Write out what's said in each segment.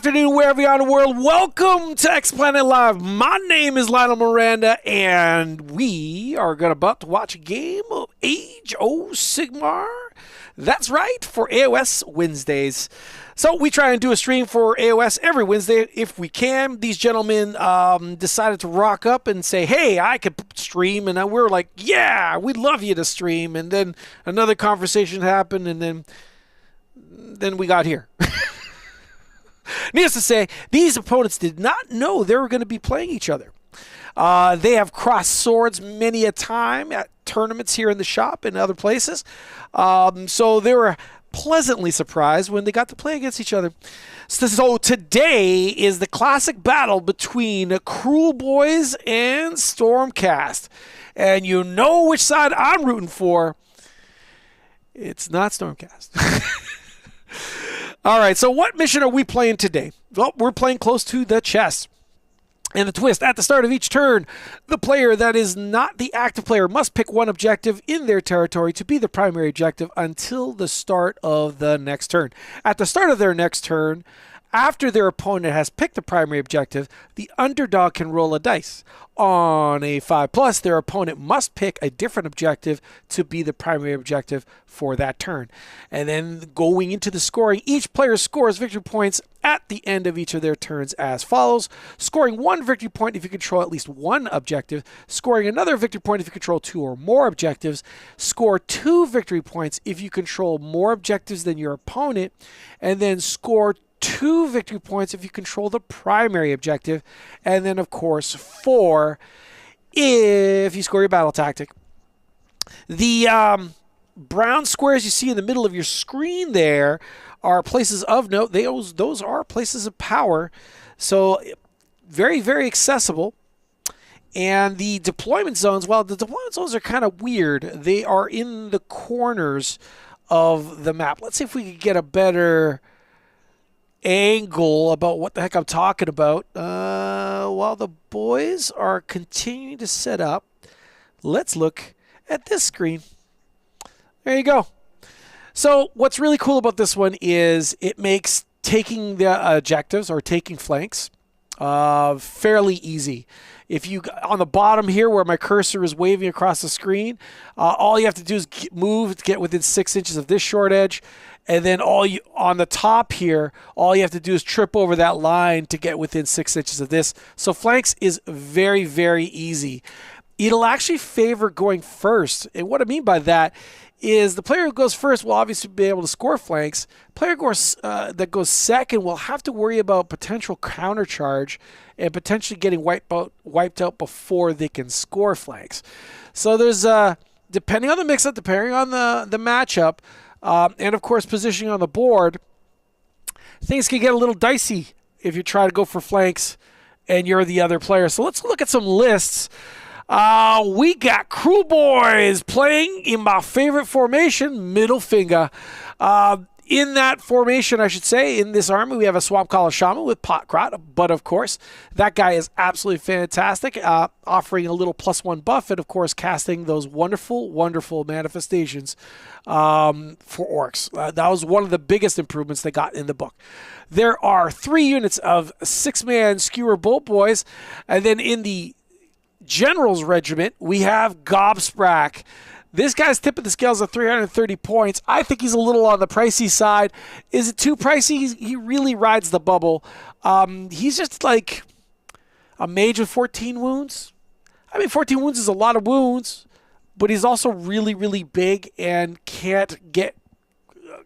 Wherever you are in the world, welcome to X Planet Live. My name is Lionel Miranda, and we are about to watch a game of Age of Sigmar. That's right, for AoS Wednesdays. So we try and do a stream for AoS every Wednesday if we can. These gentlemen decided to rock up and say, hey, I could stream. And we're like, yeah, we'd love you to stream. And then another conversation happened, and then we got here. Needless to say, these opponents did not know they were going to be playing each other. They have crossed swords many a time at tournaments here in the shop and other places. So they were pleasantly surprised when they got to play against each other. So today is the classic battle between Kruleboyz and Stormcast. And you know which side I'm rooting for. It's not Stormcast. All right, so what mission are we playing today? Well, we're playing close to the chest. And the twist, at the start of each turn, the player that is not the active player must pick one objective in their territory to be the primary objective until the start of the next turn. At the start of their next turn, after their opponent has picked the primary objective, the underdog can roll a dice. On a 5+, their opponent must pick a different objective to be the primary objective for that turn. And then going into the scoring, each player scores victory points at the end of each of their turns as follows. Scoring 1 victory point if you control at least 1 objective. Scoring another victory point if you control 2 or more objectives. Score 2 victory points if you control more objectives than your opponent. And then score 2 victory points if you control the primary objective, and then of course 4 if you score your battle tactic. The brown squares you see in the middle of your screen there are places of note. Those are places of power, so very, very accessible. And the deployment zones, well, the deployment zones are kind of weird. They are in the corners of the map. Let's see if we can get a better angle about what the heck I'm talking about. While the boys are continuing to set up, let's look at this screen. There you go. So what's really cool about this one is it makes taking the objectives or taking flanks fairly easy. If you, on the bottom here where my cursor is waving across the screen, all you have to do is move to get within 6 inches of this short edge. And then on the top here, all you have to do is trip over that line to get within 6 inches of this. So flanks is very, very easy. It'll actually favor going first. And what I mean by that is the player who goes first will obviously be able to score flanks. Player that goes second will have to worry about potential countercharge and potentially getting wiped out before they can score flanks. So there's, depending on the mix-up, depending on the matchup, and of course positioning on the board, things can get a little dicey if you try to go for flanks and you're the other player. So let's look at some lists. We got Kruleboyz playing in my favorite formation, middle finger. In that formation, I should say, in this army, we have a Swamp Collar Shaman with Potcrot, but of course, that guy is absolutely fantastic, offering a little +1 buff, and of course, casting those wonderful, wonderful manifestations for orcs. That was one of the biggest improvements they got in the book. There are 3 units of 6-man Skewer Bolt Boys, and then in the General's Regiment, we have Gobsprack. This guy's tip of the scales at 330 points. I think he's a little on the pricey side. Is it too pricey? He really rides the bubble. He's just like a mage with 14 wounds. I mean, 14 wounds is a lot of wounds, but he's also really, really big and can't get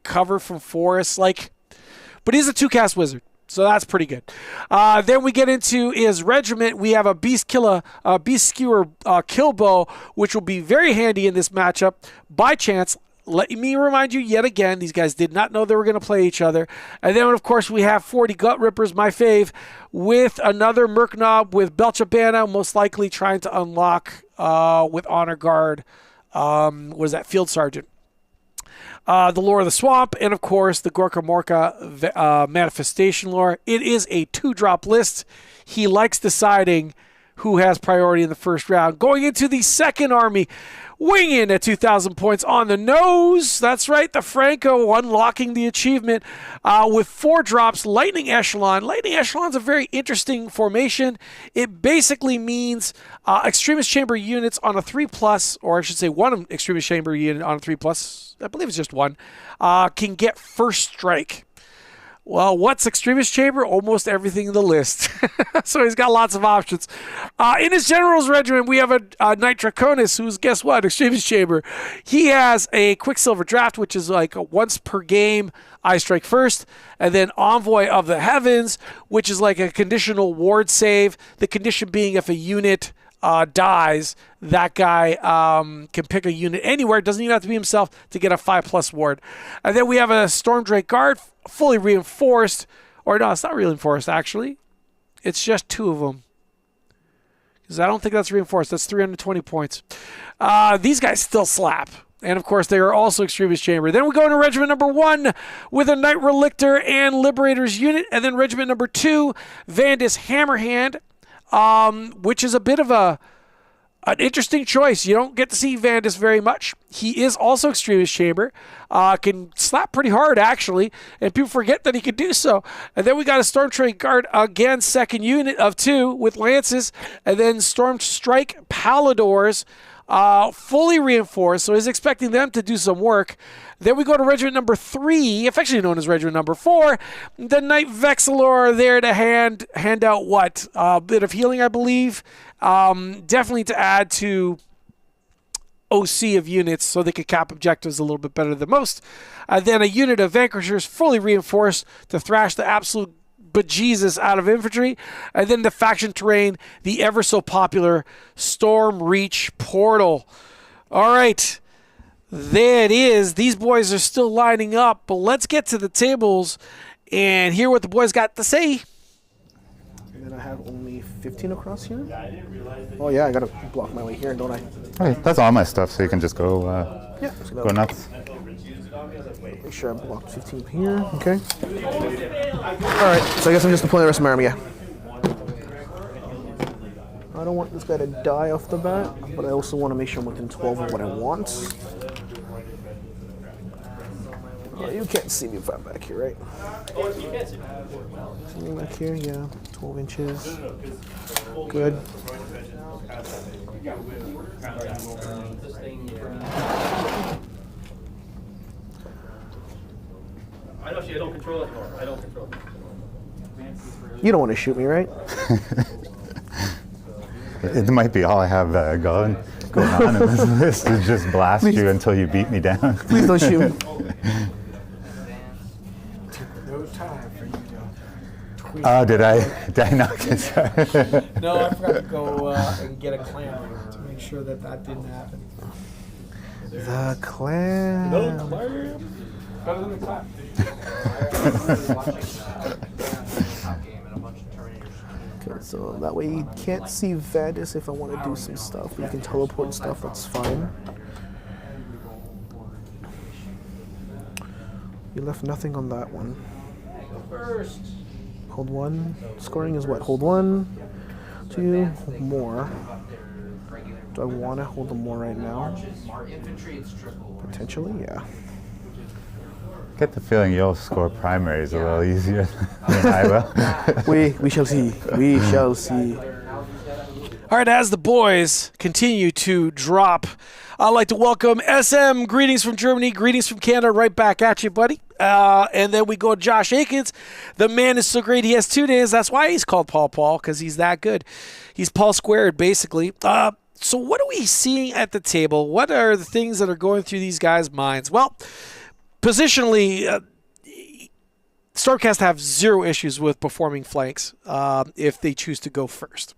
cover from forests. But he's a 2-cast wizard. So that's pretty good. Then we get into his regiment. We have a Beast Skewer Kill Bow, which will be very handy in this matchup. By chance, let me remind you yet again, these guys did not know they were going to play each other. And then, of course, we have 40 Gut Rippers, my fave, with another Merc Knob with Belchabana, most likely trying to unlock with Honor Guard. Was that Field Sergeant? The Lore of the Swamp, and of course the Gorka Morka Manifestation Lore. It is a 2-drop list. He likes deciding who has priority in the first round. Going into the second army, winging at 2,000 points on the nose. That's right, the Franco unlocking the achievement with 4 drops, Lightning Echelon. Lightning Echelon is a very interesting formation. It basically means Extremist Chamber units on a 3+, or I should say one Extremist Chamber unit on a 3+, I believe it's just one, can get first strike. Well, what's Extremist Chamber? Almost everything in the list. So he's got lots of options. In his General's Regiment, we have a Knight Draconis, who's, guess what, Extremist Chamber. He has a Quicksilver Draft, which is like a once per game, I strike first, and then Envoy of the Heavens, which is like a conditional ward save. The condition being if a unit dies, that guy can pick a unit anywhere. Doesn't even have to be himself to get a 5+ ward. And then we have a Stormdrake Guard, fully reinforced. Or no, it's not reinforced, actually. It's just 2 of them. Because I don't think that's reinforced. That's 320 points. These guys still slap. And, of course, they are also Extremist Chamber. Then we go into Regiment number 1 with a Knight Relictor and Liberator's unit. And then Regiment number 2, Vandis Hammerhand, which is a bit of an interesting choice. You don't get to see Vandis very much. He is also Extremist Chamber. Can slap pretty hard, actually, and people forget that he can do so. And then we got a Stormtrade Guard, again, second unit of 2 with Lances, and then Storm Strike Paladors, fully reinforced, so he's expecting them to do some work. Then we go to Regiment number 3, affectionately known as Regiment number 4. The Knight Vexillor there to hand out what? A bit of healing, I believe. Definitely to add to OC of units so they could cap objectives a little bit better than most. Then a unit of Vanquishers fully reinforced to thrash the absolute bejesus out of infantry. And then the faction terrain, the ever so popular Storm Reach Portal. All right. There it is. These boys are still lining up, but let's get to the tables and hear what the boys got to say. And then I have only 15 across here. Oh yeah, I gotta block my way here, don't I? Okay, that's all my stuff, so you can just go go nuts. Make sure I blocked 15 here. Okay. Alright, so I guess I'm just deploying the rest of my army, yeah. I don't want this guy to die off the bat, but I also want to make sure I'm within 12 of what I want. You can't see me if I'm back here, right? See me back here? Yeah, 12 inches. Good. I know she don't control it anymore. I don't control it. You don't want to shoot me, right? It might be all I have going on in this list is just blast you until you beat me down. Please don't shoot me. No time for you to tweet. Oh, did I not get started? No, I forgot to go and get a clam to make sure that didn't happen. The clam. No clam. Better than the clam. Okay, so that way you can't see Vandis if I want to do some stuff. You can teleport and stuff, that's fine. You left nothing on that one. Hold 1. Scoring is what? Hold 1, 2, hold more. Do I want to hold them more right now? Potentially, yeah. Get the feeling you'll score primaries a little easier than I will. We shall see. We shall see. All right, as the boys continue to drop, I'd like to welcome SM. Greetings from Germany. Greetings from Canada. Right back at you, buddy. And then we go to Josh Aikens. The man is so great. He has 2 names. That's why he's called Paul, because he's that good. He's Paul squared, basically. So what are we seeing at the table? What are the things that are going through these guys' minds? Well, positionally, Stormcast have zero issues with performing flanks if they choose to go first.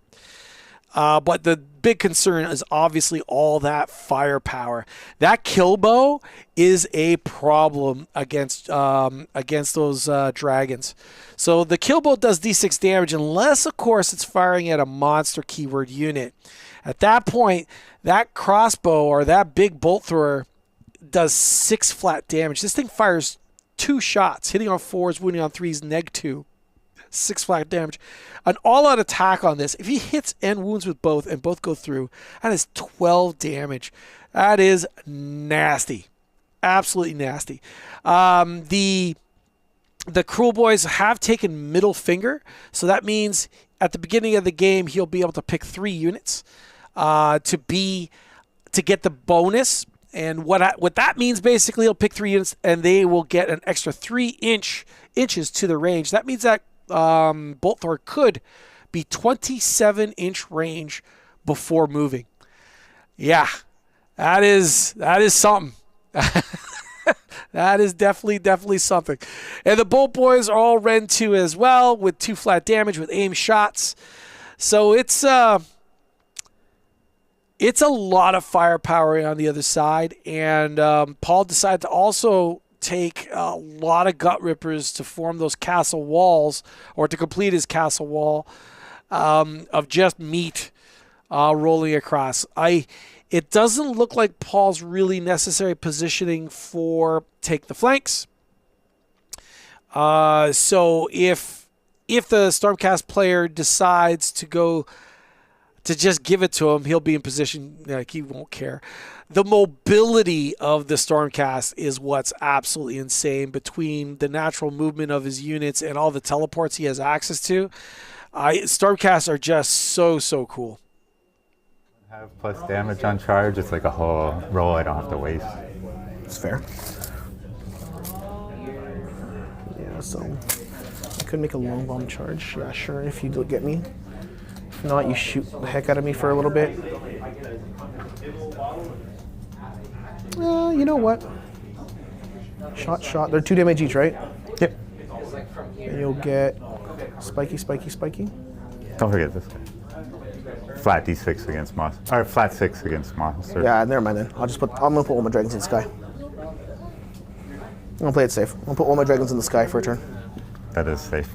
But the big concern is obviously all that firepower. That kill bow is a problem against those dragons. So the kill bow does D6 damage unless, of course, it's firing at a monster keyword unit. At that point, that crossbow or that big bolt thrower does 6 flat damage. This thing fires 2 shots, hitting on 4s, wounding on 3s, -2. 6 flat damage. An all-out attack on this, if he hits and wounds with both and both go through, that is 12 damage. That is nasty. Absolutely nasty. The Kruleboyz have taken middle finger, so that means at the beginning of the game he'll be able to pick 3 units to get the bonus. And what that means, basically, he'll pick 3 units and they will get an extra 3 inches to the range. That means that bolt thrower could be 27-inch range before moving. Yeah, that is something. That is definitely something. And the bolt boys are all Ren 2 as well, with 2 flat damage with aim shots. So it's a lot of firepower on the other side. And Paul decided to also take a lot of gut rippers to form those castle walls, or to complete his castle wall of just meat rolling across. It doesn't look like Paul's really necessary positioning for take the flanks. So if the Stormcast player decides to go to just give it to him, he'll be in position, like he won't care. The mobility of the Stormcast is what's absolutely insane, between the natural movement of his units and all the teleports he has access to. Stormcasts are just so cool. Have plus damage on charge. It's like a whole roll I don't have to waste. That's fair. Yeah, so I could make a long bomb charge. Yeah, sure, if you do get me. If not, you shoot the heck out of me for a little bit. You know what? Shot. They're 2 damage each, right? Yep. And you'll get spiky. Don't forget this guy. Flat D6 against monster, or flat 6 against monster. Yeah, never mind then. I'm gonna put all my dragons in the sky. I'm gonna play it safe. I'm gonna put all my dragons in the sky for a turn. That is safe.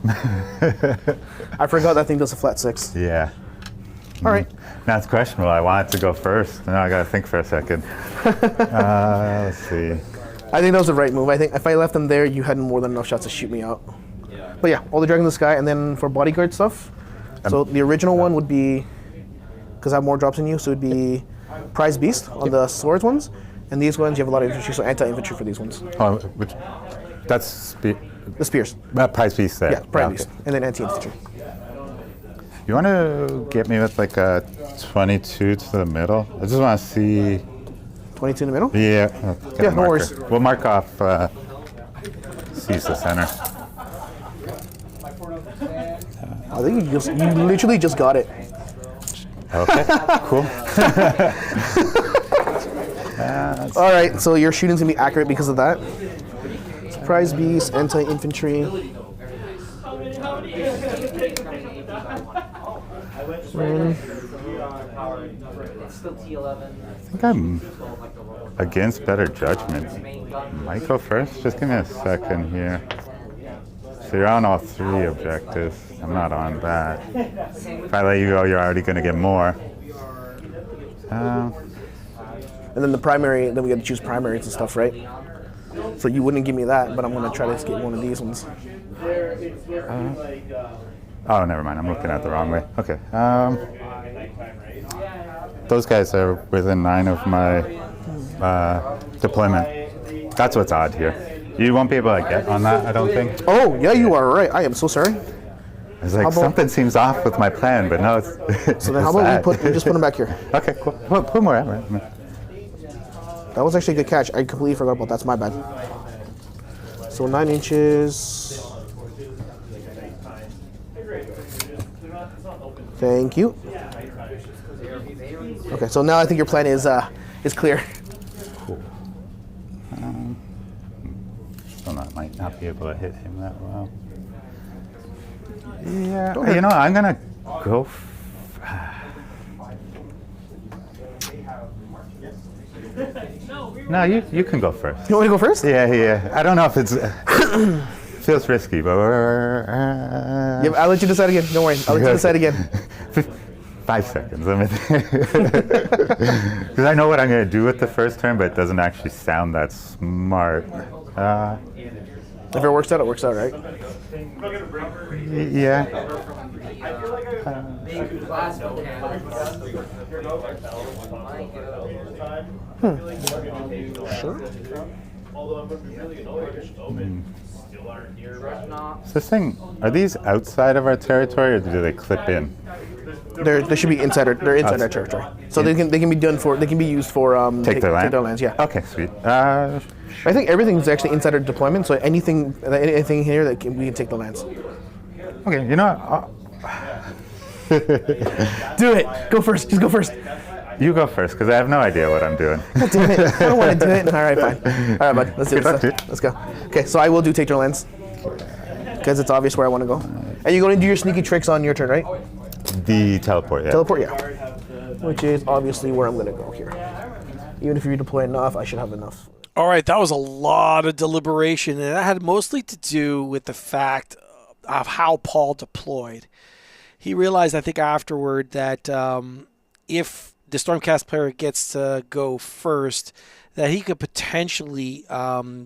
I forgot that thing does a flat 6. Yeah. All right. Now it's questionable. I wanted to go first. Now I gotta think for a second. Let's see. I think that was the right move. I think if I left them there, you had more than enough shots to shoot me out. But yeah, all the dragons in the sky, and then for bodyguard stuff. So the original one would be, because I have more drops than you, so it would be Prize Beast on the swords ones, and these ones you have a lot of infantry, so anti-infantry for these ones. Which? That's the spears. Prize Beast there. Yeah, Prize Beast, and then anti-infantry. You want to get me with like a 22 to the middle? I just want to see. 22 in the middle? Yeah. Yeah, no worries. We'll mark off C's the center. I think you literally just got it. Okay, cool. All right, so your shooting's gonna be accurate because of that. Surprise beast, anti-infantry. I think I'm against better judgment. Might go first? Just give me a second here. So you're on all 3 objectives. I'm not on that. If I let you go, you're already going to get more. And then the primary, then we got to choose primaries and stuff, right? So you wouldn't give me that, but I'm going to try to get one of these ones. Oh, never mind. I'm looking at the wrong way. Okay. Those guys are within 9 of my deployment. That's what's odd here. You won't be able to get on that, I don't think. Oh, yeah, you are right. I am so sorry. I was like, How about- something seems off with my plan, but no, it's. So then how about we just put them back here? Okay, cool. Put more out, right? That was actually a good catch. I completely forgot about that. That's my bad. So 9 inches. Thank you. Okay, so now I think your plan is clear. Cool. Still not, might not be able to hit him that well. Yeah, you know, I'm gonna go. No, you can go first. You want me to go first? Yeah. I don't know if it's feels risky, but Yeah, I'll let you decide again. Don't worry. I'll let you decide again. 5 seconds. Because I know what I'm gonna do with the first turn, but it doesn't actually sound that smart. If it works out, it works out, right? Yeah. Sure. So this thing, are these outside of our territory, or do they clip in? They should be inside. They're inside our territory, so they can be used for Take their land? Take their lands, yeah. Okay, sweet. I think everything's actually inside our deployment, so anything here that we can take the lands. Okay, you know what? Do it. Go first. Just go first. You go first, because I have no idea what I'm doing. God damn it. I don't want to do it. All right, fine. All right, bud. Let's do Good luck, this. dude. Let's go. Okay, so I will do take their lands, because it's obvious where I want to go. And you're going to do your sneaky tricks on your turn, right? The teleport, yeah. Teleport, yeah. Which is obviously where I'm going to go here. Even if you redeploy enough, I should have enough. All right, that was a lot of deliberation, and that had mostly to do with the fact of how Paul deployed. He realized, I think, afterward that if the Stormcast player gets to go first, that he could potentially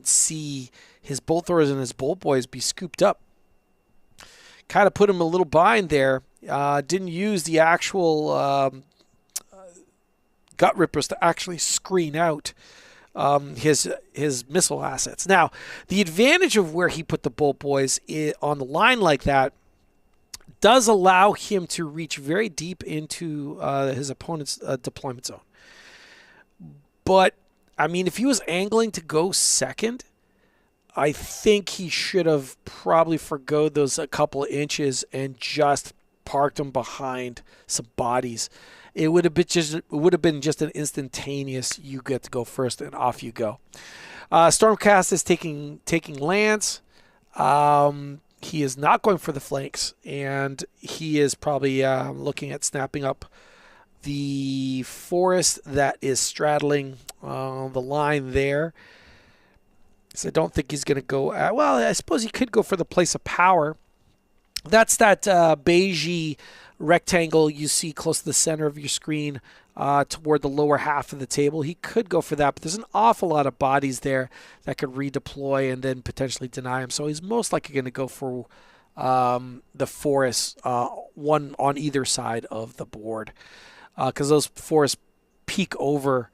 see his Bolt Throwers and his Bolt Boys be scooped up. Kind of put him a little bind there. Didn't use the actual Gut Rippers to actually screen out his missile assets. Now, the advantage of where he put the Bolt Boys on the line like that does allow him to reach very deep into his opponent's deployment zone. But, I mean, if he was angling to go second, I think he should have probably forgoed those a couple of inches and just parked him behind some bodies. It would have been just an instantaneous. You get to go first, and off you go. Stormcast is taking lands. He is not going for the flanks, and he is probably looking at snapping up the forest that is straddling the line there. So I don't think he's going to go. Well, I suppose he could go for the place of power. That's that beigey rectangle you see close to the center of your screen toward the lower half of the table. He could go for that, but there's an awful lot of bodies there that could redeploy and then potentially deny him. So he's most likely going to go for the forest, one on either side of the board, because those forests peek over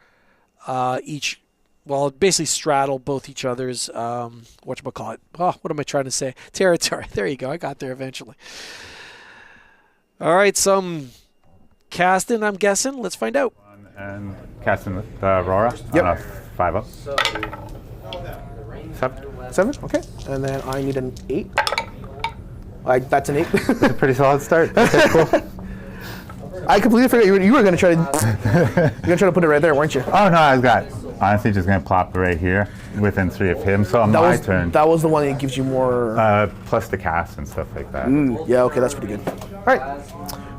each. Well, basically straddle both each other's, whatchamacallit. Oh, what am I trying to say? Territory. There you go. I got there eventually. All right, some casting, I'm guessing. Let's find out. And casting the Aurora. Yep. 5-up. 7? Okay. And then I need an 8. That's an 8. That's a pretty solid start. Okay, cool. I completely forgot you were going to try to put it right there, weren't you? Oh, no, I was honestly just going to plop it right here within 3 of him. So on my turn. That was the one that gives you more... plus the cast and stuff like that. Yeah, okay, that's pretty good. All right.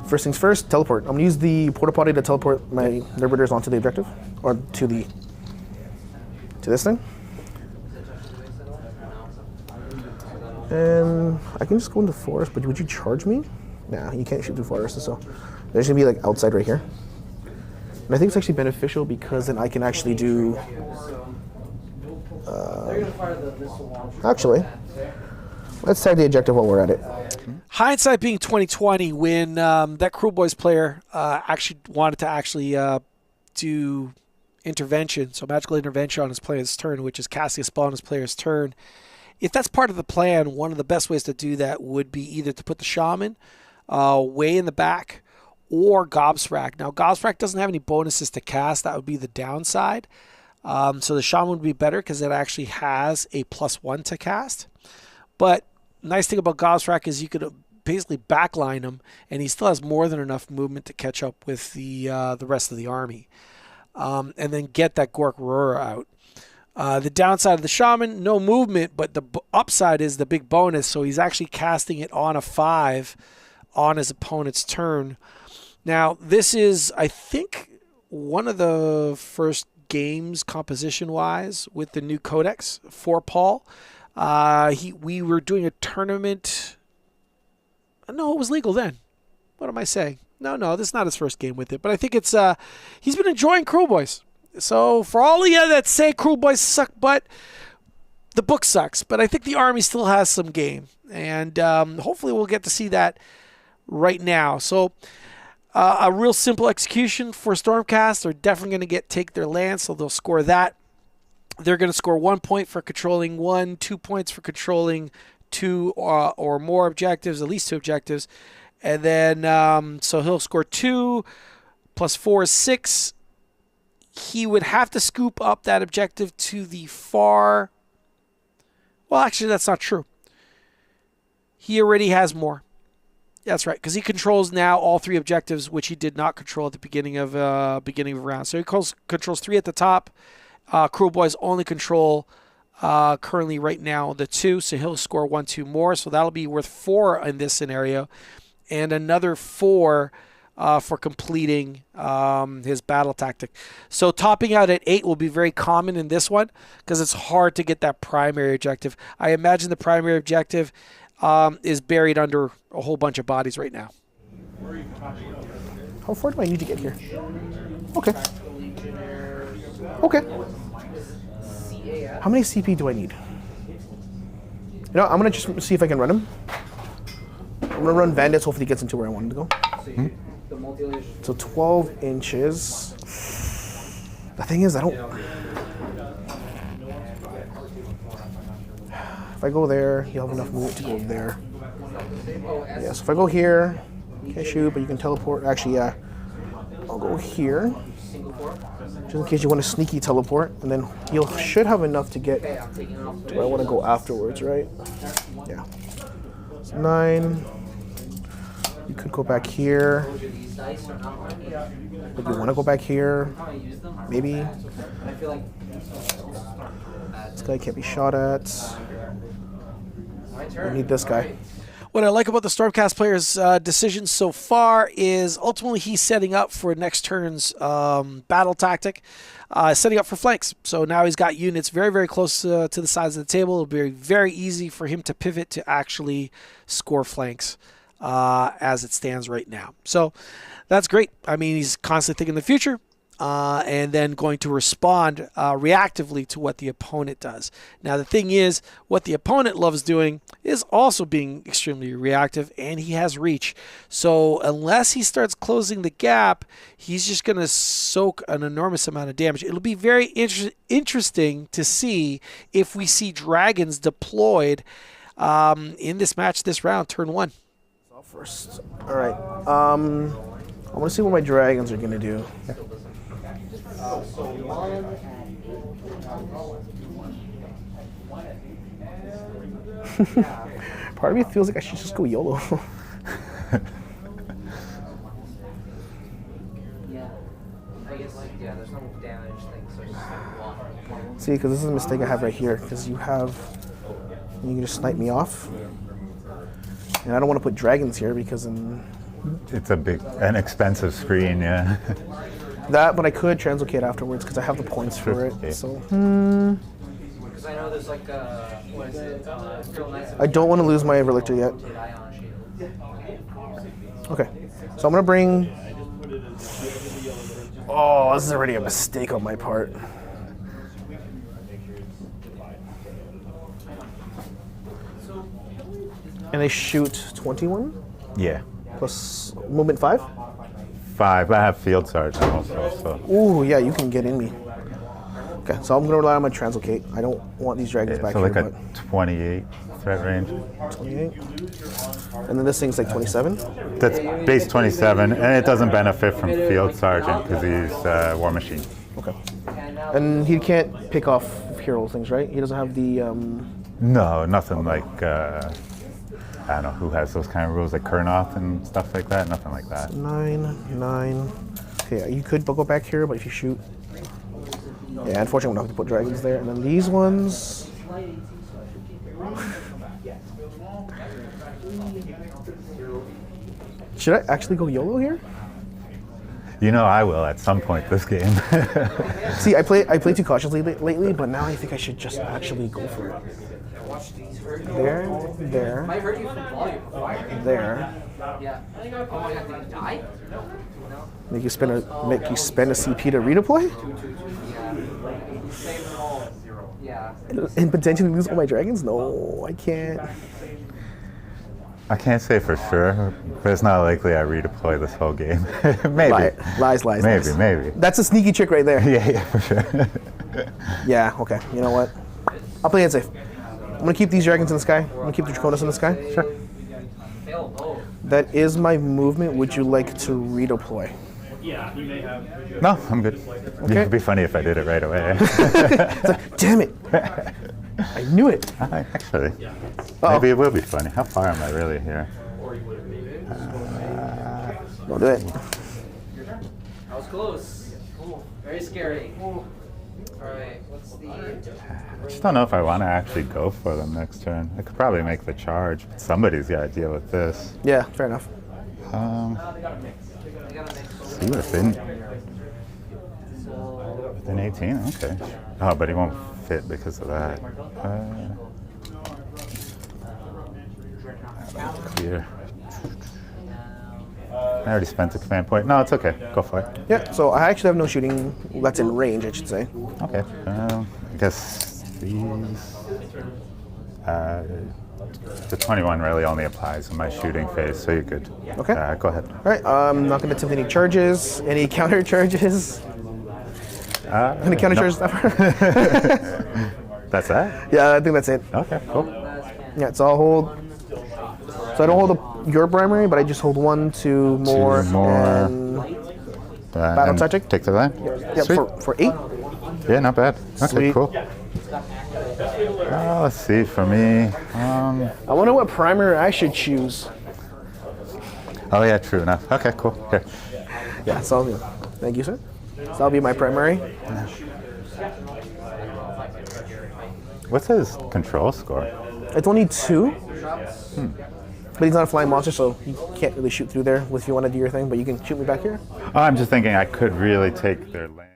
First things first, teleport. I'm going to use the porta potty to teleport my Liberators onto the objective. Or to this thing. And I can just go into forest, but would you charge me? Nah, you can't shoot through forests, so there's going to be like outside right here. And I think it's actually beneficial because then I can actually do... actually, let's tag the objective while we're at it. Hindsight being 2020, when that Kruleboyz player actually wanted to do intervention, so magical intervention on his player's turn, which is casting a spell on his player's turn, if that's part of the plan, one of the best ways to do that would be either to put the shaman way in the back or Gobsprack. Now, Gobsprack doesn't have any bonuses to cast. That would be the downside. So the shaman would be better because it actually has a +1 to cast. But nice thing about Gobsprack is you could basically backline him, and he still has more than enough movement to catch up with the rest of the army. And then get that Gork Roarer out. The downside of the shaman, no movement, but the upside is the big bonus. So he's actually casting it on a 5 on his opponent's turn. Now, this is, I think, one of the first games composition-wise with the new codex for Paul. We were doing a tournament. No, it was legal then. What am I saying? No, this is not his first game with it. But I think it's he's been enjoying Kruleboyz. So for all of you that say Kruleboyz suck butt, the book sucks. But I think the army still has some game. And hopefully we'll get to see that right now. So a real simple execution for Stormcast. They're definitely going to take their land, so they'll score that. They're going to score 1 point for controlling 1, 2 points for controlling 2 or more objectives, at least 2 objectives. And then, so he'll score 2 plus 4 is 6. He would have to scoop up that objective to the far. Well, actually, that's not true. He already has more. That's right, because he controls now all 3 objectives, which he did not control at the beginning of a round. So he controls 3 at the top. Kruleboyz only control currently right now the 2, so he'll score 1, 2 more. So that'll be worth 4 in this scenario, and another 4 for completing his battle tactic. So topping out at 8 will be very common in this one because it's hard to get that primary objective. I imagine the primary objective is buried under a whole bunch of bodies right now. How far do I need to get here? Okay. Okay. How many CP do I need? You know, I'm going to just see if I can run him. I'm going to run Bandits, hopefully he gets into where I wanted to go. So 12 inches. The thing is, I don't... If I go there, he'll have enough movement to go there. Yeah, so if I go here, can't shoot, but you can teleport. Actually, yeah. I'll go here. Just in case you want a sneaky teleport. And then you should have enough to get to where I want to go afterwards, right? Yeah. So 9. You could go back here. But you want to go back here? Maybe. This guy can't be shot at. I need this guy. What I like about the Stormcast player's decisions so far is ultimately he's setting up for next turn's battle tactic, setting up for flanks. So now he's got units very, very close to the sides of the table. It'll be very easy for him to pivot to actually score flanks as it stands right now. So that's great. I mean, he's constantly thinking the future. And then going to respond reactively to what the opponent does. Now, the thing is, what the opponent loves doing is also being extremely reactive, and he has reach. So unless he starts closing the gap, he's just going to soak an enormous amount of damage. It'll be very interesting to see if we see dragons deployed in this match, this round, turn 1. First. All right. I want to see what my dragons are going to do. Part of me feels like I should just go YOLO. See, because this is a mistake I have right here. Because you can just snipe me off, and I don't want to put dragons here because it's a big and expensive screen, yeah. That, but I could translocate afterwards because I have the points for it. Okay. So. Because I know there's like what is it? I don't want to lose my Relictor yet. Okay, so I'm gonna bring. Oh, this is already a mistake on my part. And they shoot 21? Yeah. Plus movement 5? 5. I have field sergeant also. So. Ooh, yeah, you can get in me. Okay, so I'm going to rely on my translocate. I don't want these dragons back so here. like a 28 threat range. 28. And then this thing's like 27. That's base 27, and it doesn't benefit from Field Sergeant because he's War Machine. Okay. And he can't pick off hero things, right? He doesn't have the... No, nothing like, I don't know, who has those kind of rules like Kurnoth and stuff like that? Nothing like that. 9. Okay, you could go back here, but if you shoot... Yeah, unfortunately, I'm going to have to put dragons there. And then these ones... Should I actually go YOLO here? You know I will at some point this game. See, I play too cautiously lately, but now I think I should just actually go for it. There. Make you spend a CP to redeploy? And potentially lose all my dragons? No, I can't. I can't say for sure, but it's not likely I redeploy this whole game. Maybe. Lies. Maybe. That's a sneaky trick right there. Yeah, for sure. Yeah, okay. You know what? I'll play it safe. I'm going to keep these dragons in the sky. I'm going to keep the Draconis in the sky. Sure. That is my movement. Would you like to redeploy? No, I'm good. Okay. It'd be funny if I did it right away. It's like, damn it. I knew it. Actually, maybe it will be funny. How far am I really here? Don't do it. That was close. Cool. Very scary. Alright, what's the... I just don't know if I want to actually go for them next turn. I could probably make the charge, but somebody's got to deal with this. Yeah, fair enough. See within 18? Okay. Oh, but he won't fit because of that. Clear. I already spent a command point. No, it's okay. Go for it. Yeah, so I actually have no shooting that's in range, I should say. Okay. I guess these... the 21 really only applies in my shooting phase, so you're good. Okay. Go ahead. All right, I'm not going to attempt any charges, any counter charges. Any counter charges stuff? That's that? Yeah, I think that's it. Okay, cool. Yeah, so I'll hold... So I don't hold your primary, but I just hold 1, 2 more, and battle tactic. Take the line? Yeah, Sweet. for 8. Yeah, not bad. Okay, Sweet. cool. Let's see, for me... I wonder what primary I should choose. Oh yeah, true enough. Okay, cool. Here. Yeah, so thank you, sir. So that'll be my primary. What's his control score? It's only 2. But he's not a flying monster, so you can't really shoot through there if you want to do your thing, but you can shoot me back here. Oh, I'm just thinking I could really take their land.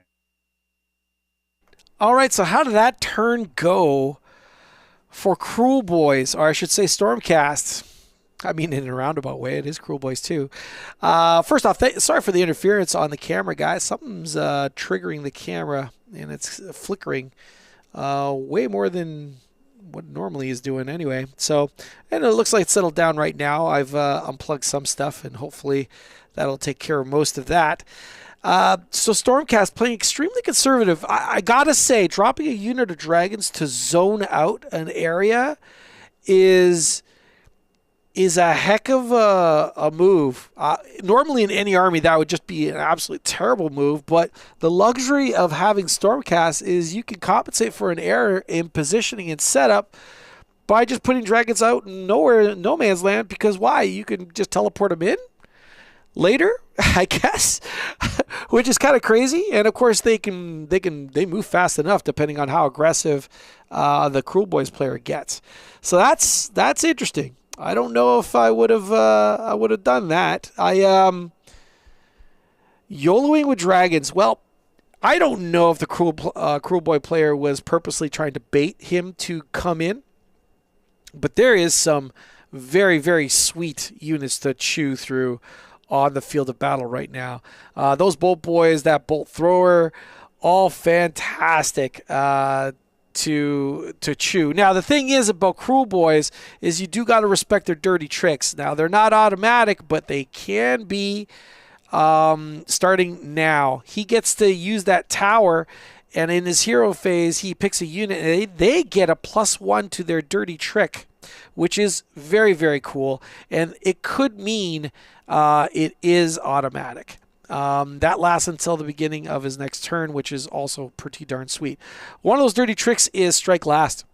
All right, so how did that turn go for Kruleboyz, or I should say Stormcast? I mean, in a roundabout way, it is Kruleboyz too. First off, sorry for the interference on the camera, guys. Something's triggering the camera, and it's flickering way more than what normally is doing anyway. So, and it looks like it's settled down right now. I've unplugged some stuff, and hopefully that'll take care of most of that. So Stormcast playing extremely conservative. I gotta say, dropping a unit of dragons to zone out an area is a heck of a move. Normally in any army that would just be an absolutely terrible move, but the luxury of having Stormcast is you can compensate for an error in positioning and setup by just putting dragons out in no man's land, because why? You can just teleport them in later, I guess, which is kind of crazy. And of course they move fast enough depending on how aggressive the Kruleboyz player gets. So that's interesting. I don't know if I would have done that. YOLOing with dragons. Well, I don't know if the Kruleboyz player was purposely trying to bait him to come in, but there is some very, very sweet units to chew through on the field of battle right now. Those bolt boys, that bolt thrower, all fantastic to chew. Now, the thing is about Kruleboyz is you do got to respect their dirty tricks. Now, they're not automatic, but they can be starting now. He gets to use that tower And in his hero phase, he picks a unit, and they get a +1 to their dirty trick, which is very, very cool. And it could mean it is automatic. That lasts until the beginning of his next turn, which is also pretty darn sweet. One of those dirty tricks is Strike Last,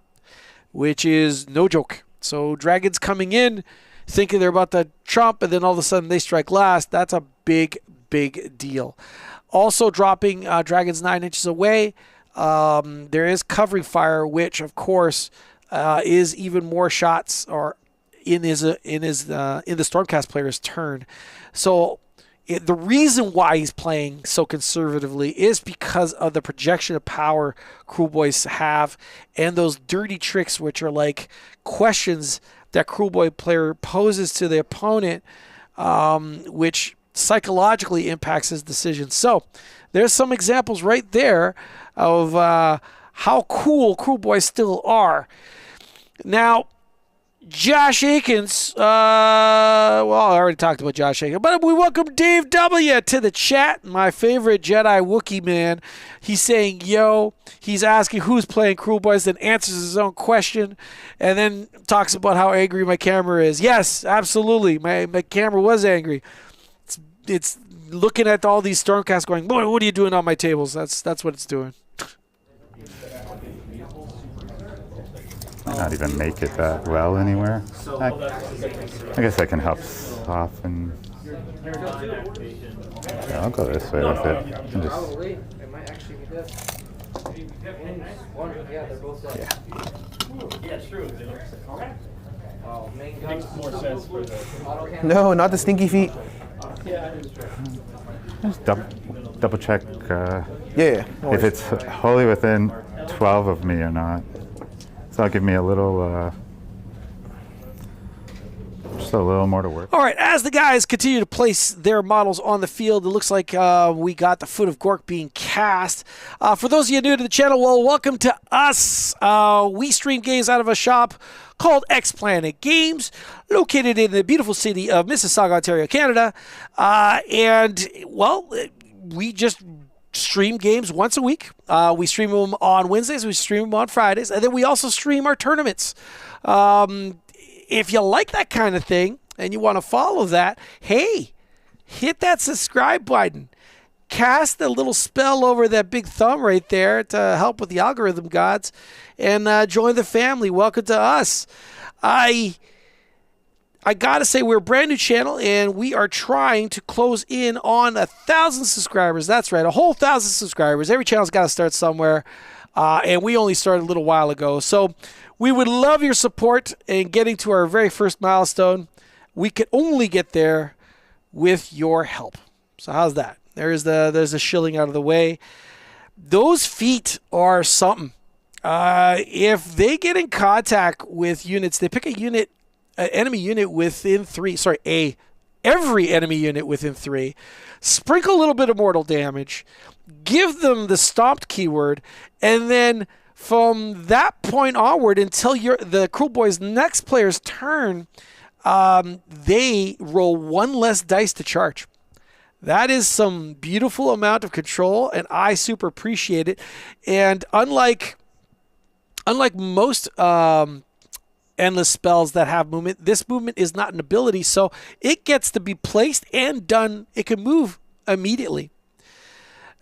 which is no joke. So dragons coming in, thinking they're about to trump, and then all of a sudden they strike last. That's a big, big deal. Also dropping dragons 9 inches away. There is covering fire, which of course is even more shots or in the Stormcast player's turn. So the reason why he's playing so conservatively is because of the projection of power Kruleboyz have, and those dirty tricks, which are like questions that Kruleboyz player poses to the opponent, which psychologically impacts his decision. So there's some examples right there of how cool Kruleboyz still are. Now, Josh Akins, well, I already talked about Josh Akins, but we welcome Dave W. to the chat, my favorite Jedi Wookiee man. He's saying, yo, he's asking who's playing Kruleboyz, then answers his own question, and then talks about how angry my camera is. Yes, absolutely, my camera was angry. It's looking at all these Stormcasts going, boy, what are you doing on my tables? That's what it's doing. Might not even make it that well anywhere. I guess I can help soften. Yeah, I'll go this way with it. And just, Probably. It might actually be good. Yeah, they're both dead. Yeah, it's true. Oh, main guns. Makes more sense for the. Auto cannon. No, not the stinky feet. Yeah, it is true. just double check Yeah. No if worries. it's wholly within 12 of me or not. So that'll give me a little, just a little more to work. All right, as the guys continue to place their models on the field, it looks like we got the Foot of Gork being cast. For those of you new to the channel, well, welcome to us. We stream games out of a shop called X Planet Games, located in the beautiful city of Mississauga, Ontario, Canada. And, well, we just stream games once a week. We stream them on Wednesdays, we stream them on Fridays, and then we also stream our tournaments. If you like that kind of thing and you want to follow that, hey, hit that subscribe button. Cast a little spell over that big thumb right there to help with the algorithm gods, and join the family. Welcome to us. I gotta say, we're a brand new channel, and we are trying to close in on 1,000 subscribers. That's right, a whole 1,000 subscribers. Every channel's got to start somewhere, and we only started a little while ago. So we would love your support in getting to our very first milestone. We can only get there with your help. So how's that? There's the shilling out of the way. Those feet are something. If they get in contact with units, they pick a unit, an enemy unit within 3. Sorry, every enemy unit within 3. Sprinkle a little bit of mortal damage. Give them the stomped keyword, and then from that point onward until the Kruleboyz' next player's turn, they roll 1 less dice to charge. That is some beautiful amount of control, and I super appreciate it. And unlike most endless spells that have movement, this movement is not an ability, so it gets to be placed and done. It can move immediately.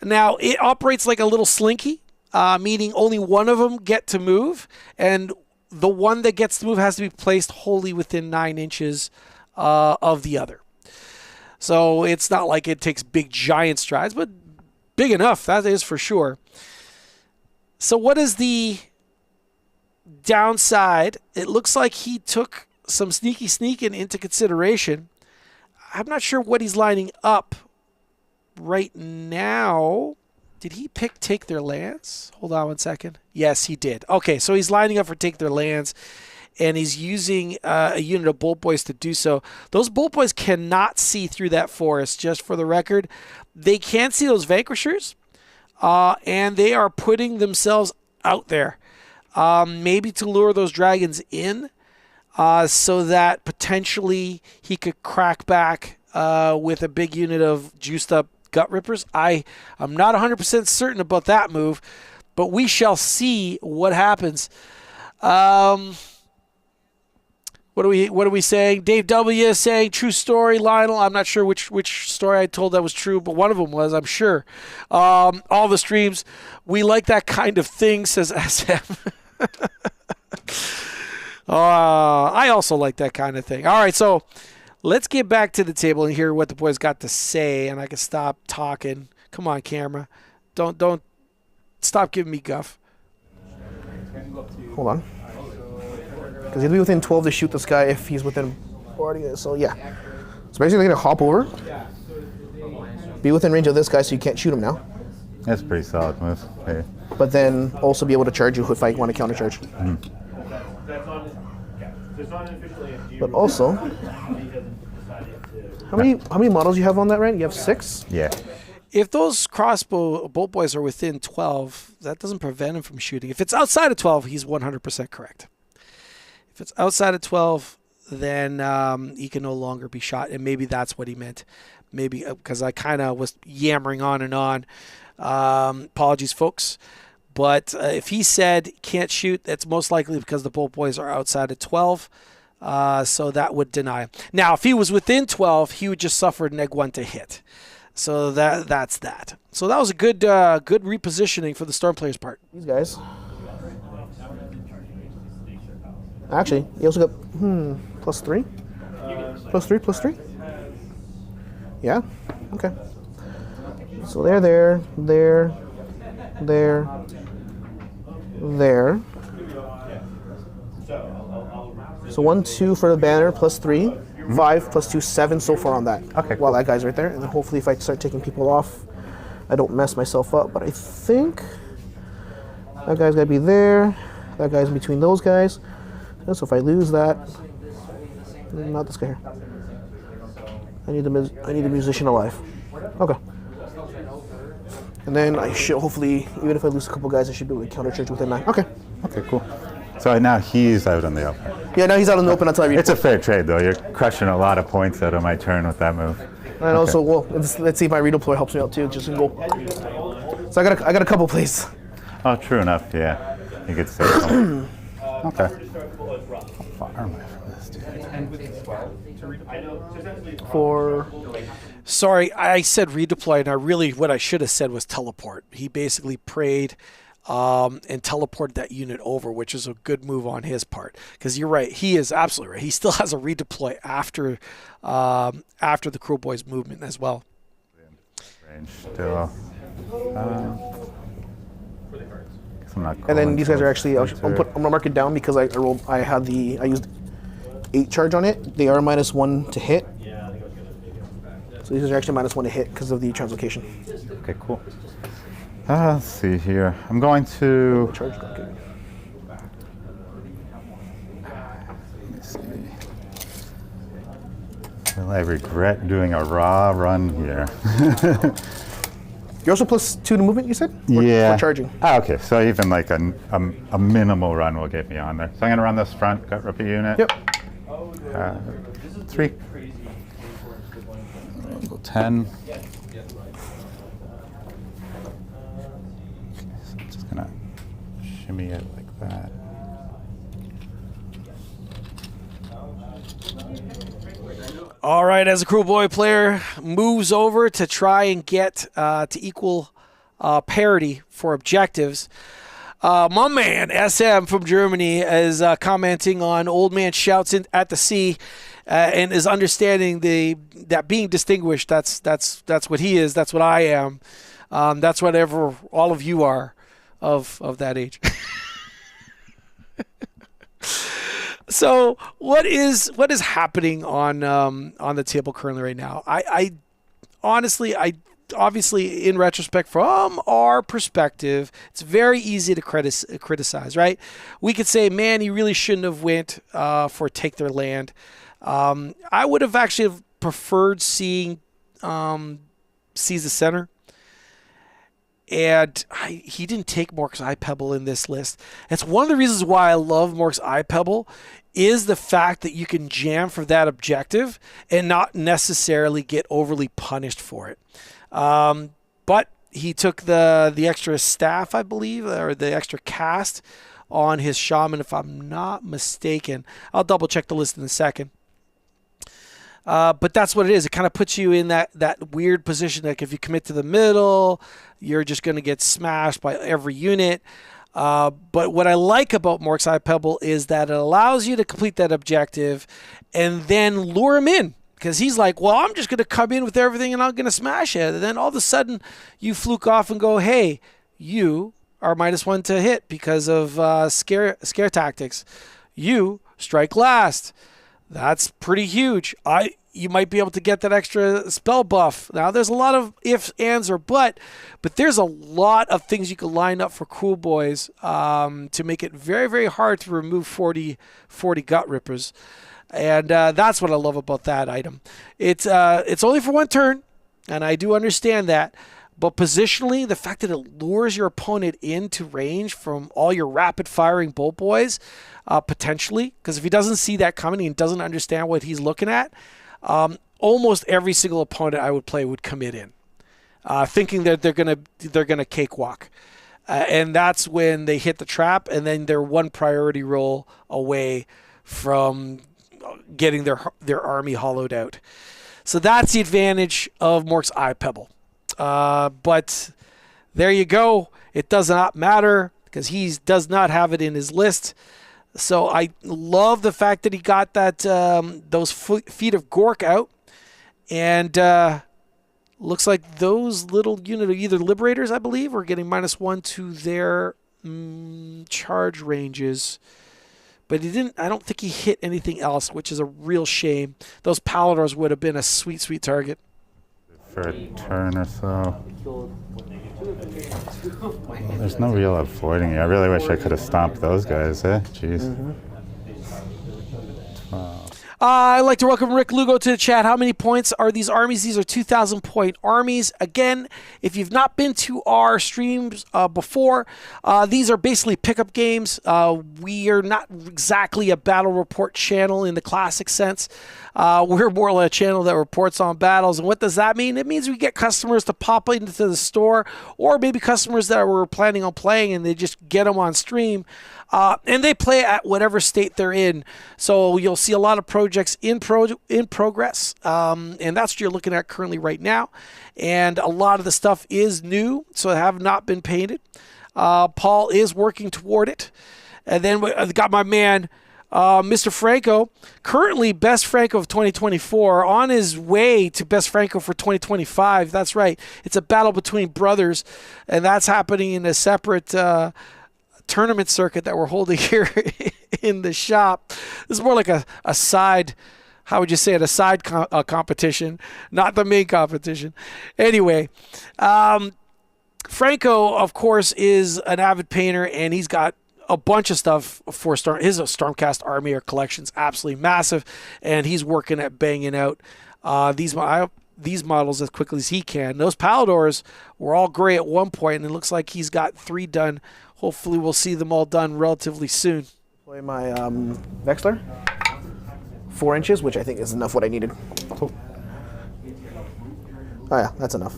Now, it operates like a little slinky, meaning only one of them get to move, and the one that gets to move has to be placed wholly within 9 inches of the other. So it's not like it takes big giant strides, but big enough, that is for sure. So what is the downside? It looks like he took some sneaking into consideration. I'm not sure what he's lining up right now. Did he pick Take Their Lands? Hold on one second. Yes, he did. Okay, so he's lining up for Take Their Lands, and he's using a unit of Bolt Boys to do so. Those Bolt Boys cannot see through that forest, just for the record. They can see those Vanquishers, and they are putting themselves out there, maybe to lure those dragons in, so that potentially he could crack back with a big unit of juiced up Gut Rippers. I'm not 100% certain about that move, but we shall see what happens. What are we saying? Dave W is saying true story. Lionel, I'm not sure which story I told that was true, but one of them was, I'm sure. All the streams, we like that kind of thing, says SM. I also like that kind of thing. All right, so let's get back to the table and hear what the boys got to say, and I can stop talking. Come on, camera. Don't stop giving me guff. Hold on. Because he'll be within 12 to shoot this guy if he's within 40. So yeah. So basically, they're gonna hop over, be within range of this guy, so you can't shoot him now. That's a pretty solid move. Hey. But then also be able to charge you if I want to counter charge. But also, how many models you have on that, right? You have 6. Yeah. If those crossbow bolt boys are within 12, that doesn't prevent him from shooting. If it's outside of 12, he's 100% correct. If it's outside of 12, then he can no longer be shot, and maybe that's what he meant. Maybe because I kind of was yammering on and on. Apologies, folks. But if he said can't shoot, that's most likely because the bolt boys are outside of 12. So that would deny him. Now, if he was within 12, he would just suffer an egg 1 to hit. So that's that. So that was a good repositioning for the Storm players' part. These guys. Actually, he also got +3. +3. Yeah. Okay. So they're there. So 1, 2 for the banner, +3. 5 +2, 7 so far on that. Okay. While that guy's right there, and then hopefully if I start taking people off, I don't mess myself up. But I think that guy's gotta be there. That guy's in between those guys. And so if I lose that, not this guy here. I need the musician alive. Okay. And then I should hopefully, even if I lose a couple guys, I should be able to counter charge within that. Okay. Okay, cool. So now he's out on the open. Yeah, now he's out in the open until I read. It's a fair trade, though. You're crushing a lot of points out of my turn with that move. And also, well, let's see if my redeploy helps me out too, just in goal. So I got a couple plays. Oh, true enough. Yeah, you could say so. Okay. How far am I from this dude? For Sorry, I said redeploy, and what I should have said was teleport. He basically prayed and teleported that unit over, which is a good move on his part. Because you're right, he is absolutely right. He still has a redeploy after the Kruleboyz movement as well. Range still. and then these guys are actually. I'm gonna mark it down because I used 8 charge on it. They are -1 to hit. So these are actually -1 to hit because of the translocation. Okay, cool. Let's see here. I'm going to. Charge. Okay. Let me see. Will I regret doing a raw run here? You're also +2 to movement, you said? Yeah. For charging. Okay, so even like a minimal run will get me on there. So I'm going to run this front gut ripper unit. Yep. 3. I'll go 10. So I'm just going to shimmy it like that. All right, as a Kruleboyz player moves over to try and get to equal parity for objectives, my man SM from Germany is commenting on Old Man Shouts at the Sea and is understanding that being distinguished, that's what he is, that's what I am, that's whatever all of you are of that age. So what is happening on the table currently right now? I honestly, obviously in retrospect from our perspective, it's very easy to criticize, right? We could say, man, he really shouldn't have went for take their land. I would have actually preferred seeing seize the center. And he didn't take Mork's Eye Pebble in this list. It's one of the reasons why I love Mork's Eye Pebble is the fact that you can jam for that objective and not necessarily get overly punished for it. But he took the extra staff, I believe, or the extra cast on his shaman, if I'm not mistaken. I'll double check the list in a second. But that's what it is. It kind of puts you in that weird position. Like if you commit to the middle, you're just going to get smashed by every unit. But what I like about Mork's Eye Pebble is that it allows you to complete that objective and then lure him in. Because he's like, well, I'm just going to come in with everything and I'm going to smash it. And then all of a sudden you fluke off and go, hey, you are -1 to hit because of scare tactics. You strike last. That's pretty huge. You might be able to get that extra spell buff. Now, there's a lot of ifs, ands, or but there's a lot of things you can line up for Kruleboyz to make it very, very hard to remove 40 gut rippers. And that's what I love about that item. It's only for 1 turn, and I do understand that. But positionally, the fact that it lures your opponent into range from all your rapid-firing bolt boys, potentially, because if he doesn't see that coming and doesn't understand what he's looking at, almost every single opponent I would play would commit in, thinking that they're gonna cakewalk, and that's when they hit the trap, and then they're 1 priority roll away from getting their army hollowed out. So that's the advantage of Mork's Eye Pebble. But there you go. It does not matter because he does not have it in his list. So I love the fact that he got that those feet of Gork out. And looks like those little unit are either Liberators, I believe, or getting -1 to their charge ranges. But he didn't. I don't think he hit anything else, which is a real shame. Those Paladors would have been a sweet, sweet target. For a turn or so. There's no real avoiding it. I really wish I could have stomped those guys, eh? Jeez. I'd like to welcome Rick Lugo to the chat. How many points are these armies? These are 2,000-point armies. Again, if you've not been to our streams before, these are basically pickup games. We are not exactly a battle report channel in the classic sense. We're more like a channel that reports on battles. And what does that mean? It means we get customers to pop into the store, or maybe customers that were planning on playing and they just get them on stream. And they play at whatever state they're in. So you'll see a lot of projects in progress. And that's what you're looking at currently right now. And a lot of the stuff is new, so have not been painted. Paul is working toward it. And then I've got my man, Mr. Franco, currently Best Franco of 2024, on his way to Best Franco for 2025. That's right. It's a battle between brothers, and that's happening in a separate tournament circuit that we're holding here in the shop. This is more like a side, how would you say it, a side competition, not the main competition. Anyway, Franco, of course, is an avid painter, and he's got a bunch of stuff for his Stormcast army or collection's absolutely massive, and he's working at banging out these models as quickly as he can. Those Paladors were all gray at one point, and it looks like he's got 3 done. Hopefully we'll see them all done relatively soon. Play my Vexler, 4 inches, which I think is enough what I needed. Cool. Oh yeah, that's enough.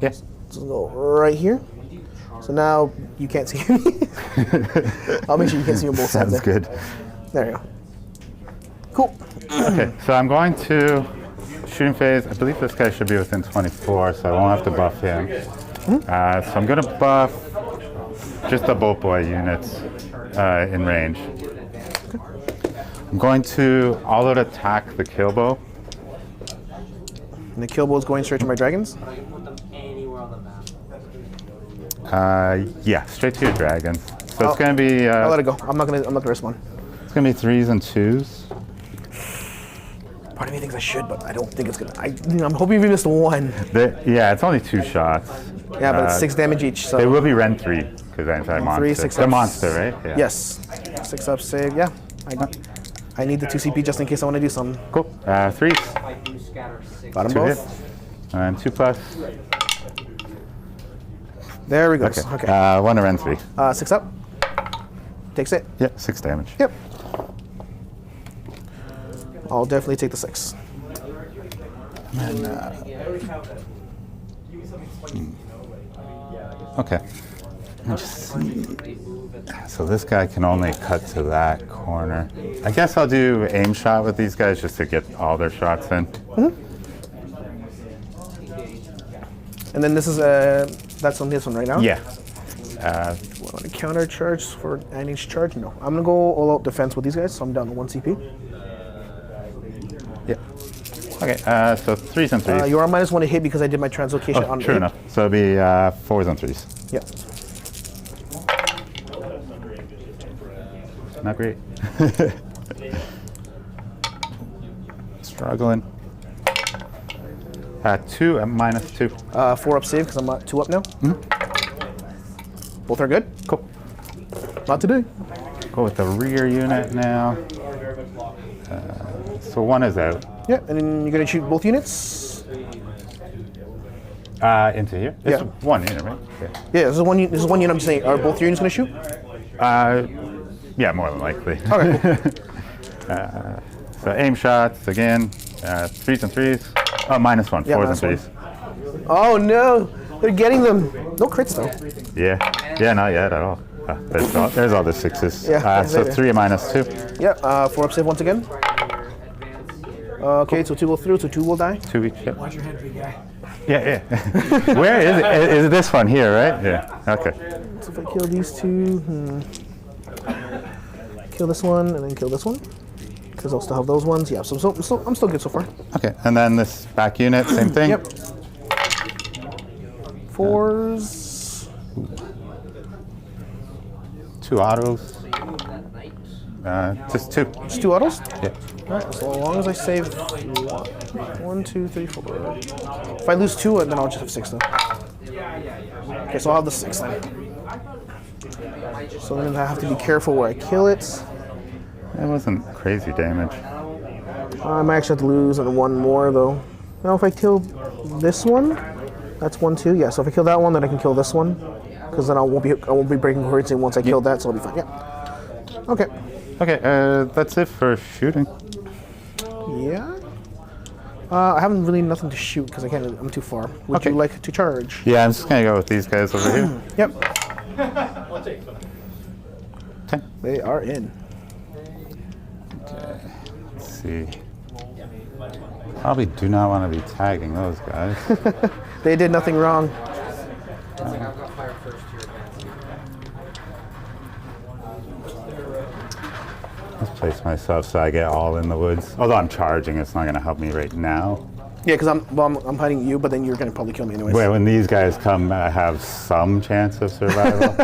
Yes. So go right here. So now you can't see me. I'll make sure you can see me on both sides. Sounds good. There you go. Cool. Okay, so I'm going to shooting phase. I believe this guy should be within 24, so I won't have to buff him. So I'm going to buff just the bolt boy units in range. I'm going to all-out attack the kill bow. And the kill bow is going straight to my dragons? Yeah, straight to your dragons. So it's going to be. I'll let it go. I'm not gonna respond. It's going to be 3s and 2s. Part of me thinks I should, but I don't think it's gonna. I'm hoping we missed 1. Yeah, it's only 2 shots. Yeah, but it's 6 damage each. So they will be Ren 3 because they're anti-monster. 3, 6 They're ups. monster, right? Yeah. Yes. 6 up save. Yeah. I need the 2 CP just in case I want to do something. Cool. 3s. Got them 2 both. hits. And 2+. There we go. Okay. Okay. 1 to Ren 3. 6 up. Takes it. Yep, 6 damage. Yep. I'll definitely take the 6. And, Okay. Let me just see. So this guy can only cut to that corner. I guess I'll do aim shot with these guys just to get all their shots in. And then this is that's on this one right now? Yeah. Want to counter charge for an inch charge? No. I'm going to go all out defense with these guys, so I'm down to 1 CP. Yeah. Okay, so 3s and 3s. You are -1 to hit because I did my translocation on true hit. enough. So it'll be 4s and 3s. Yeah. Not great. Struggling. 2 and -2. 4 up save because I'm 2 up now. Both are good? Cool. Not today. Go with the rear unit now. So 1 is out. Yeah, and then you're going to shoot both units? Into here? It's Yeah. 1 unit, right? Yeah. Yeah, this is one unit I'm saying. Are both your units going to shoot? Yeah, more than likely. Okay, cool. So aim shots again. 3s and 3s. Oh, -1. Yeah, 4s and -1. 3s. Oh no, they're getting them. No crits though. Yeah. Yeah, not yet at all. There's all the 6s. Yeah, So there. 3 and -2. Yeah, 4 up save once again. Okay, so 2 will through, so 2 will die. 2 each. Yep. Yeah. Where is it? Is it this one here, right? Yeah. Okay. So if I kill these 2, kill this one, and then kill this one. Because I'll still have those ones. Yeah, so I'm still good so far. Okay. And then this back unit, same thing. Yep. 4s. 2 autos. Just 2. Just 2 autos? Yeah. Alright, so as long as I save 1, 2, 3, 4. If I lose 2, then I'll just have 6 though. Okay, so I'll have the 6 then. So then I have to be careful where I kill it. It wasn't crazy damage. I might actually have to lose and 1 more though. Now if I kill this one, that's 1, 2. Yeah, so if I kill that one, then I can kill this one. Because then I won't be breaking coordinates once I kill that, so I'll be fine. Yeah. Okay. Okay, that's it for shooting. Yeah. I haven't really nothing to shoot because I'm too far. Would you like to charge? Yeah, I'm just gonna go with these guys over here. Yep. Okay. They are in. Let's see. Probably do not want to be tagging those guys. They did nothing wrong. Let's place myself so I get all in the woods. Although I'm charging, it's not gonna help me right now. Yeah, because I'm hiding you, but then you're gonna probably kill me anyways. When these guys come, I have some chance of survival.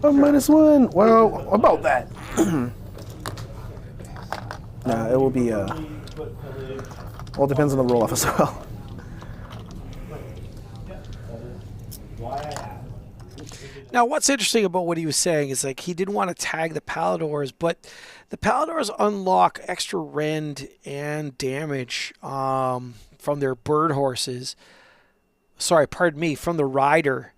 Oh, -1. Well, about that. Nah, it will be. Well, it depends on the roll off as well. Now, what's interesting about what he was saying is like he didn't want to tag the Paladors, but the Paladors unlock extra rend and damage from their bird horses. Sorry, pardon me, from the rider,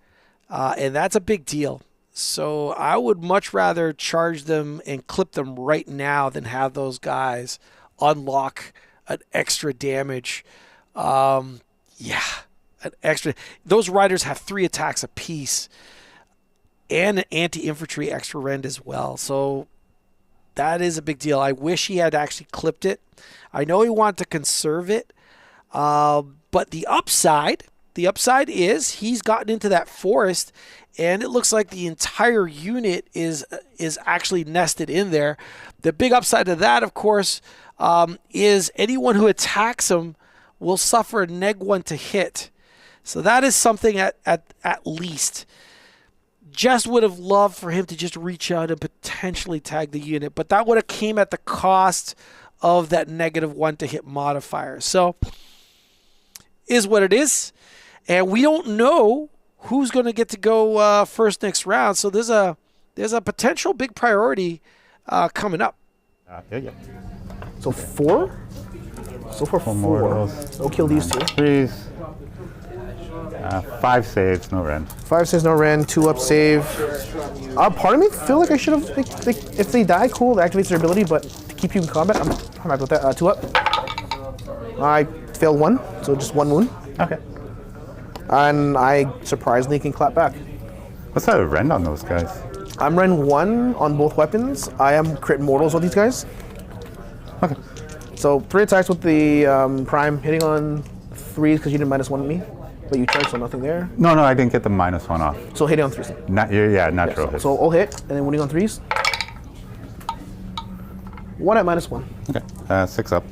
and that's a big deal. So I would much rather charge them and clip them right now than have those guys unlock an extra damage. An extra. Those riders have 3 attacks apiece. And an anti-infantry extra rend as well. So that is a big deal. I wish he had actually clipped it. I know he wanted to conserve it. But the upside is he's gotten into that forest and it looks like the entire unit is actually nested in there. The big upside to that, of course, is anyone who attacks him will suffer a -1 to hit. So that is something at least. Just would have loved for him to just reach out and potentially tag the unit, but that would have came at the cost of that -1 to hit modifier. So is what it is, and we don't know who's going to get to go first next round. So there's a potential big priority coming up. Yeah. So 4. So for 4. more of those. I'll kill these 2. 3s. 5 saves, no rend. 5 says no rend, 2 up save. Part of me feel like I should have. If they die, cool, it activates their ability, but to keep you in combat, I'm happy with that. 2 up. I failed 1, so just 1 wound. Okay. And I surprisingly can clap back. What's that rend on those guys? I'm Ren 1 on both weapons. I am crit mortals with these guys. Okay. So 3 attacks with the prime, hitting on 3s because you didn't -1 me, but you charged, so nothing there. No, I didn't get the -1 off. So hitting on 3s. Yeah, natural hits. So all hit, and then winning on 3s. 1 at -1. Okay, 6 up.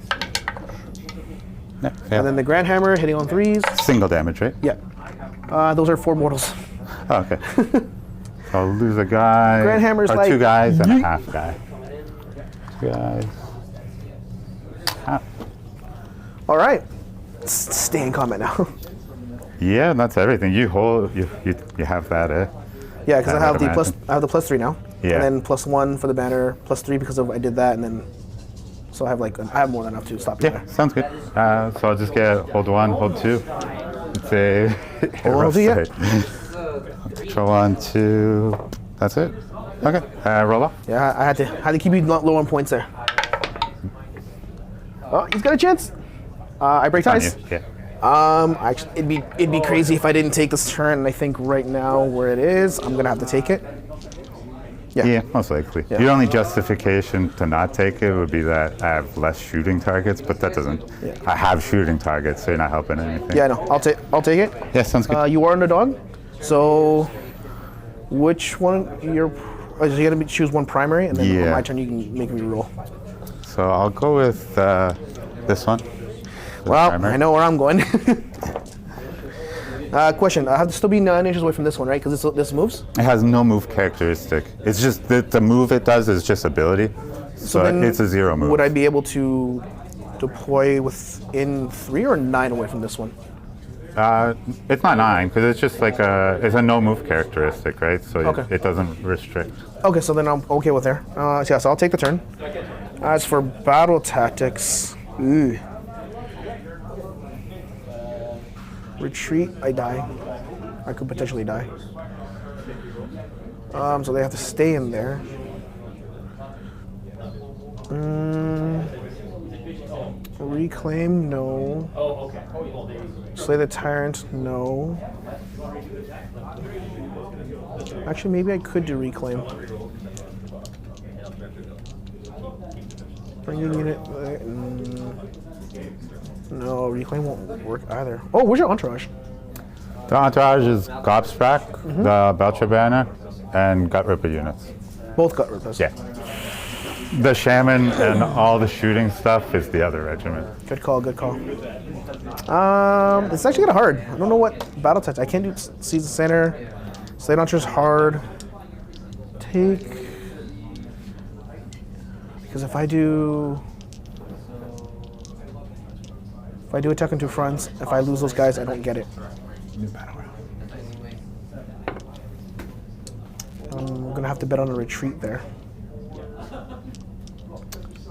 Yeah, And then the Grand Hammer hitting on 3s. single damage, right? Yeah. Those are 4 mortals. Oh, okay. So I'll lose a guy. Grand Hammer's or like 2 guys and a half guy. 2 guys. Half. All right. Stay in combat now. Yeah, that's everything. You hold. You have that, eh? Yeah, because I I'd have the imagine. I have the +3 now. Yeah. And then +1 for the banner, +3 because of I did that, and then so I have I have more than enough to stop you Yeah, there. sounds good. So I'll just get hold 1, hold 2. It's a Hold rough two, yeah. sight. Control 1, 2. That's it. Okay. Roll off. Yeah, I had to keep you low on points there. Oh, he's got a chance. I break On ties. you. Yeah. Actually, it'd be crazy if I didn't take this turn. And I think right now where it is, I'm gonna have to take it. Yeah. Yeah, most likely. Yeah. The only justification to not take it would be that I have less shooting targets, but that doesn't. Yeah. I have shooting targets, so you're not helping anything. Yeah, no, I'll take it. Yeah, sounds good. You are underdog, so which one you're? Oh, so you gotta choose one primary, and then on Yeah. my turn you can make me roll. So I'll go with this one. The Well, primary. I know where I'm going. Question: I have to still be 9 inches away from this one, right? Because this moves. It has no move characteristic. It's just the move it does is just ability. So then it's a 0 move. Would I be able to deploy within 3 or 9 away from this one? It's not 9 because it's just like it's a no move characteristic, right? So Okay. it doesn't restrict. Okay, so then I'm okay with there. So I'll take the turn. As for battle tactics, retreat, I die. I could potentially die. So they have to stay in there. Reclaim, no. Slay the tyrant, no. Actually, maybe I could do reclaim. Bringing unit. No, reclaim won't work either. Oh, where's your entourage? The entourage is Gobstrack, Mm-hmm. the Belcher Banner, and Gut Ripper units. Both got rippers. Yeah. The Shaman and all the shooting stuff is the other regiment. Good call, good call. It's actually kind of hard. I don't know what battle tactics. I can't do Seize the Center. Slay Launcher's hard. Take. Because if I do attack on 2 fronts, if I lose those guys, I don't get it. I'm gonna have to bet on a retreat there.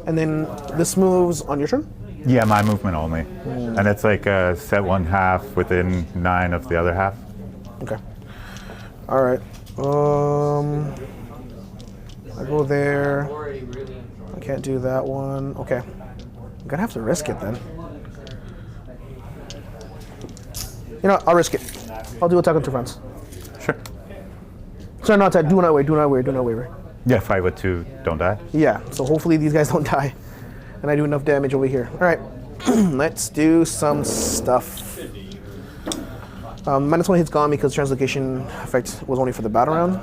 And then this moves on your turn? Yeah, my movement only. And it's like set 1/2 within 9 of the other half. Okay. All right. I go there. I can't do that one. Okay. I'm gonna have to risk it then. You know what? I'll risk it. I'll do attack on 2 fronts. Sure. Sorry, not attack. Do not waver. Yeah, fight with 2, don't die. Yeah. So hopefully these guys don't die, and I do enough damage over here. All right. Let's do some stuff. -1 hit's gone because translocation effect was only for the battle round.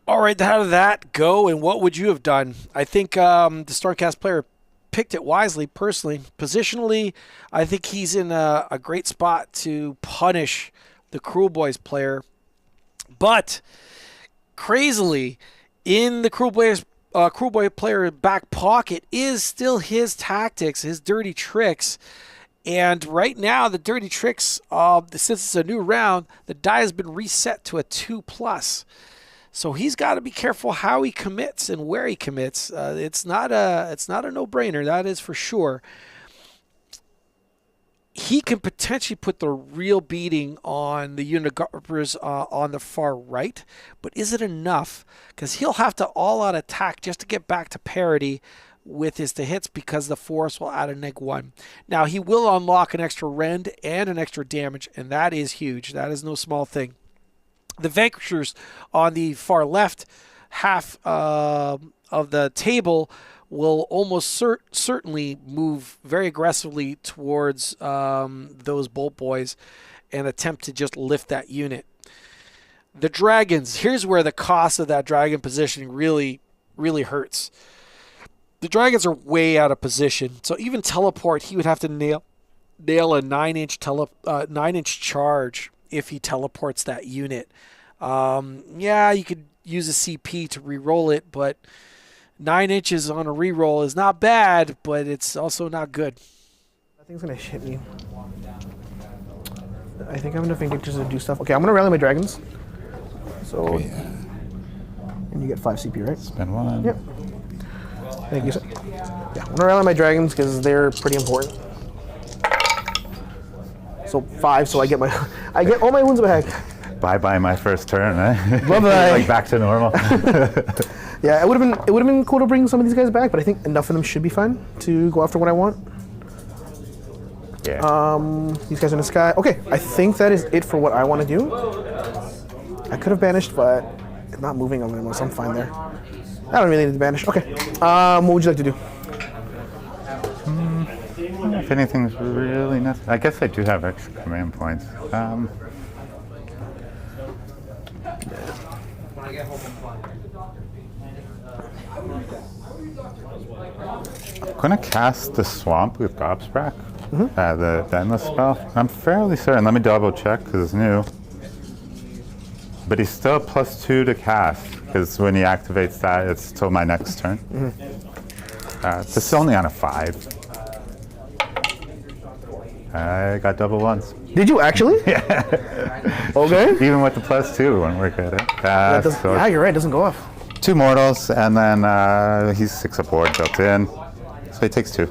All right, how did that go, and what would you have done? I think the Stormcast player picked it wisely, personally. Positionally, I think he's in a great spot to punish the Kruleboyz player. But, crazily, in the Kruleboy player back pocket is still his tactics, his dirty tricks. And right now, the dirty tricks, since it's a new round, the die has been reset to a 2+. So he's got to be careful how he commits and where he commits. It's not a no-brainer, that is for sure. He can potentially put the real beating on the unit Gutrippers on the far right, but is it enough? Because he'll have to all-out attack just to get back to parity with his to hits because the forest will add a -1. Now, he will unlock an extra rend and an extra damage, and that is huge. That is no small thing. The Vanquishers on the far left half of the table will almost certainly move very aggressively towards those Bolt Boys and attempt to just lift that unit. The Dragons, here's where the cost of that Dragon positioning really, really hurts. The Dragons are way out of position, so even teleport, he would have to nail a 9-inch charge if he teleports that unit. Yeah, you could use a CP to re-roll it, but 9 inches on a re-roll is not bad, but it's also not good. That thing's gonna hit me. I think I have enough Vanquishers to do stuff. Okay, I'm gonna rally my Dragons. So, and you get 5 CP, right? Spend 1. Yep. Thank you, sir. Yeah, I'm gonna rally my Dragons because they're pretty important. So 5, so I get all my wounds back. Bye my first turn, eh? Bye-bye. Like back to normal. Yeah, it would have been cool to bring some of these guys back, but I think enough of them should be fine to go after what I want. Yeah. These guys in the sky. Okay, I think that is it for what I want to do. I could have banished, but it's not moving on anymore, so I'm fine there. I don't really need to banish. Okay. What would you like to do? If anything's really necessary, I guess I do have extra command points. I'm gonna cast the swamp with Gobsprak, the endless spell. I'm fairly certain. Let me double check because it's new. But he's still +2 to cast because when he activates that, it's till my next turn. This is only on a 5. I got double ones. Did you actually? Yeah. Okay. Even with the +2, won't work at it. Yeah, you're right. It doesn't go off. 2 mortals, and then he's 6 up ward built in, so he takes 2.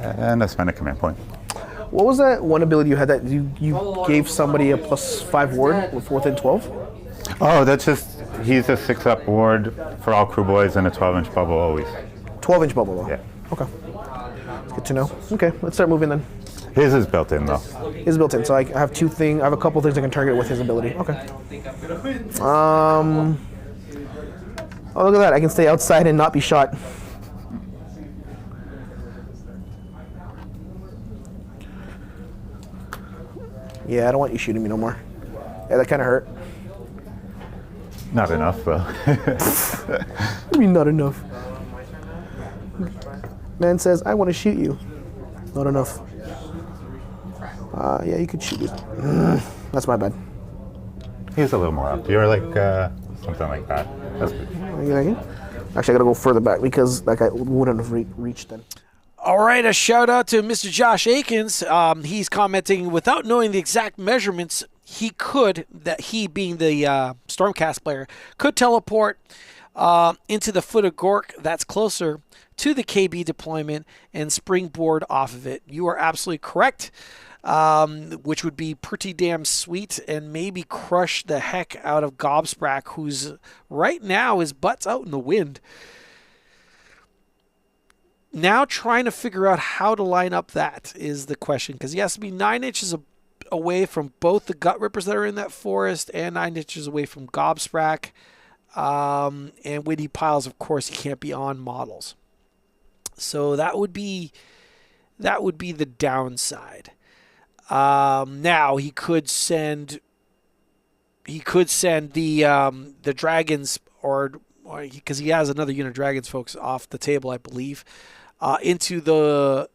And I spend a command point. What was that one ability you had that you gave somebody a +5 ward with 4th and 12? Oh, that's just, he's a 6 up ward for all Kruleboyz and a 12-inch bubble always. 12-inch bubble though. Yeah. Okay. Good to know. Okay, let's start moving then. His is built in though. His built in, so I have I have a couple things I can target with his ability. Okay. Oh, look at that! I can stay outside and not be shot. Yeah, I don't want you shooting me no more. Yeah, that kind of hurt. Not enough though. I mean, not enough. Man says, I want to shoot you. Not enough. Yeah, you could shoot me. That's my bad. He's a little more up. You're like something like that. That's good. Actually, I gotta go further back because that guy wouldn't have reached then. All right, a shout out to Mr. Josh Akins. He's commenting, without knowing the exact measurements, he being the Stormcast player, could teleport into the foot of Gork that's closer to the KB deployment and springboard off of it. You are absolutely correct, which would be pretty damn sweet and maybe crush the heck out of Gobsprak, who's right now his butt's out in the wind. Now trying to figure out how to line up that is the question, because he has to be 9 inches away from both the Gut Rippers that are in that forest and 9 inches away from Gobsprak. And when he piles, of course, he can't be on models. So that would be the downside. Now he could send the dragons, or because he has another unit of dragons, folks, off the table, I believe, into the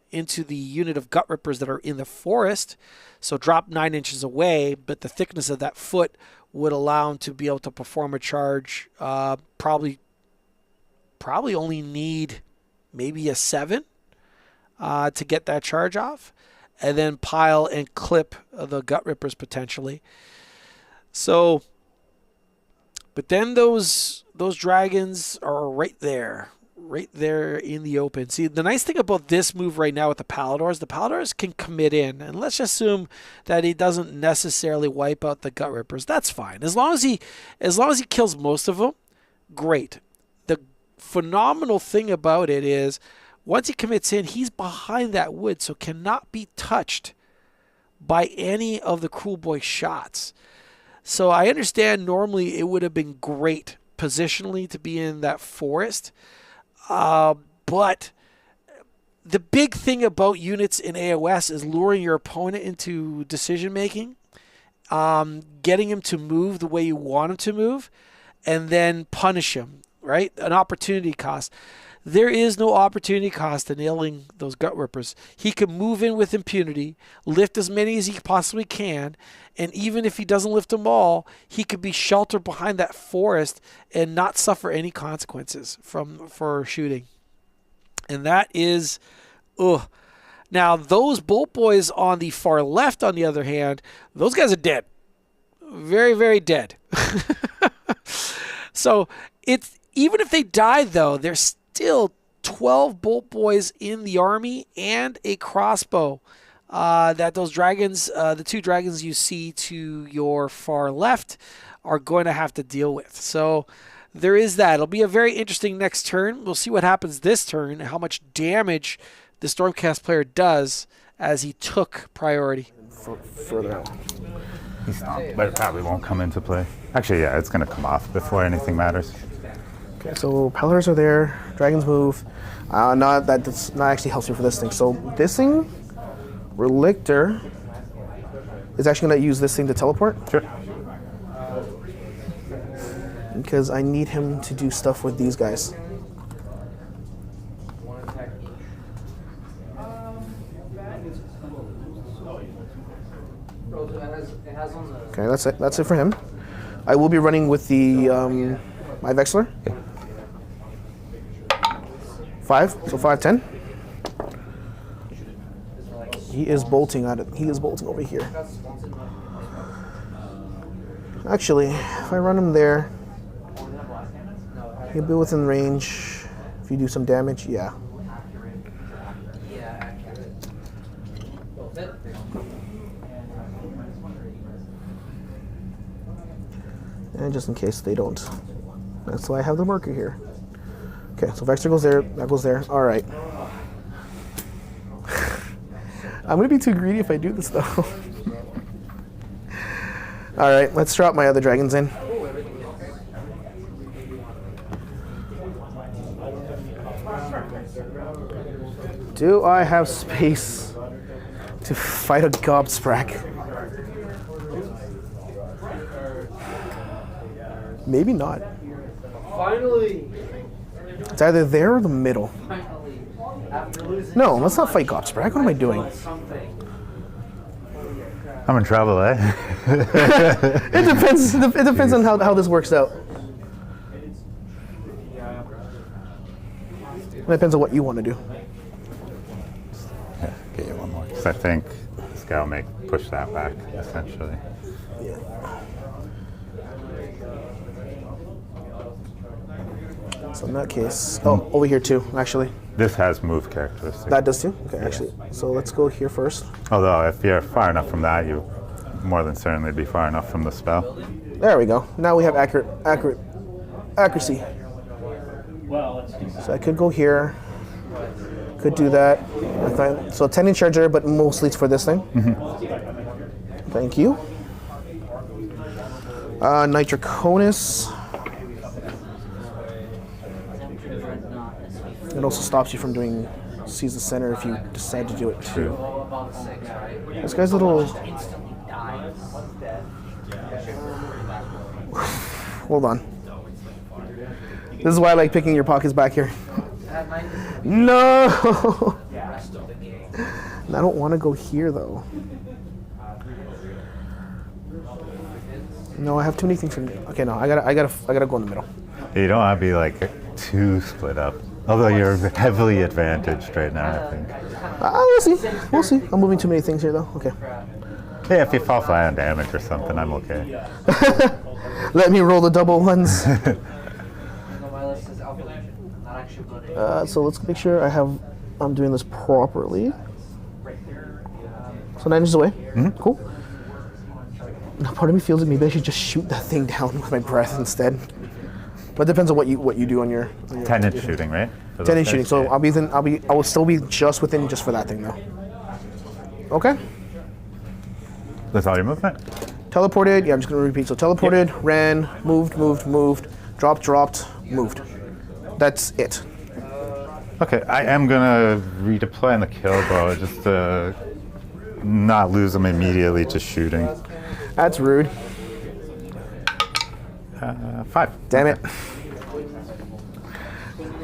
unit of Gut Rippers that are in the forest. So drop 9 inches away, but the thickness of that foot would allow him to be able to perform a charge. Probably only need maybe a 7 to get that charge off, and then pile and clip the Gut Rippers potentially. So, but then those dragons are right there in the open. See, the nice thing about this move right now with the Paladors can commit in, and let's just assume that he doesn't necessarily wipe out the Gut Rippers. That's fine, as long as he kills most of them. Great. phenomenal thing about it is once he commits in, he's behind that wood, so cannot be touched by any of the Kruleboyz shots. So I understand normally it would have been great positionally to be in that forest, but the big thing about units in AoS is luring your opponent into decision making, getting him to move the way you want him to move, and then punish him, right? An opportunity cost. There is no opportunity cost to nailing those gut rippers. He can move in with impunity, lift as many as he possibly can, and even if he doesn't lift them all, he could be sheltered behind that forest and not suffer any consequences for shooting. And that is, Now, those Bolt Boys on the far left, on the other hand, those guys are dead. Very, very dead. So, even if they die, though, there's still 12 Bolt Boys in the army and a crossbow that those dragons, the two dragons you see to your far left, are going to have to deal with. So, there is that. It'll be a very interesting next turn. We'll see what happens this turn, how much damage the Stormcast player does as he took priority. Further out. He stomped, but it probably won't come into play. Actually, yeah, it's going to come off before anything matters. Okay, so Pillars are there. Dragons move. That's not actually helps me for this thing. So this thing, Relictor, is actually going to use this thing to teleport. Sure. Because I need him to do stuff with these guys. Okay, that's it. That's it for him. I will be running with the my Vexler. 5, so 5, 10. He is bolting at it. He is bolting over here. Actually, if I run him there, he'll be within range. If you do some damage, yeah. And just in case they don't. That's why I have the marker here. Okay, so Vexter goes there, that goes there. All right. I'm gonna be too greedy if I do this though. All right, let's drop my other dragons in. Do I have space to fight a gobsprack? Maybe not. Finally. It's either there or the middle. No, let's not fight gobsprack. What am I doing? I'm in trouble, eh? It depends. It depends on how this works out. It depends on what you want to do. Yeah, get you one more. Because I think this guy will push that back, essentially. Yeah. So in that case, over here too, actually. This has move characteristics. That does too? Okay, actually. So let's go here first. Although, if you're far enough from that, you more than certainly be far enough from the spell. There we go. Now we have accuracy. So I could go here. Could do that. So 10 in charger, but mostly it's for this thing. Mm-hmm. Thank you. Nitroconus. It also stops you from doing seize the center if you decide to do it too. This guy's a little. Hold on. This is why I like picking your pockets back here. No. I don't want to go here though. No, I have too many things for me. Okay, no, I gotta go in the middle. You don't want to be like too split up. Although you're heavily advantaged right now, I think. We'll see. We'll see. I'm moving too many things here, though. Okay. Yeah, if you fall flat on damage or something, I'm okay. Let me roll the double ones. So let's make sure I'm doing this properly. So 9 inches away. Mm-hmm. Cool. Now part of me feels like maybe I should just shoot that thing down with my breath instead. But it depends on what you do on your 10-inch shooting, right? For 10 those inch shooting. guys? So Yeah. I will still be just within just for that thing though. Okay. That's all your movement? Teleported. Yeah, I'm just gonna repeat. So teleported, ran, moved, dropped, moved. That's it. Okay, I am gonna redeploy on the kill bow just to not lose them immediately to shooting. That's rude. 5. Damn it.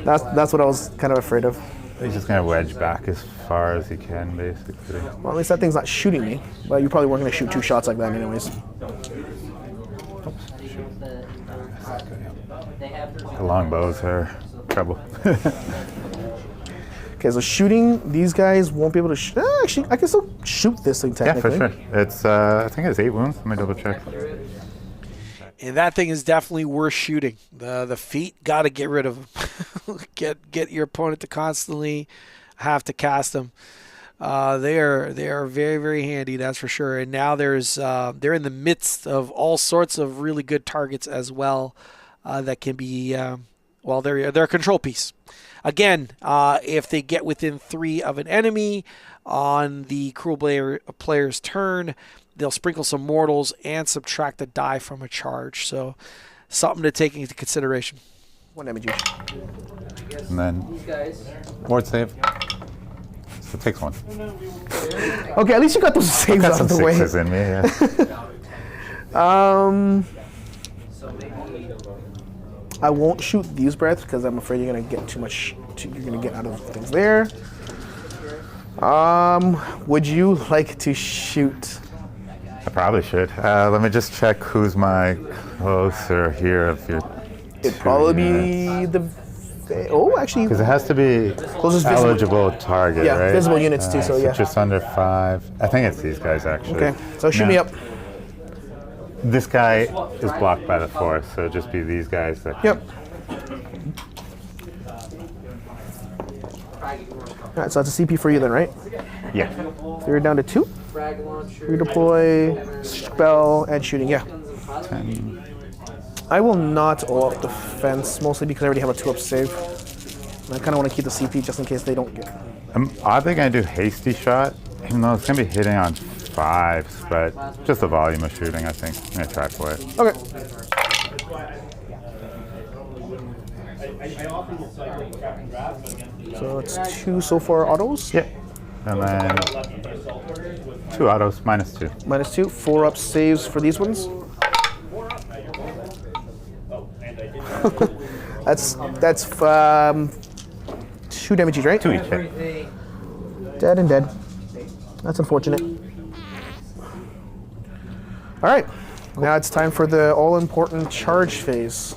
That's what I was kind of afraid of. He's just gonna wedge back as far as he can, basically. Well, at least that thing's not shooting me. But you probably weren't gonna shoot 2 shots like that anyways. The long bows are trouble. Okay, so shooting, these guys won't be able to actually, I can still shoot this thing Yeah, for technically. sure. It's I think it's 8 wounds. Let me double check. And that thing is definitely worth shooting. The feet, got to get rid of them. get your opponent to constantly have to cast them. They are very, very handy, that's for sure. And now they're in the midst of all sorts of really good targets as well that can be they're a control piece. Again, if they get within 3 of an enemy on the Kruleboyz player's turn, they'll sprinkle some mortals and subtract a die from a charge. So something to take into consideration. 1 damage each. And then ward save. So it takes 1. Okay, at least you got those saves Got out some of the way. 6s in me, yeah. I won't shoot these breaths because I'm afraid you're gonna get too much. You're gonna get out of things there. Would you like to shoot? I probably should. Let me just check who's my closer here of your It'd probably be the. Oh, actually, because it has to be closest visible. eligible target, Yeah, right? visible units too, so yeah. Just under 5. I think it's these guys actually. Okay, so shoot Now, me up. This guy is blocked by the force, so it'd just be these guys that. Yep. All right, so that's a CP for you then, right? Yeah. So you're down to 2. Redeploy, spell, and shooting. Yeah. 10. I will not all up defense, mostly because I already have a 2-up save. And I kind of want to keep the CP just in case they don't get. I'm oddly gonna do hasty shot, even though it's gonna be hitting on 5s, but just the volume of shooting, I think. I'm gonna try for it. Okay. So it's 2 so far autos. Yeah. And then 2 autos, -2. -2. 4-up saves for these ones. that's 2 damage each, right? 2 each hit. Dead and dead. That's unfortunate. All right. Now it's time for the all-important charge phase.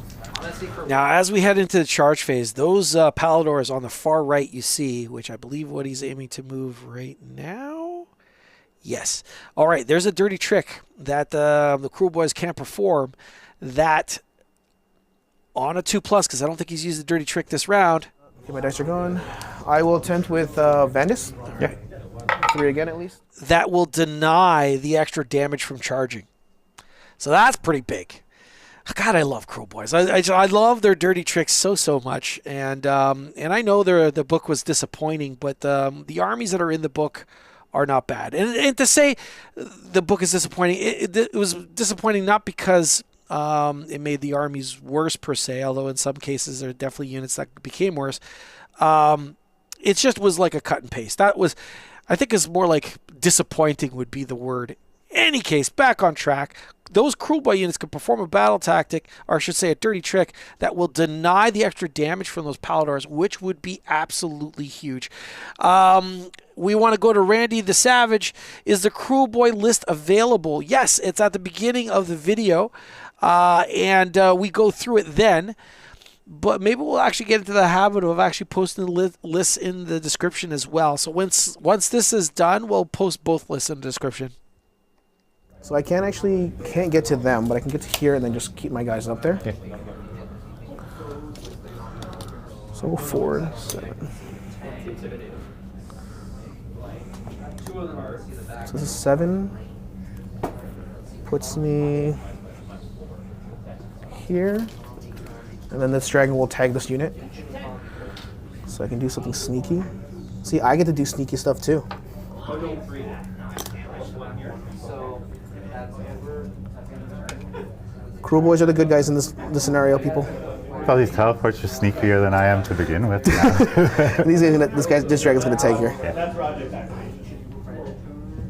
Now, as we head into the charge phase, those Paladors on the far right you see, which I believe what he's aiming to move right now. Yes. All right, there's a dirty trick that the Kruleboyz can't perform that on a 2+, because I don't think he's used the dirty trick this round. Okay, my dice are gone. I will attempt with Vandus. Yeah. 3 again at least. That will deny the extra damage from charging. So that's pretty big. God, I love Kruleboyz. I love their dirty tricks so much, and I know the book was disappointing, but the armies that are in the book are not bad. And to say the book is disappointing, it was disappointing not because it made the armies worse per se, although in some cases there are definitely units that became worse. It just was like a cut and paste. That was, I think, is more like disappointing would be the word. Any case, back on track. Those Kruleboyz units can perform a battle tactic, or I should say a dirty trick, that will deny the extra damage from those Paladors, which would be absolutely huge. We want to go to Randy the Savage. Is the Kruleboyz list available? Yes, it's at the beginning of the video, and we go through it then. But maybe we'll actually get into the habit of actually posting the lists in the description as well. So once this is done, we'll post both lists in the description. So I can't get to them, but I can get to here and then just keep my guys up there. Yeah. So 4, 7. So this is 7. Puts me here. And then this dragon will tag this unit. So I can do something sneaky. See, I get to do sneaky stuff too. Kruleboyz are the good guys in this scenario, people. All these teleports are sneakier than I am to begin with. This dragon's gonna tag here. Yeah.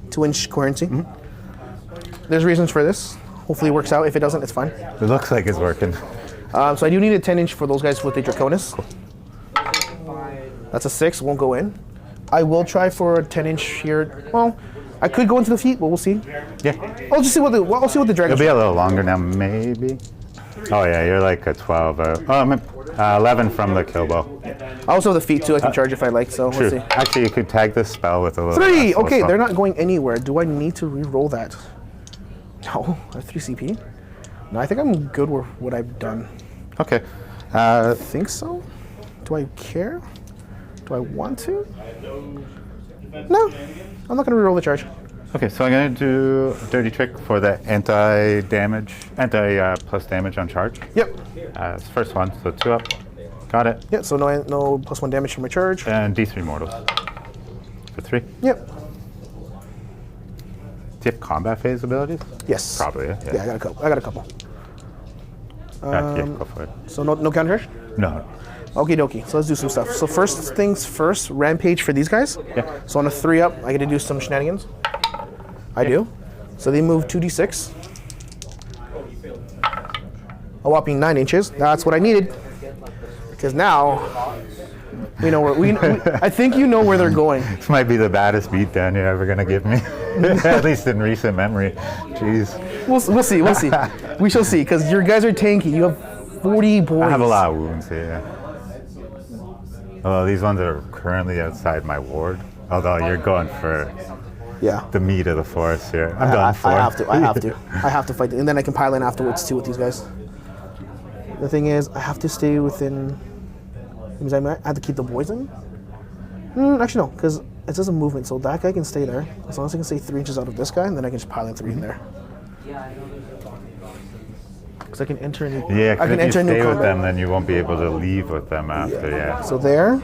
2-inch coherency. There's reasons for this. Hopefully it works out. If it doesn't, it's fine. It looks like it's working. So I do need a 10-inch for those guys with the Draconis. That's a 6, won't go in. I will try for a 10-inch here. Well, I could go into the feet, but we'll see. Yeah. I'll just see what the dragon. It'll be a little longer now, maybe. Oh yeah, you're like a 12. 11 from the kill bow. I also have the feet too. I can charge if I like. So True. let's see. Actually, you could tag this spell with a little. 3. less Okay, also. they're not going anywhere. Do I need to re-roll that? No, I have 3 CP. No, I think I'm good with what I've done. Okay. I think so. Do I care? Do I want to? No, I'm not going to re-roll the charge. Okay, so I'm gonna do a dirty trick for the anti plus damage on charge. Yep. It's the first one, so 2 up. Got it. Yep. So no +1 damage from my charge. And D3 mortals for 3. Yep. Do you have combat phase abilities? Yes. Probably. Yeah. Yeah, I got a couple. Yeah, go for it. So no counter charge? No. Okie dokie. So let's do some stuff. So first things first, rampage for these guys. Yeah. So on a 3 up, I get to do some shenanigans. I do. So they move 2d6. A whopping 9 inches. That's what I needed. Because now we know where I think you know where they're going. This might be the baddest beatdown you're ever gonna give me, at least in recent memory. Jeez. We'll see. We shall see. Because your guys are tanky. You have 40 boys. I have a lot of wounds here. Although these ones are currently outside my ward. Although you're going for the meat of the forest here. I'm done for. I have to fight them. And then I can pile in afterwards too with these guys. The thing is, I have to stay within. It means I have to keep the boys in. Actually, no, because it says a movement, so that guy can stay there as long as I can stay 3 inches out of this guy, and then I can just pile in 3 in there. Because I can enter a new. Yeah, I because can if you enter a new stay with combat. them, then you won't be able to leave with them after. Yeah. So there.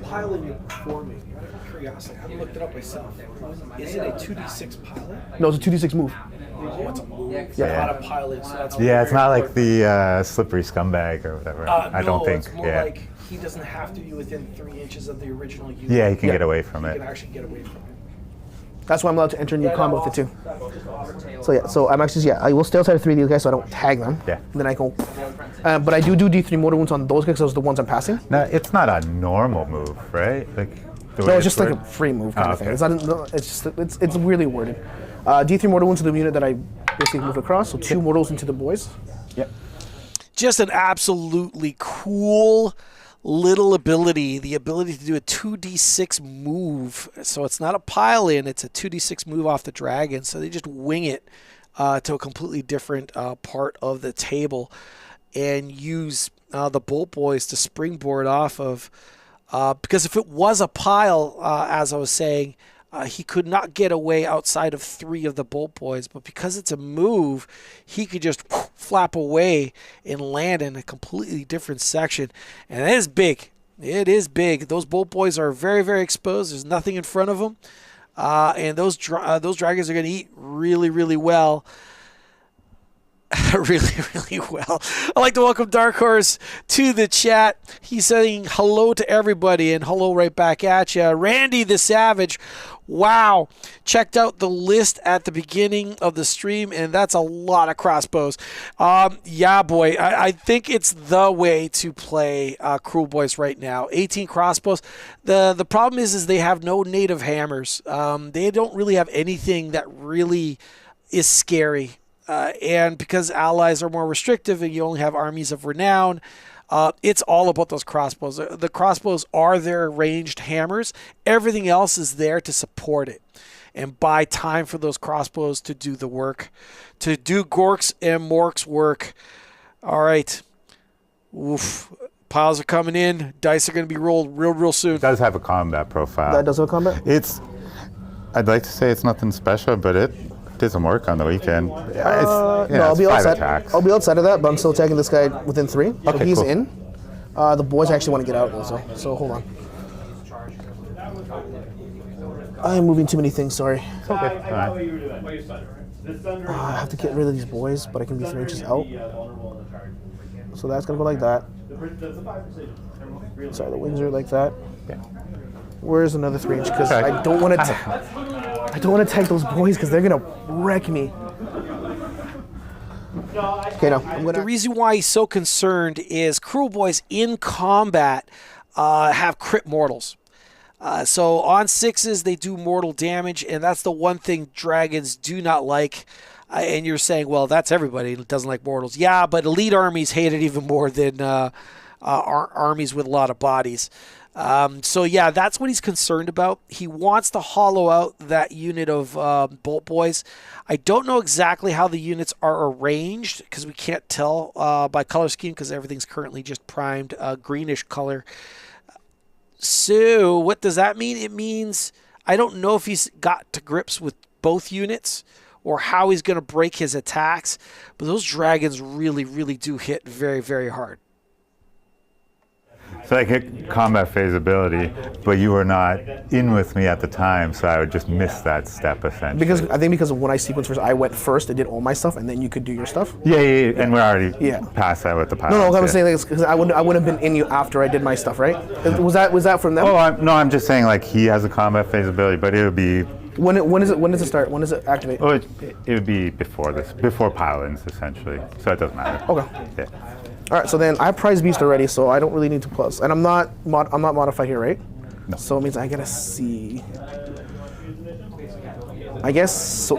Piling it for me. Curiosity. I looked it up myself. Is it a 2d6 pilot? No, it's a 2d6 move. Oh, it's a move. Yeah. Not a pilot, so that's Yeah, it's not like the slippery scumbag or whatever. I don't think. It's more like he doesn't have to be within 3 inches of the original unit. Yeah, he can get away from He it. can actually get away from it. That's why I'm allowed to enter a new combo with it too. So yeah, so I'm actually I will stay outside of 3 of these guys so I don't tag them. Yeah. And then I go. But I do D3 mortar wounds on those guys because those are the ones I'm passing. No, it's not a normal move, right? Like. No, it's just like a free move kind of thing. It's not. It's just. It's weirdly worded. D3 mortal wounds to the unit that I basically move across. So 2 mortals into the boys. Yep. Just an absolutely cool little ability. The ability to do a 2d6 move. So it's not a pile in. It's a 2d6 move off the dragon. So they just wing it to a completely different part of the table and use the Bolt Boys to springboard off of. Because if it was a pile, as I was saying, he could not get away outside of 3 of the Bolt Boys. But because it's a move, he could just flap away and land in a completely different section. And it is big. It is big. Those Bolt Boys are very, very exposed. There's nothing in front of them. And those dragons are going to eat really, really well. really well. I'd like to welcome Dark Horse to the chat. He's saying hello to everybody and hello right back at you. Randy the Savage, wow. Checked out the list at the beginning of the stream, and that's a lot of crossbows. Yeah, boy, I think it's the way to play Kruleboyz right now. 18 crossbows. The problem is they have no native hammers. They don't really have anything that really is scary. And because allies are more restrictive and you only have armies of renown, it's all about those crossbows. The crossbows are their ranged hammers. Everything else is there to support it and buy time for those crossbows to do the work, to do Gork's and Mork's work. All right. Oof. Piles are coming in. Dice are going to be rolled real soon. It does have a combat profile. That does have a combat? I'd like to say it's nothing special, but it doesn't work on the weekend. No, I'll be outside. Attacks. I'll be outside of that, but I'm still attacking this guy within 3. So Okay, he's cool. in. The boys actually want to get out also. So hold on. I am moving too many things. Sorry. Okay. All right. I have to get rid of these boys, but I can be 3 inches out. So that's gonna go like that. Sorry, the wings are like that. Yeah. Where's another 3 inch? Because Okay. I don't want to. I don't want to tag those boys because they're gonna wreck me. Okay, no, I'm The gonna. reason why he's so concerned is Kruleboyz in combat have crit mortals. So on 6s, they do mortal damage, and that's the one thing dragons do not like. And you're saying, well, that's everybody that doesn't like mortals. Yeah, but elite armies hate it even more than armies with a lot of bodies. So yeah, that's what he's concerned about. He wants to hollow out that unit of Bolt Boys. I don't know exactly how the units are arranged because we can't tell by color scheme because everything's currently just primed greenish color. So what does that mean? It means I don't know if he's got to grips with both units or how he's going to break his attacks, but those dragons really, really do hit very, very hard. So I hit combat phase ability, but you were not in with me at the time, so I would just miss that step essentially. Because I think because of when I sequenced first, I went first and did all my stuff, and then you could do your stuff. Yeah, and we're already Yeah. past that with the pilots. No, I was yeah. saying because I would have been in you after I did my stuff, right? Was that from them? Oh, I'm just saying like he has a combat phase ability, but it would be. When does it start? When does it activate? Oh, it would be before pilots essentially, so it doesn't matter. Okay. Yeah. All right. So then I have prize beast already, so I don't really need to plus, and I'm not modified here, right? No. So it means I gotta see. I guess so.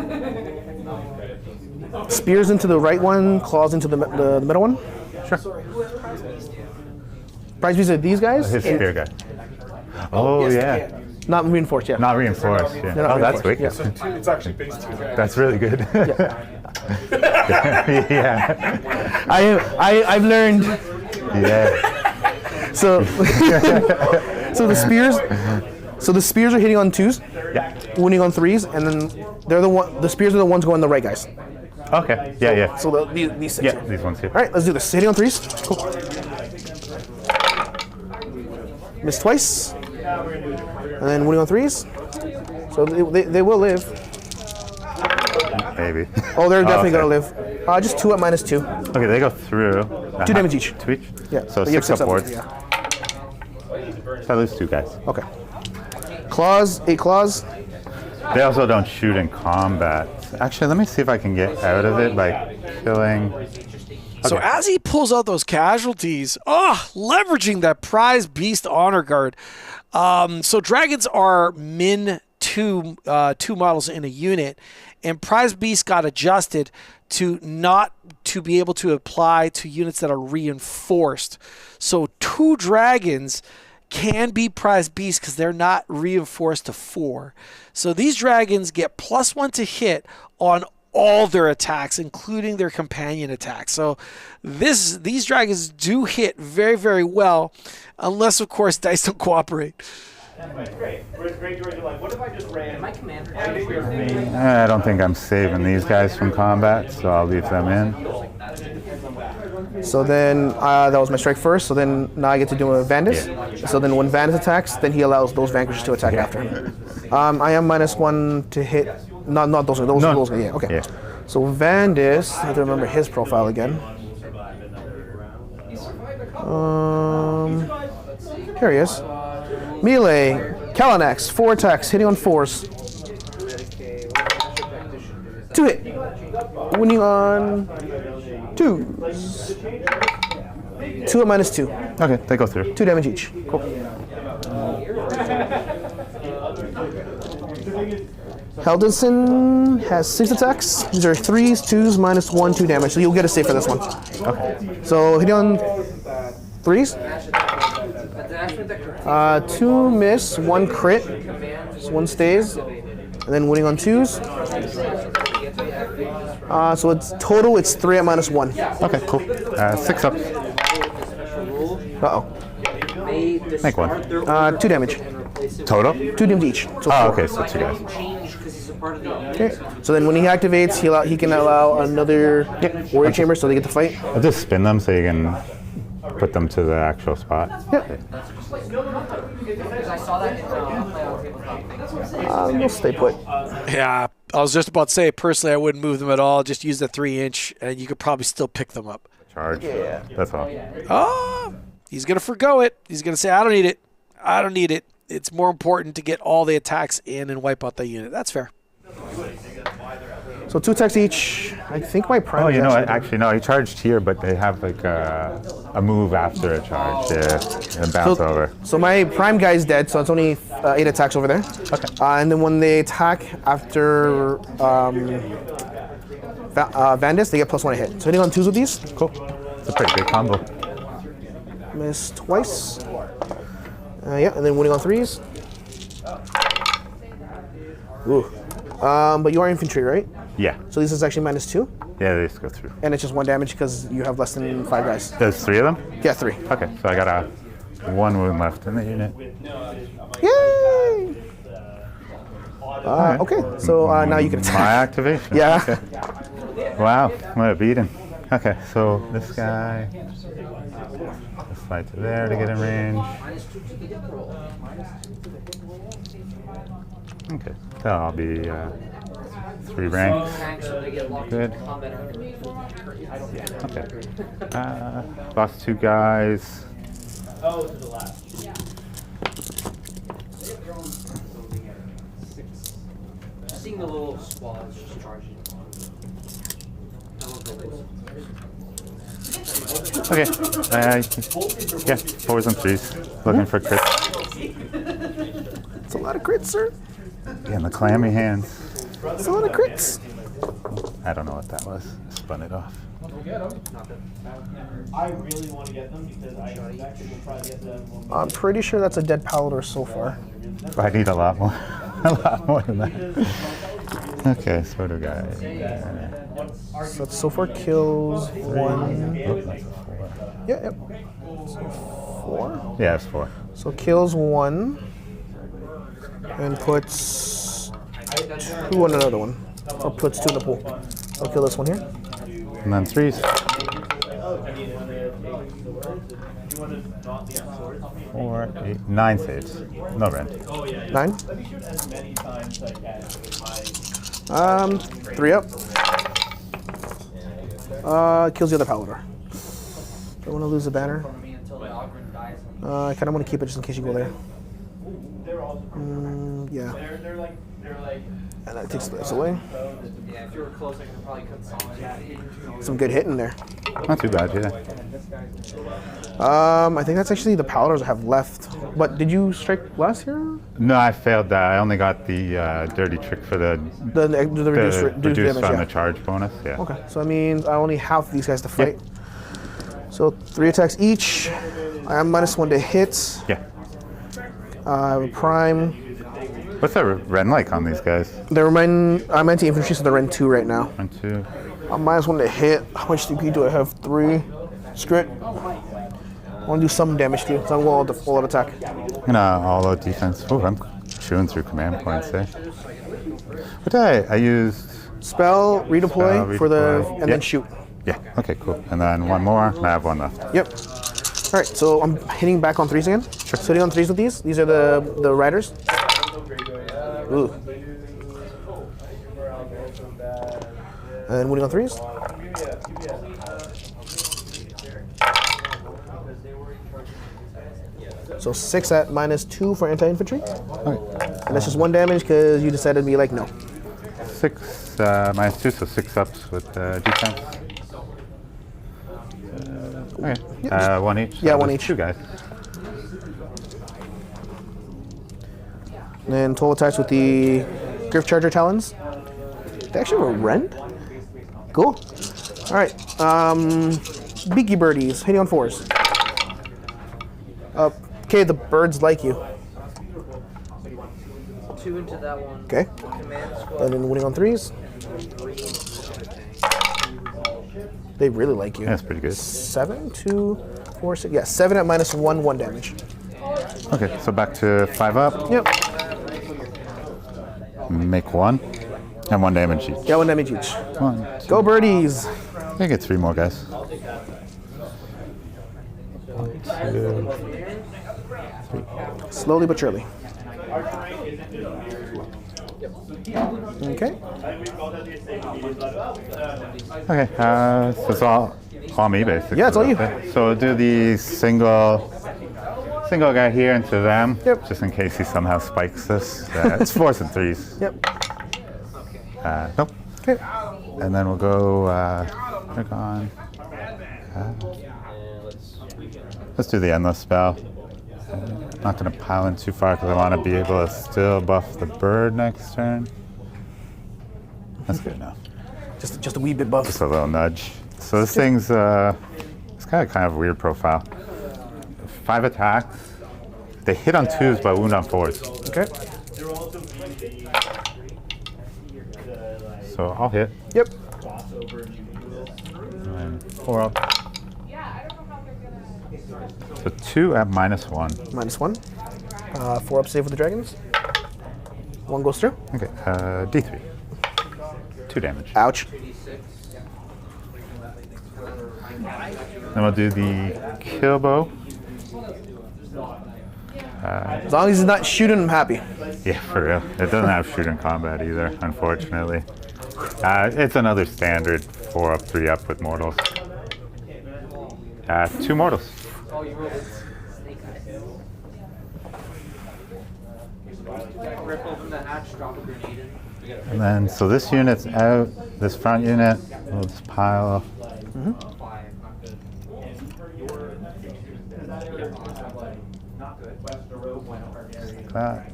Spears into the right one, claws into the middle one. Sure. Prize beasts are these guys. His spear guy. Oh yeah. Not reinforced, yeah. Not reinforced. Yeah. They're not Oh, that's reinforced, wicked. yeah. It's actually base 2 dragons. That's really good. Yeah. I've learned. Yeah. So, so the spears are hitting on 2s, Yeah. winning on 3s, and then the spears are the ones going the right guys. Okay. Yeah. So these 6. Yeah. These ones here. All right, let's do this. Hitting on 3s. Cool. Missed twice, and then winning on 3s. So they will live. Maybe. Oh, they're definitely okay. gonna live. Just 2 at -2. Okay, they go through. 2 damage each. 2 each? Yeah. So you have 6 up upwards. Yeah. So I lose 2 guys. Okay. Claws, 8 claws. They also don't shoot in combat. Actually, let me see if I can get out of it by killing. So as he pulls out those casualties, leveraging that prize beast honor guard. So dragons are min 2 models in a unit, and prize beast got adjusted to not to be able to apply to units that are reinforced. So 2 dragons can be prize beasts because they're not reinforced to 4. So these dragons get +1 to hit on all their attacks, including their companion attacks. So these dragons do hit very, very well, unless, of course, dice don't cooperate. Great. Great, like, what if I just ran? My commander. I don't think I'm saving these guys from combat, so I'll leave them in. So then that was my strike first. So then now I get to do a Vandus. Yeah. So then when Vandus attacks, then he allows those vanquishes to attack after him. I am -1 to hit. Not those. Those. No. Those. Yeah. Okay. Yeah. So Vandus. I have to remember his profile again. Here he is. Melee. Kalanax. 4 attacks, hitting on 4s. 2 hit. Winning on 2s. 2 at -2. Okay, they go through. 2 damage each. Cool. Heldenson has 6 attacks. These are 3s, 2s, -1, 2 damage. So you'll get a save for this one. Okay. So hitting on 3s. 2 miss, 1 crit. So 1 stays. And then winning on 2s. So it's total, it's 3 at -1. Okay, cool. 6 up. Uh-oh. Make 1. 2 damage. Total? 2 damage each. So Oh, 4. okay, so 2 guys. part of the Okay. So then when he activates, he can allow another warrior chamber, so they get to fight. I'll just spin them so you can put them to the actual spot. Yeah. Because I saw that in tabletop thing. We'll stay put. Yeah, I was just about to say, personally, I wouldn't move them at all. Just use the 3-inch, and you could probably still pick them up. Charge. Yeah. That's all. Oh, he's going to forgo it. He's going to say, I don't need it. I don't need it. It's more important to get all the attacks in and wipe out the unit. That's fair. So 2 attacks each. I think my prime. Oh, is you know what? actually- Actually, no, he charged here, but they have like a move after a charge. Yeah, and bounce over. So my prime guy is dead, so it's only 8 attacks over there. Okay. And then when they attack after Vandus, they get +1 hit. So hitting on 2s with these. Cool. It's a pretty big combo. Miss twice. Yeah, and then winning on 3s. Ooh. But you are infantry, right? Yeah. So this is actually -2, Yeah, they just go through. and it's just 1 damage because you have less than 5 guys. There's 3 of them? Yeah, 3. Okay, so I got a 1 wound left in the unit. Yay! Okay, so now you can My attack. activation. Yeah. Okay. Wow, what a beating. Okay, so this guy. Let's slide to there to get in range. Okay, that'll be 3 ranks. Good. Okay. Lost 2 guys. Oh, to the left. Seeing the little squads just charging. Okay. Yeah, 4s and 3s. Looking for crits. It's a lot of crits, sir. Getting the clammy hands. It's a lot of crits. I don't know what that was. Spun it off. I really want to get them because I expect we'll probably get them. I'm pretty sure that's a dead Palador so far. I need a lot more. A lot more than that. Okay, sort of guy. So so far kills 1. Oh, that's a 4. Yeah, yep. So 4. Yeah, it's 4. So kills 1 and puts 2 on another one, or puts 2 in the pool. I'll kill this one here. And then 3s. 4, 8, 9 saves. No rend. 9. 3 up. Kills the other Palador. Don't want to lose the banner. I kind of want to keep it just in case you go there. Yeah. They're like. And that takes this away. Yeah, if you were close, I could probably consolidate. Some good hitting there. Not too bad, yeah. I think that's actually the Paladors I have left. But did you strike last year? No, I failed that. I only got the dirty trick for the Reduced reduced damage, on yeah. the charge bonus. Yeah. Okay, so that means I only have these guys to fight. So 3 attacks each. I am -1 to hit. Yeah. Prime. What's the rend like on these guys? I'm anti-infantry, so they're in 2 right now. 1, 2. I'm -1 to hit. How much DP do I have? 3. Screw it. I want to do some damage to you, so I'm going all out attack. I'm gonna all out defense. Oh, I'm chewing through command points, eh? What did I used? Spell, redeploy, for the, redeploy. and then shoot. Yeah. Okay, cool. And then 1 more. And I have 1 left. Yep. All right, so I'm hitting back on 3s again. Sure. So hitting on 3s with these. These are the riders. Ooh. And winning on 3s. So 6 at -2 for anti-infantry. Okay. And that's just 1 damage because you decided to be like, no. 6 -2, so 6 ups with defense. Okay. 1 each. Yeah, So 1 there's each. 2 guys. And then total attacks with the Griff Charger Talons. They actually have a rend? Cool. All right. Beaky birdies, hitting on 4s. Okay, the birds like you. 2 into that one. Okay. Command squad. And then winning on 3s. They really like you. That's pretty good. 7, 2, 4, 6. Yeah, 7 at -1, 1 damage. Okay, so back to 5 up. Yep. Make 1. And 1 damage each. Yeah, 1 damage each. 1, 2. Go birdies. I get 3 more guys. 2, 3. Slowly but surely. Okay. Okay, so it's all me basically. Yeah, it's all you. Okay. So we'll do the single guy here into them. Yep. Just in case he somehow spikes this. It's 4s and 3s. Yep. Nope. Okay. And then we'll go click on. Let's do the endless spell. Not going to pile in too far because I want to be able to still buff the bird next turn. That's good enough. Just a wee bit buff. Just a little nudge. So this thing's it's kind of a weird profile. 5 attacks. They hit on 2s but wound on 4s. Okay. So I'll hit. Yep. And 4 up. So 2 at -1. -1. 4 up save with the dragons. 1 goes through. Okay, D3. 2 damage. Ouch. Then we'll do the kill bow. As long as he's not shooting, I'm happy. Yeah, for real. It doesn't have shoot in combat either, unfortunately. It's another standard 4 up, 3 up with mortals. 2 mortals. Rip open the hatch, drop a grenade in. And then, so this unit's out. This front unit, we'll just pile. Like that.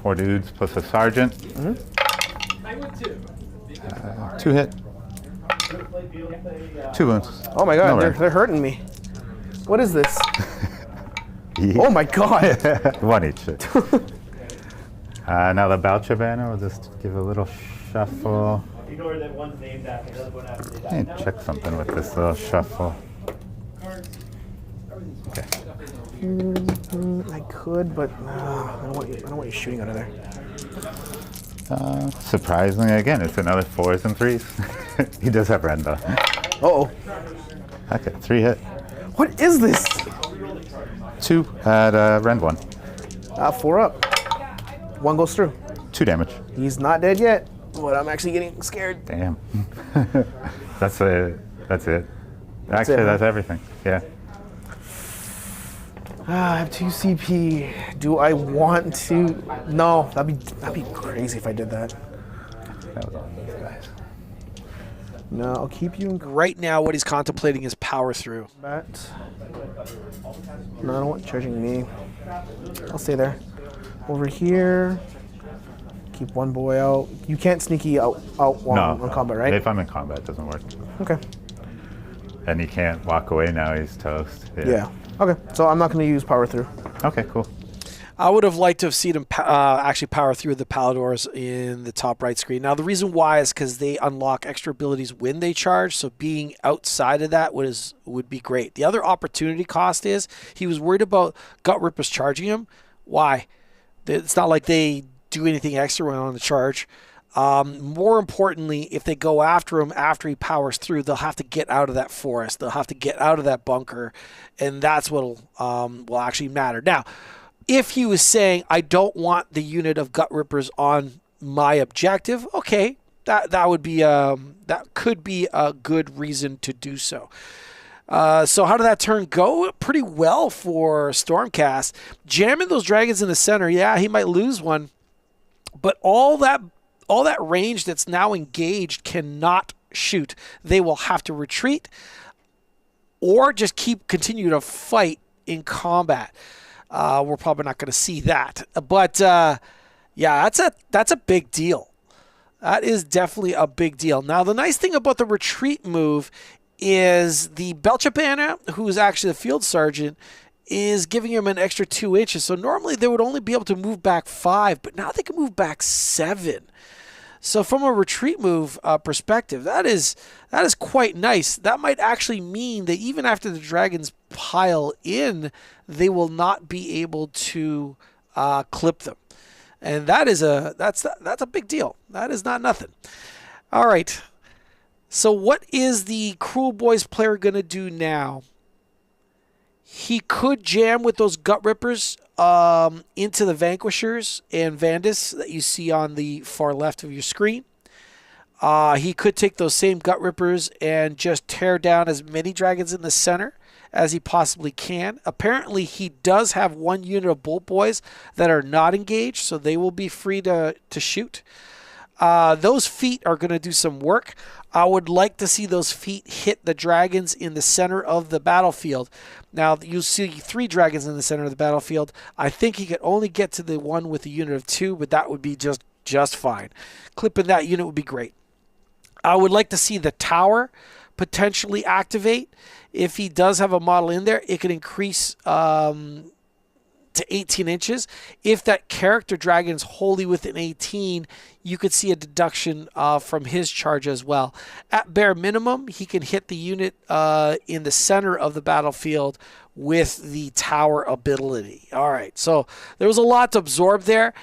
4 dudes plus a sergeant. 2 hit. 2 wounds. Oh my god, No they're hurting me. What is this? Yeah. Oh my god. 1 each. Now the Belcher banner, we'll just give a little shuffle. Ignore that one's named after the other one after they Let me check something with this little shuffle. Okay. I could, but I don't want you shooting out of there. Surprisingly, again, it's another 4s and 3s. He does have Ren though. Uh-oh. Okay, 3 hit. What is this? 2 at Ren 1. 4 up. 1 goes through. 2 damage. He's not dead yet, but I'm actually getting scared. Damn. That's it. Actually, it, that's everything. Yeah. I have 2 CP. Do I want to? No, that'd be crazy if I did that. That was on these guys. No, I'll keep you in Right now, what he's contemplating is power through. combat. No, I don't want charging me. I'll stay there. Over here. Keep 1 boy out. You can't sneaky out while No. on combat, right? If I'm in combat, it doesn't work. Okay. And he can't walk away now. He's toast. Yeah. Okay. So I'm not going to use power through. Okay, cool. I would have liked to have seen him actually power through the Paladors in the top right screen. Now, the reason why is because they unlock extra abilities when they charge, so being outside of that would be great. The other opportunity cost is he was worried about Gut Rippers charging him. Why? It's not like they do anything extra when on the charge. More importantly, if they go after him after he powers through, they'll have to get out of that forest. They'll have to get out of that bunker, and that's what will actually matter. Now, if he was saying, I don't want the unit of Gut Rippers on my objective, okay, that would be that could be a good reason to do so. So how did that turn go? Pretty well for Stormcast. Jamming those dragons in the center, yeah, he might lose one, but all that range that's now engaged cannot shoot. They will have to retreat or just continue to fight in combat. We're probably not going to see that, but yeah, that's a big deal. That is definitely a big deal. Now, the nice thing about the retreat move is the Belchapana, who is actually the field sergeant, is giving him an extra 2 inches. So normally they would only be able to move back 5, but now they can move back 7. So from a retreat move perspective, that is quite nice. That might actually mean that even after the dragons pile in, they will not be able to clip them. And that's a big deal. That is not nothing. All right. So what is the Kruleboyz player going to do now? He could jam with those Gut Rippers into the Vanquishers and Vandus that you see on the far left of your screen. He could take those same Gut Rippers and just tear down as many dragons in the center as he possibly can. Apparently, he does have one unit of Bolt Boys that are not engaged, so they will be free to shoot. Those feet are going to do some work. I would like to see those feet hit the dragons in the center of the battlefield. Now, you'll see 3 dragons in the center of the battlefield. I think he could only get to the one with a unit of 2, but that would be just fine. Clipping that unit would be great. I would like to see the tower potentially activate. If he does have a model in there, it could increase to 18 inches. If that character dragon is wholly within 18, you could see a deduction from his charge as well. At bare minimum, he can hit the unit in the center of the battlefield with the tower ability. All right, so there was a lot to absorb there.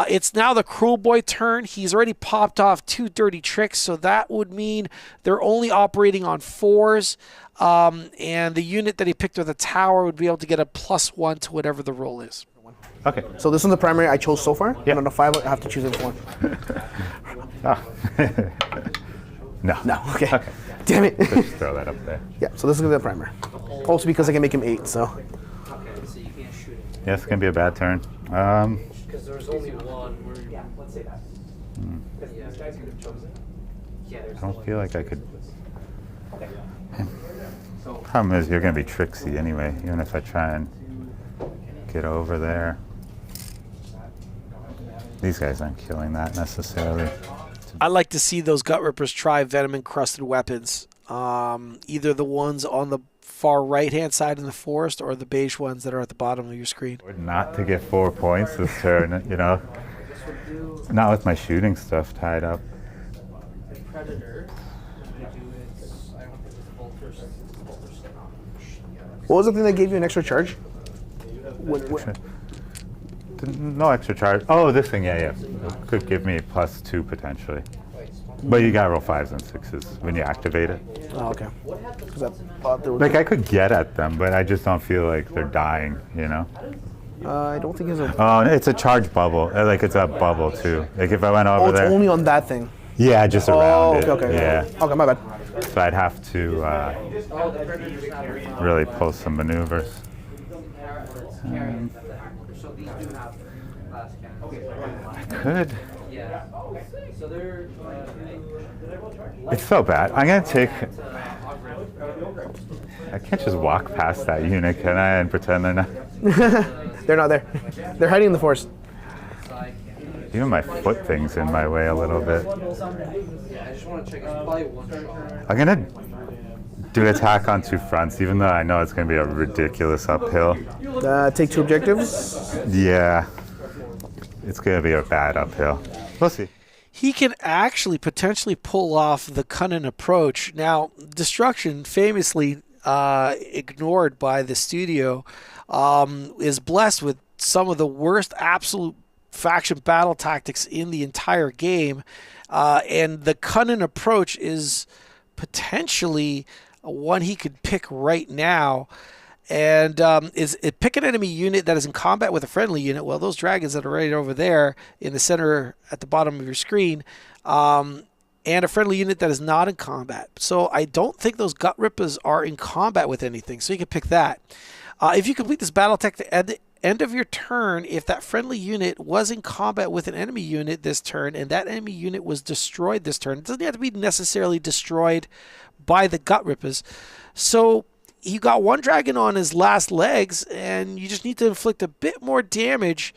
It's now the Kruleboy turn. He's already popped off 2 dirty tricks, so that would mean they're only operating on 4s. And the unit that he picked with a tower would be able to get a +1 to whatever the roll is. Okay. So this is the primary I chose so far. Yeah. And on the 5, I have to choose it one. No. No. Okay. Damn it. Just throw that up there. Yeah. So this is gonna be the primary. Also because I can make him 8. So. Okay, so you can't shoot him. Yeah, it's gonna be a bad turn. Because there's only one where let's say that. Yeah, these guys could have chosen. Yeah, I don't feel like I could. Problem is, you're gonna be tricksy anyway, even if I try and get over there. These guys aren't killing that necessarily. I like to see those Gut Rippers try venom-encrusted weapons. Either the ones on the far right-hand side in the forest or the beige ones that are at the bottom of your screen. Not to get 4 points this turn, you know. Not with my shooting stuff tied up. Predator. We do it. I don't think it's Vultures. What was the thing that gave you an extra charge? No extra charge. Oh, this thing, yeah. It could give me +2 potentially. But you gotta roll 5s and 6s when you activate it. Oh, okay. Because I thought there was. Like I could get at them, but I just don't feel like they're dying, you know? I don't think it's a. Oh, it's a charge bubble. Like it's a bubble too. Like if I went over Oh, it's there. only on that thing. Yeah, just around it. Okay. Yeah. Okay, my bad. So I'd have to really pull some maneuvers. So these do have last cannon. I could. Yeah. So they're. It's so bad. I'm gonna take. I can't just walk past that unit, can I, and pretend they're not. They're not there. They're hiding in the forest. Even my foot thing's in my way a little bit. Yeah, I just want to check. It's probably one shot. I'm gonna do an attack on 2 fronts, even though I know it's gonna be a ridiculous uphill. Take 2 objectives. Yeah, it's gonna be a bad uphill. We'll see. He can actually potentially pull off the cunning approach. Now, Destruction, famously ignored by the studio, is blessed with some of the worst absolute faction battle tactics in the entire game. And the cunning approach is potentially one he could pick right now. And pick an enemy unit that is in combat with a friendly unit. Well, those dragons that are right over there in the center at the bottom of your screen, and a friendly unit that is not in combat. So I don't think those Gut Rippers are in combat with anything. So you can pick that. If you complete this battle tech at the end of your turn, if that friendly unit was in combat with an enemy unit this turn, and that enemy unit was destroyed this turn, it doesn't have to be necessarily destroyed by the Gut Rippers. So you got 1 dragon on his last legs, and you just need to inflict a bit more damage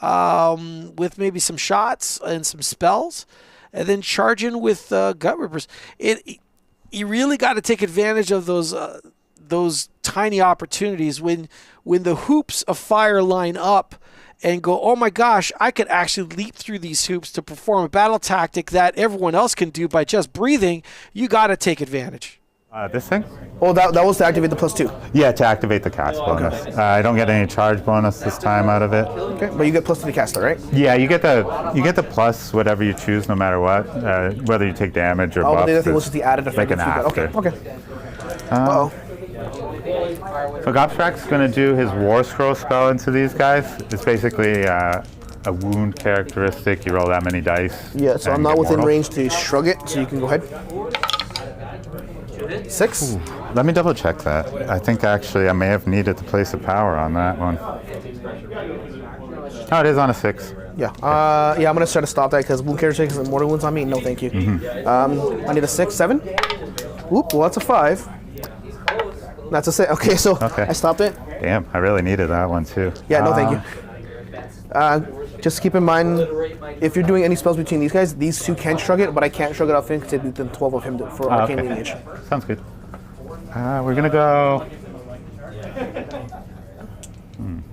with maybe some shots and some spells, and then charge in with Gut Rippers. You really got to take advantage of those tiny opportunities when the hoops of fire line up and go, oh my gosh, I could actually leap through these hoops to perform a battle tactic that everyone else can do by just breathing. You got to take advantage. This thing? Oh, that was to activate the +2. Yeah, to activate the cast bonus. I don't get any charge bonus this time out of it. Okay, but you get +2 to caster, right? Yeah, you get the plus whatever you choose, no matter what, whether you take damage or Oh, buffs. the other thing was just the added effect. Like an after. Okay. Uh-oh. So Gobstrak's going to do his War Scroll spell into these guys. It's basically a wound characteristic. You roll that many dice. Yeah, so I'm and not get within mortal. range to shrug it, so you can go ahead. 6? Let me double check that. I think actually I may have needed to place a power on that one. Oh, it is on a 6. Yeah. Yeah, I'm going to try to stop that because wound characteristics and mortal wounds on me. No, thank you. I need a 6, 7. Oop, well, that's a 5. That's a 6. Okay, so I stopped it. Damn, I really needed that one too. Yeah, no, thank you. Just keep in mind, if you're doing any spells between these guys, these two can shrug it, but I can't shrug it off him because it'd be within 12 of him for arcane lineage. Sounds good. We're gonna go. I'm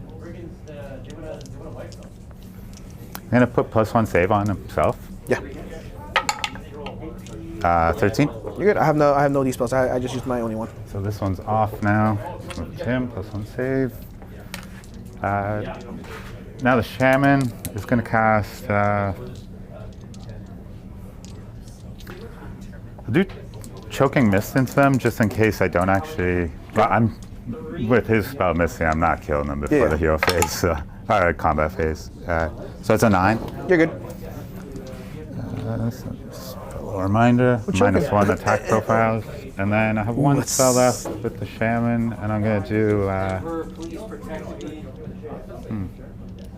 gonna put +1 save on himself. Yeah, 13. you're good. I have no D spells. I just used my only one. So this one's off now. With him, +1 save. Now the shaman is gonna cast. I'll do choking mist into them just in case I don't actually. Well, I'm with his spell missing. I'm not killing them before the hero phase, or combat phase. So it's a 9. You're good. Spell reminder, -1 attack profiles, and then I have one spell left with the shaman, and I'm gonna do. I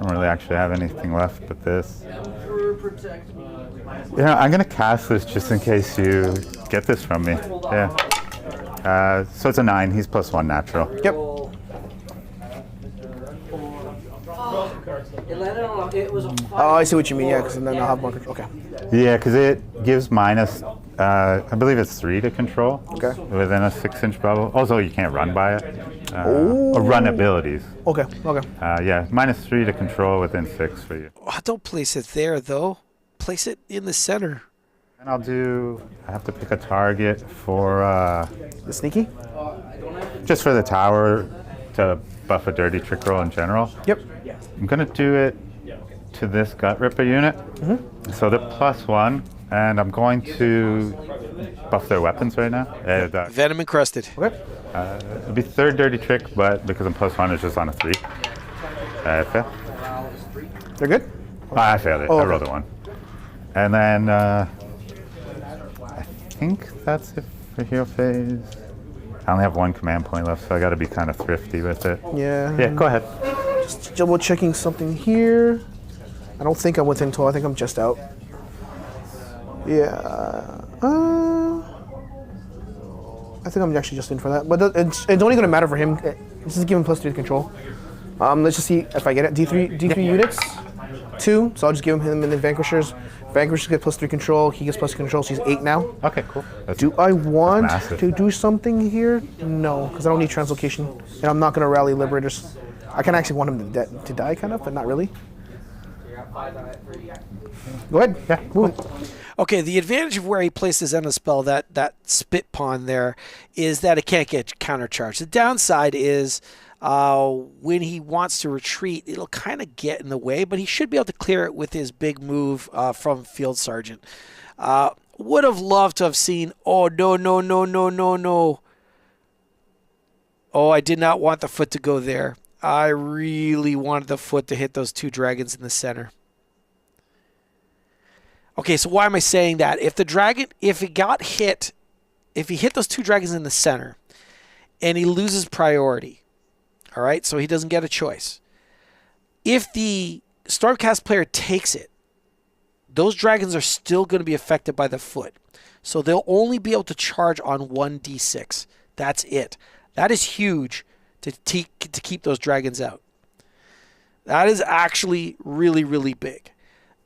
don't really actually have anything left but this. You know, I'm gonna cast this just in case you get this from me. Yeah. So it's a 9. He's +1 natural. Yep. Oh, I see what you mean. Yeah, because then I'll have more control. Okay. Yeah, because it gives minus. I believe it's 3 to control. Okay. Within a 6-inch bubble. Also, you can't run by it. Or run abilities. Okay. Okay. Yeah, -3 to control within 6 for you. Oh, don't place it there, though. Place it in the center. And I have to pick a target for, The sneaky. just for the tower to buff a dirty trick roll in general. Yep. I'm going to do it to this Gut Ripper unit. So they're +1, and I'm going to buff their weapons right now. Venom encrusted. Okay. It'll be 3rd dirty trick, but because I'm +1, it's just on a 3. I fail. They're good. I failed it. Oh, I okay. rolled a 1. And then I think that's it for hero phase. I only have 1 command point left, so I got to be kind of thrifty with it. Yeah. Yeah, go ahead. Just double checking something here. I don't think I'm within 12. I think I'm just out. Yeah. I think I'm actually just in for that. But it's only going to matter for him. Just give him +3 to control. Let's just see if I get it. D3 units. 2. So I'll just give him and then Vanquishers. Vanquishers get +3 control. He gets +2 control. So he's 8 now. Okay, cool. Do I want massive. to do something here? No, because I don't need translocation. And I'm not going to rally Liberators. I kind of actually want him to die, kind of, but not really. Go ahead. Yeah, move it. Okay, the advantage of where he places on a spell, that spit pond there, is that it can't get countercharged. The downside is when he wants to retreat, it'll kind of get in the way, but he should be able to clear it with his big move from Field Sergeant. Would have loved to have seen, oh, no. Oh, I did not want the foot to go there. I really wanted the foot to hit those 2 dragons in the center. Okay, so why am I saying that? If he hit those 2 dragons in the center, and he loses priority, all right, so he doesn't get a choice. If the Stormcast player takes it, those dragons are still going to be affected by the foot. So they'll only be able to charge on 1d6. That's it. That is huge to keep those dragons out. That is actually really, really big.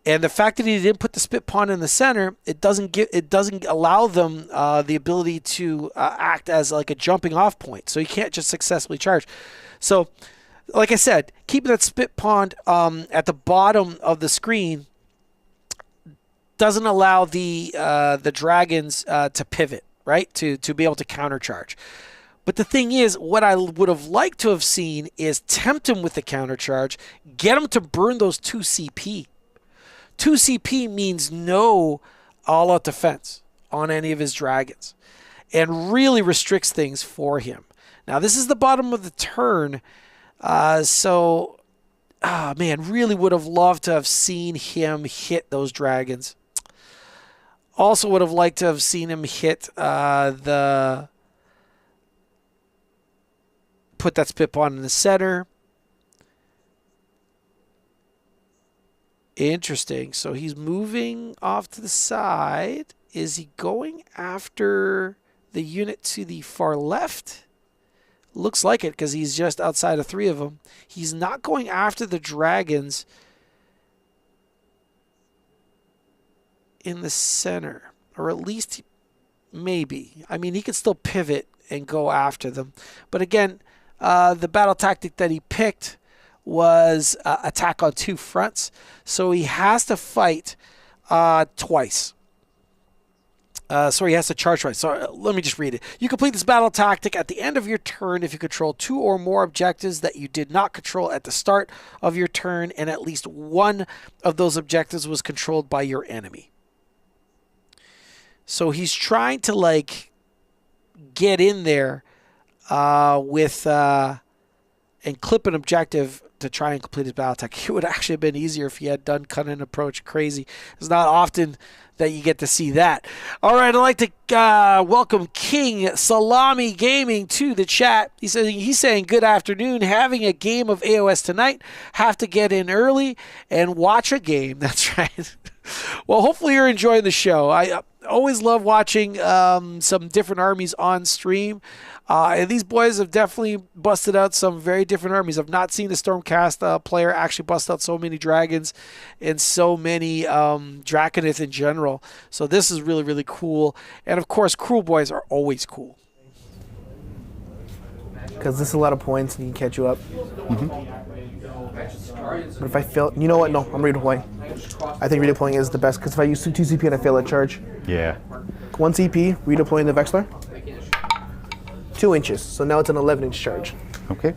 And the fact that he didn't put the spit pond in the center, it doesn't allow them the ability to act as like a jumping off point. So you can't just successfully charge. So, like I said, keeping that spit pond at the bottom of the screen doesn't allow the dragons to pivot. right? To be able to countercharge. But the thing is, what I would have liked to have seen is tempt him with the countercharge, get him to burn those 2 CP. 2 CP means no all-out defense on any of his dragons and really restricts things for him. Now, this is the bottom of the turn, man, really would have loved to have seen him hit those dragons. Also would have liked to have seen him hit put that spit pawn in the center. Interesting. So he's moving off to the side. Is he going after the unit to the far left? Looks like it because he's just outside of 3 of them. He's not going after the dragons in the center, or at least maybe. I mean, he could still pivot and go after them. But again, the battle tactic that he picked was attack on 2 fronts. So he has to fight twice. So he has to charge twice. So let me just read it. You complete this battle tactic at the end of your turn if you control 2 or more objectives that you did not control at the start of your turn, and at least one of those objectives was controlled by your enemy. So he's trying to like get in there with and clip an objective to try and complete his battle attack. It would actually have been easier if he had done cut and approach. Crazy. It's not often that you get to see that. All right, I'd like to welcome King Salami Gaming to the chat. He's saying good afternoon. Having a game of AoS tonight. Have to get in early and watch a game. That's right. Well, hopefully you're enjoying the show. I always love watching some different armies on stream. And these boys have definitely busted out some very different armies. I've not seen a Stormcast player actually bust out so many dragons and so many Draconith in general. So this is really, really cool. And of course, Kruleboyz are always cool. Because this is a lot of points and he can catch you up. But if I fail, you know what? No, I'm redeploying. I think redeploying is the best because if I use 2 CP and I fail at charge. Yeah. 1 CP, redeploying the Vexler. 2 inches, so now it's an 11-inch charge. Okay.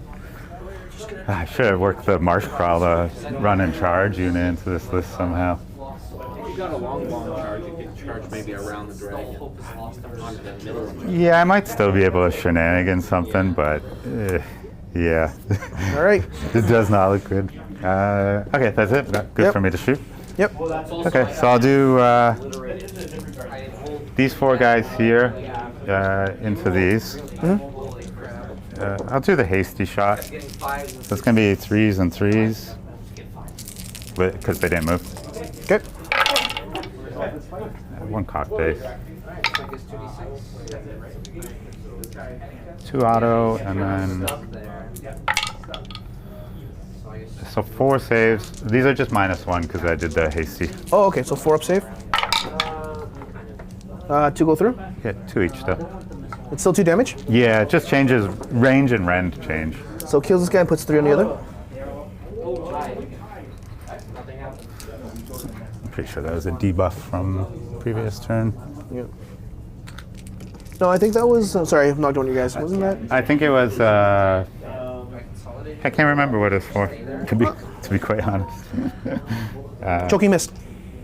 I should have worked the Marsh Crawl run and charge unit into this list somehow. If you got a long charge, you could charge maybe around the dragon. On the middle. Yeah, I might still be able to shenanigan something, but yeah. All right. It does not look good. Okay, that's it. Good for me to shoot. Yep. Okay, so I'll do these 4 guys here into these. I'll do the hasty shot. So it's going to be 3s and 3s because they didn't move. Okay. 1 cock base. 2 auto, and then so 4 saves. These are just -1 because I did the hasty. Oh, okay, so 4 up save. 2 go through. Yeah, 2 each though. It's still 2 damage. Yeah, it just changes range and rend change. So kills this guy and puts 3 on the other. I'm pretty sure that was a debuff from previous turn. Yeah. No, I think that was. Sorry, I've knocked on you guys. Wasn't that? I think it was. I can't remember what it's for. To be quite honest. Choking missed.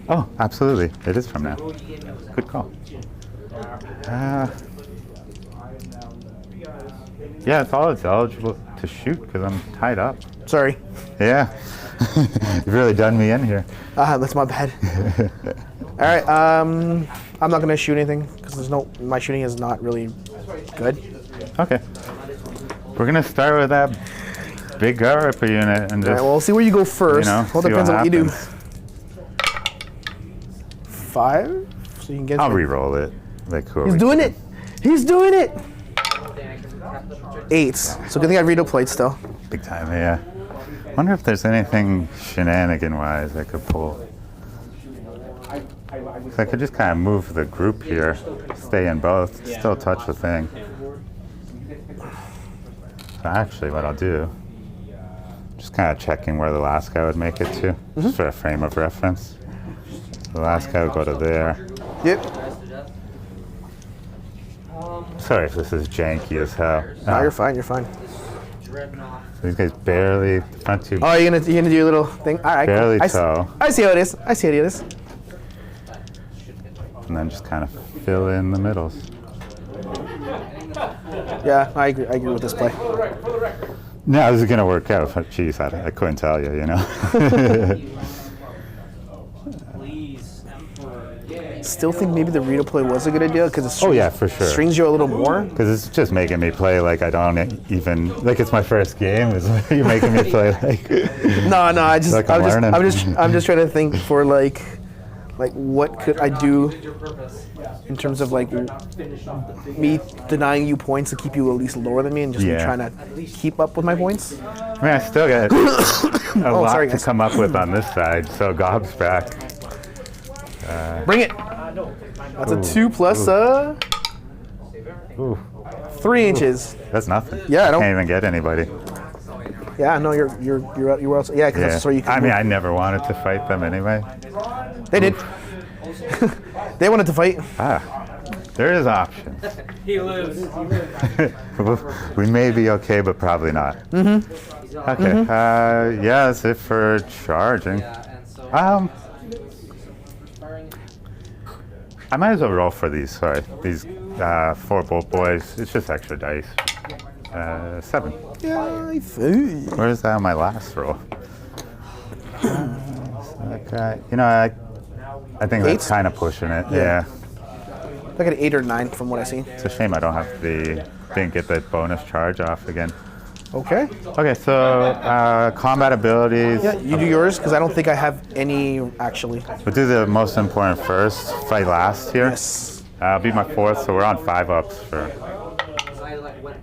Oh, absolutely. It is from now. Good call. Yeah, it's eligible to shoot because I'm tied up. Sorry. Yeah. You've really done me in here. That's my bad. All right. I'm not gonna shoot anything because my shooting is not really good. Okay. We're gonna start with that big gut ripper unit and just. All right. Well, we'll see where you go first. Well, depends on what you do. 5. So you can get. I'll re-roll it. Like who? He's doing it. He's doing it. 8. So good thing I redeployed still. Big time, yeah. Wonder if there's anything shenanigan-wise I could pull. So I could just kind of move the group here, stay in both, still touch the thing. So actually what I'll do, just kind of checking where the last guy would make it to, just for a frame of reference. The last guy would go to there. Yep. Sorry if this is janky as hell. No, you're fine. You're fine. These guys barely front two. Oh, you're gonna do your little thing. All right. Barely cool. toe. I see how it is. I see how it is. And then just kind of fill in the middles. Yeah, I agree. I agree with this play. No, this is gonna work out. But geez, I couldn't tell you. You know. Still think maybe the Rito play was a good idea because it Oh yeah, for sure. strings you a little more. Because it's just making me play like I don't even like it's my first game. You're making me play like. No, I just, Like I'm learning. I'm just trying to think for like what could I do in terms of like me denying you points to keep you at least lower than me and just me Yeah. trying to keep up with my points. I mean, I still got a lot sorry, to guys. come up with on this side. So Gob's back. Bring it. That's a 2 plus Ooh, 3 inches. that's nothing. Yeah, I I don't- can't even get anybody. Yeah, no, you're also yeah. Because Yeah. so you can I mean, move. I never wanted to fight them anyway. They did. They wanted to fight. There is options. He lives. We may be okay, but probably not. Mm-hmm. Okay. Yeah, that's it for charging. I might as well roll for these. Sorry, these 4 bolt boys. It's just extra dice. 7. Yeah, I think. Where's that on my last roll? Okay. You know, I think that's 8? kind of pushing it. Yeah. Yeah. Like an 8 or 9 from what I see. It's a shame I don't have didn't get that bonus charge off again. Okay. Okay, so combat abilities. Yeah, you do yours because I don't think I have any actually. We'll do the most important first. Fight last here. Yes. Be my 4th, so we're on 5 ups for.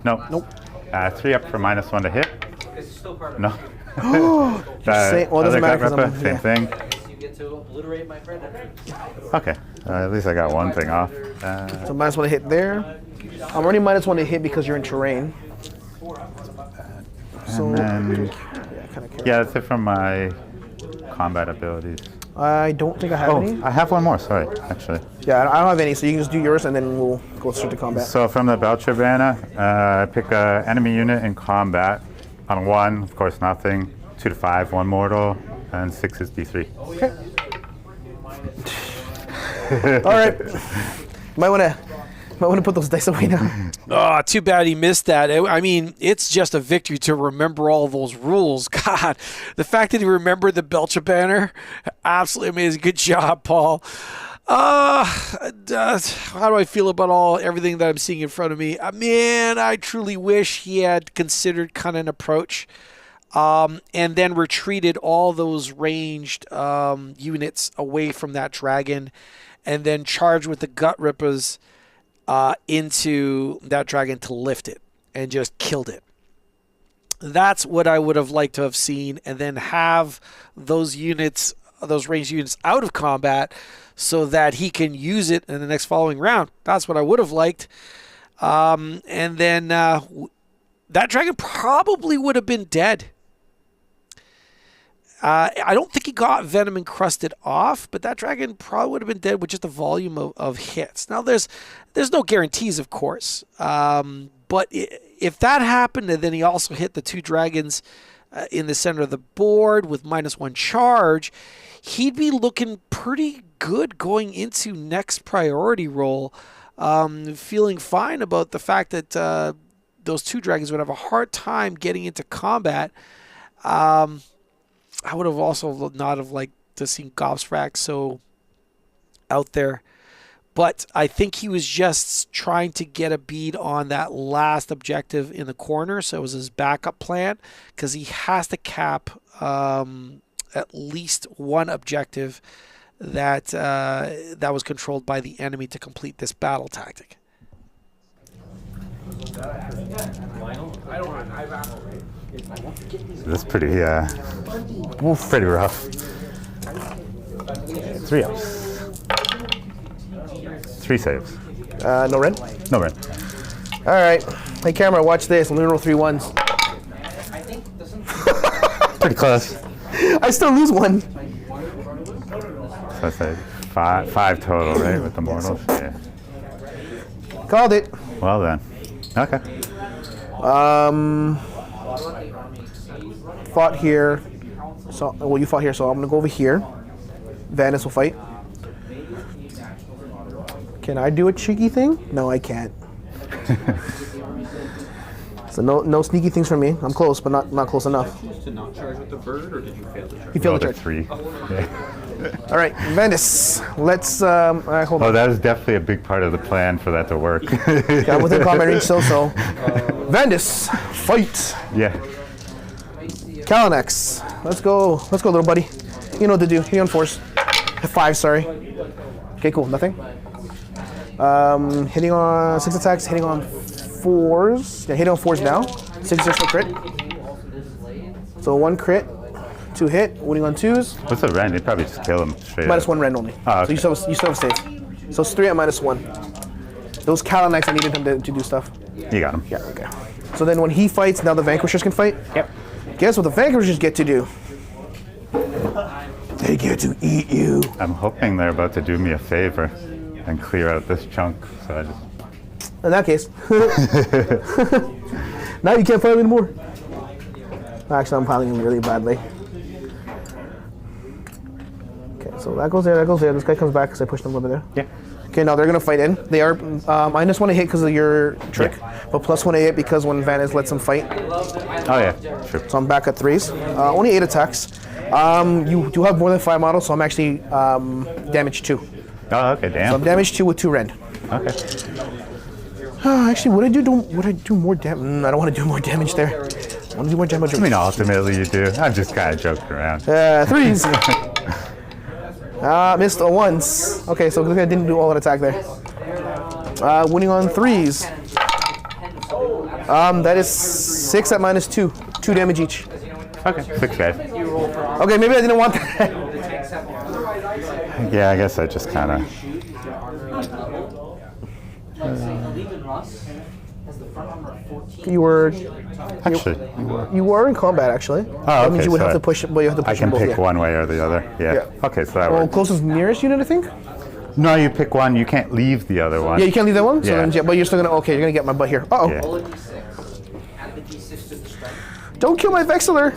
No. Nope. 3 up for -1 to hit. No. Saying- well, it doesn't other matter gut 'cause repa, I'm- same yeah. thing. You get to obliterate my friend. Okay, at least I got one thing off. So -1 to hit there. I'm already -1 to hit because you're in terrain. So And then, yeah, kind of care. yeah, that's it from my combat abilities. I don't think I have any. I have one more, sorry, actually. Yeah, I don't have any. So you can just do yours and then we'll go straight to combat. So from the Belcher banner, pick an enemy unit in combat. On 1, of course, nothing. 2 to 5, 1 mortal, and 6 is D3. Okay. All right. Might want to put those dice away now. Oh, too bad he missed that. I mean, it's just a victory to remember all those rules. God, the fact that he remembered the Belcher banner, absolutely amazing. Good job, Paul. How do I feel about everything that I'm seeing in front of me? Man, I truly wish he had considered kind of an approach and then retreated all those ranged units away from that dragon and then charged with the gut rippers into that dragon to lift it and just killed it. That's what I would have liked to have seen, and then have those units, those ranged units, out of combat so that he can use it in the next following round. That's what I would have liked. And then that dragon probably would have been dead. I don't think he got venom encrusted off, but that dragon probably would have been dead with just the volume of hits. Now, there's no guarantees, of course, but if that happened, and then he also hit the 2 dragons in the center of the board with -1 charge, he'd be looking pretty good going into next priority roll, feeling fine about the fact that those 2 dragons would have a hard time getting into combat. I would have also not have liked to see Gobsprack so out there. But I think he was just trying to get a bead on that last objective in the corner. So it was his backup plan because he has to cap at least one objective that was controlled by the enemy to complete this battle tactic. That's pretty, pretty rough. 3 ups. 3 saves. No red? No red. All right. Hey, camera, watch this. I'm going to roll 3 ones. Pretty close. I still lose 1. So that's a 5 total, right, with the mortals? Yeah. Called it. Well then. Okay. Fought here. So, well, you fought here, so I'm gonna go over here. Vanis will fight. Can I do a cheeky thing? No, I can't. So no sneaky things from me. I'm close, but not close enough. To not charge with the bird, or did you fail to charge? You failed Rolled the a charge. 3. Yeah. All right, Vanis. Let's. All right, hold Oh, on. that was definitely a big part of the plan for that to work. Okay, I'm within combat range still, so. Vanis, fight. Yeah. Kalanax. Let's go, little buddy. You know what to do. Hitting on 4s. 5, sorry. Okay, cool. Nothing. Hitting on 6 attacks. Hitting on 4s. Yeah, hitting on 4s now. 6 for crit. So 1 crit, 2 hit. Winning on 2s. What's the rend? You'd probably just kill him straight Minus up. 1 rend only. Oh, So you still have save. So it's 3 at -1. Those Kalanax, I needed him to do stuff. You got him. Yeah, okay. So then when he fights, now the Vanquishers can fight? Yep. Guess what the Vanquishers get to do? They get to eat you. I'm hoping they're about to do me a favor and clear out this chunk. So I just. In that case. Now you can't fight him anymore. Actually, I'm piling him really badly. Okay, so that goes there, that goes there. This guy comes back because I pushed him over there. Yeah. Okay, now they're going to fight in. They are -1 to hit because of your trick, but +1 to hit because when Vanis lets them fight. Oh yeah. Sure. So I'm back at 3s. Only 8 attacks. You do have more than 5 models, so I'm actually damage 2. Oh okay. So I'm Damn. damage 2 with 2 rend. Okay. Actually, would I do more damage? I don't want to do more damage there. I want to do more damage. I mean, ultimately you do. I'm just kind of joking around. 3s. Missed a once. Okay, so I didn't do all that attack there. Winning on 3s. That is 6 at -2. 2 damage each. Okay. 6 guys. Okay, maybe I didn't want that. Yeah, I guess I just kind of. You were Actually, you were in combat actually. That means okay, you would so have to push, but you have to push I can them both. pick Yeah. one way or the other. Yeah. Yeah. Okay, so that Well, works. closest nearest unit, I think. No, you pick one. You can't leave the other one. Yeah, you can't leave that one. So Yeah. then, but you're still gonna. Okay, you're gonna get my butt here. Uh oh! Yeah. Don't kill my Vexillor.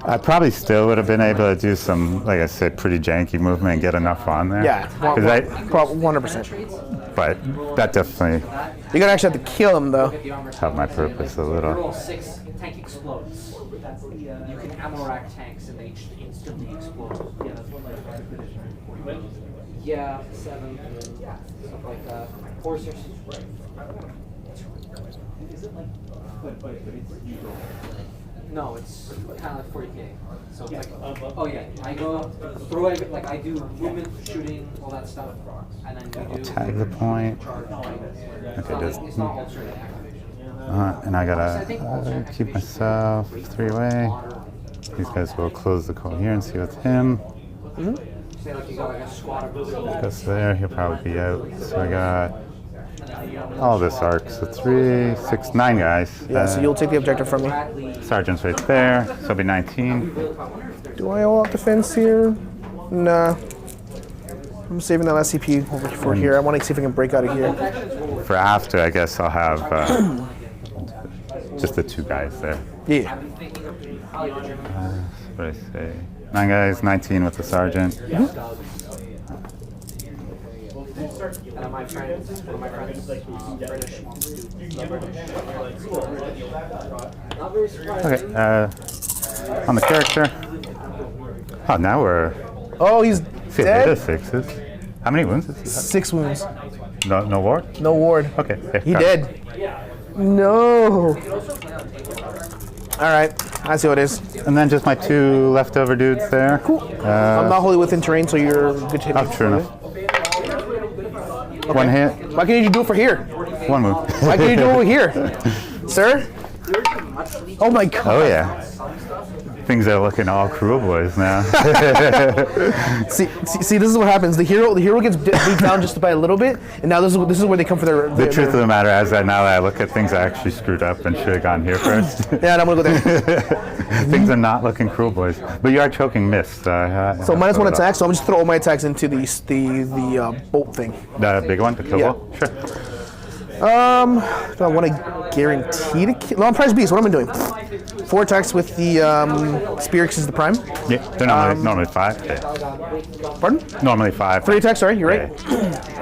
I probably still would have been able to do some, like I said, pretty janky movement and get enough on there. Yeah, 100%. But that definitely You're gonna actually have to kill him though. helped my purpose a little. Roll 6, tank explodes. You can ammo rack tanks and they instantly explode. Yeah, 7, stuff like that. Coursers. No, it's kind of like 40k. So it's like, oh yeah, I go through it, like I do movement, shooting, all that stuff, and then you do Tag the point. charge. Okay, It's not alternate activation. and I gotta keep myself 3-way. These guys will close the coherency with him. Say like you got like a squad of Goes there, he'll probably be out. So I got all this arc. So 3, 6, 9 guys. Yeah, so you'll take the objective from me. Sergeant's right there, so it'll be 19. Do I all out defense here? Nah. I'm saving that last CP over for here. I want to see if I can break out of here. For after, I guess I'll have just the 2 guys there. Yeah. What did I say? 9 guys, 19 with the sergeant. And my friends, one of my friends, British. Not very surprised. Okay, on the character. Oh, now we're Oh, he's see, dead. 6s. How many wounds does he 6 wounds. have? No ward? No ward. Okay. Yeah, He got it. dead. No. All right, I see what it is. And then just my 2 leftover dudes there. Cool. I'm not wholly within terrain, so you're good to hit me. Oh, true enough. 1 hit, Why can't you do it for here? 1 move. Why can't you do it over here, sir? Oh my god. Oh yeah. Things are looking all Kruleboyz now. See, this is what happens. The hero gets beat down just by a little bit, and now this is where they come for their. The truth of the matter is that now that I look at things, I actually screwed up and should have gone here first. Yeah, and I'm gonna go there. Things are not looking Kruleboyz. But you are choking miss. So -1 attack. So I'm just throw all my attacks into the bolt thing. The big one, the kill Yeah. ball? Sure. Do I want to guarantee to kill? No, I'm Prize Beast. What am I doing? 4 attacks with the spear because it's the prime. Yeah, they're normally 5. Yeah. Pardon? Normally 5. 3 attacks, sorry, you're right.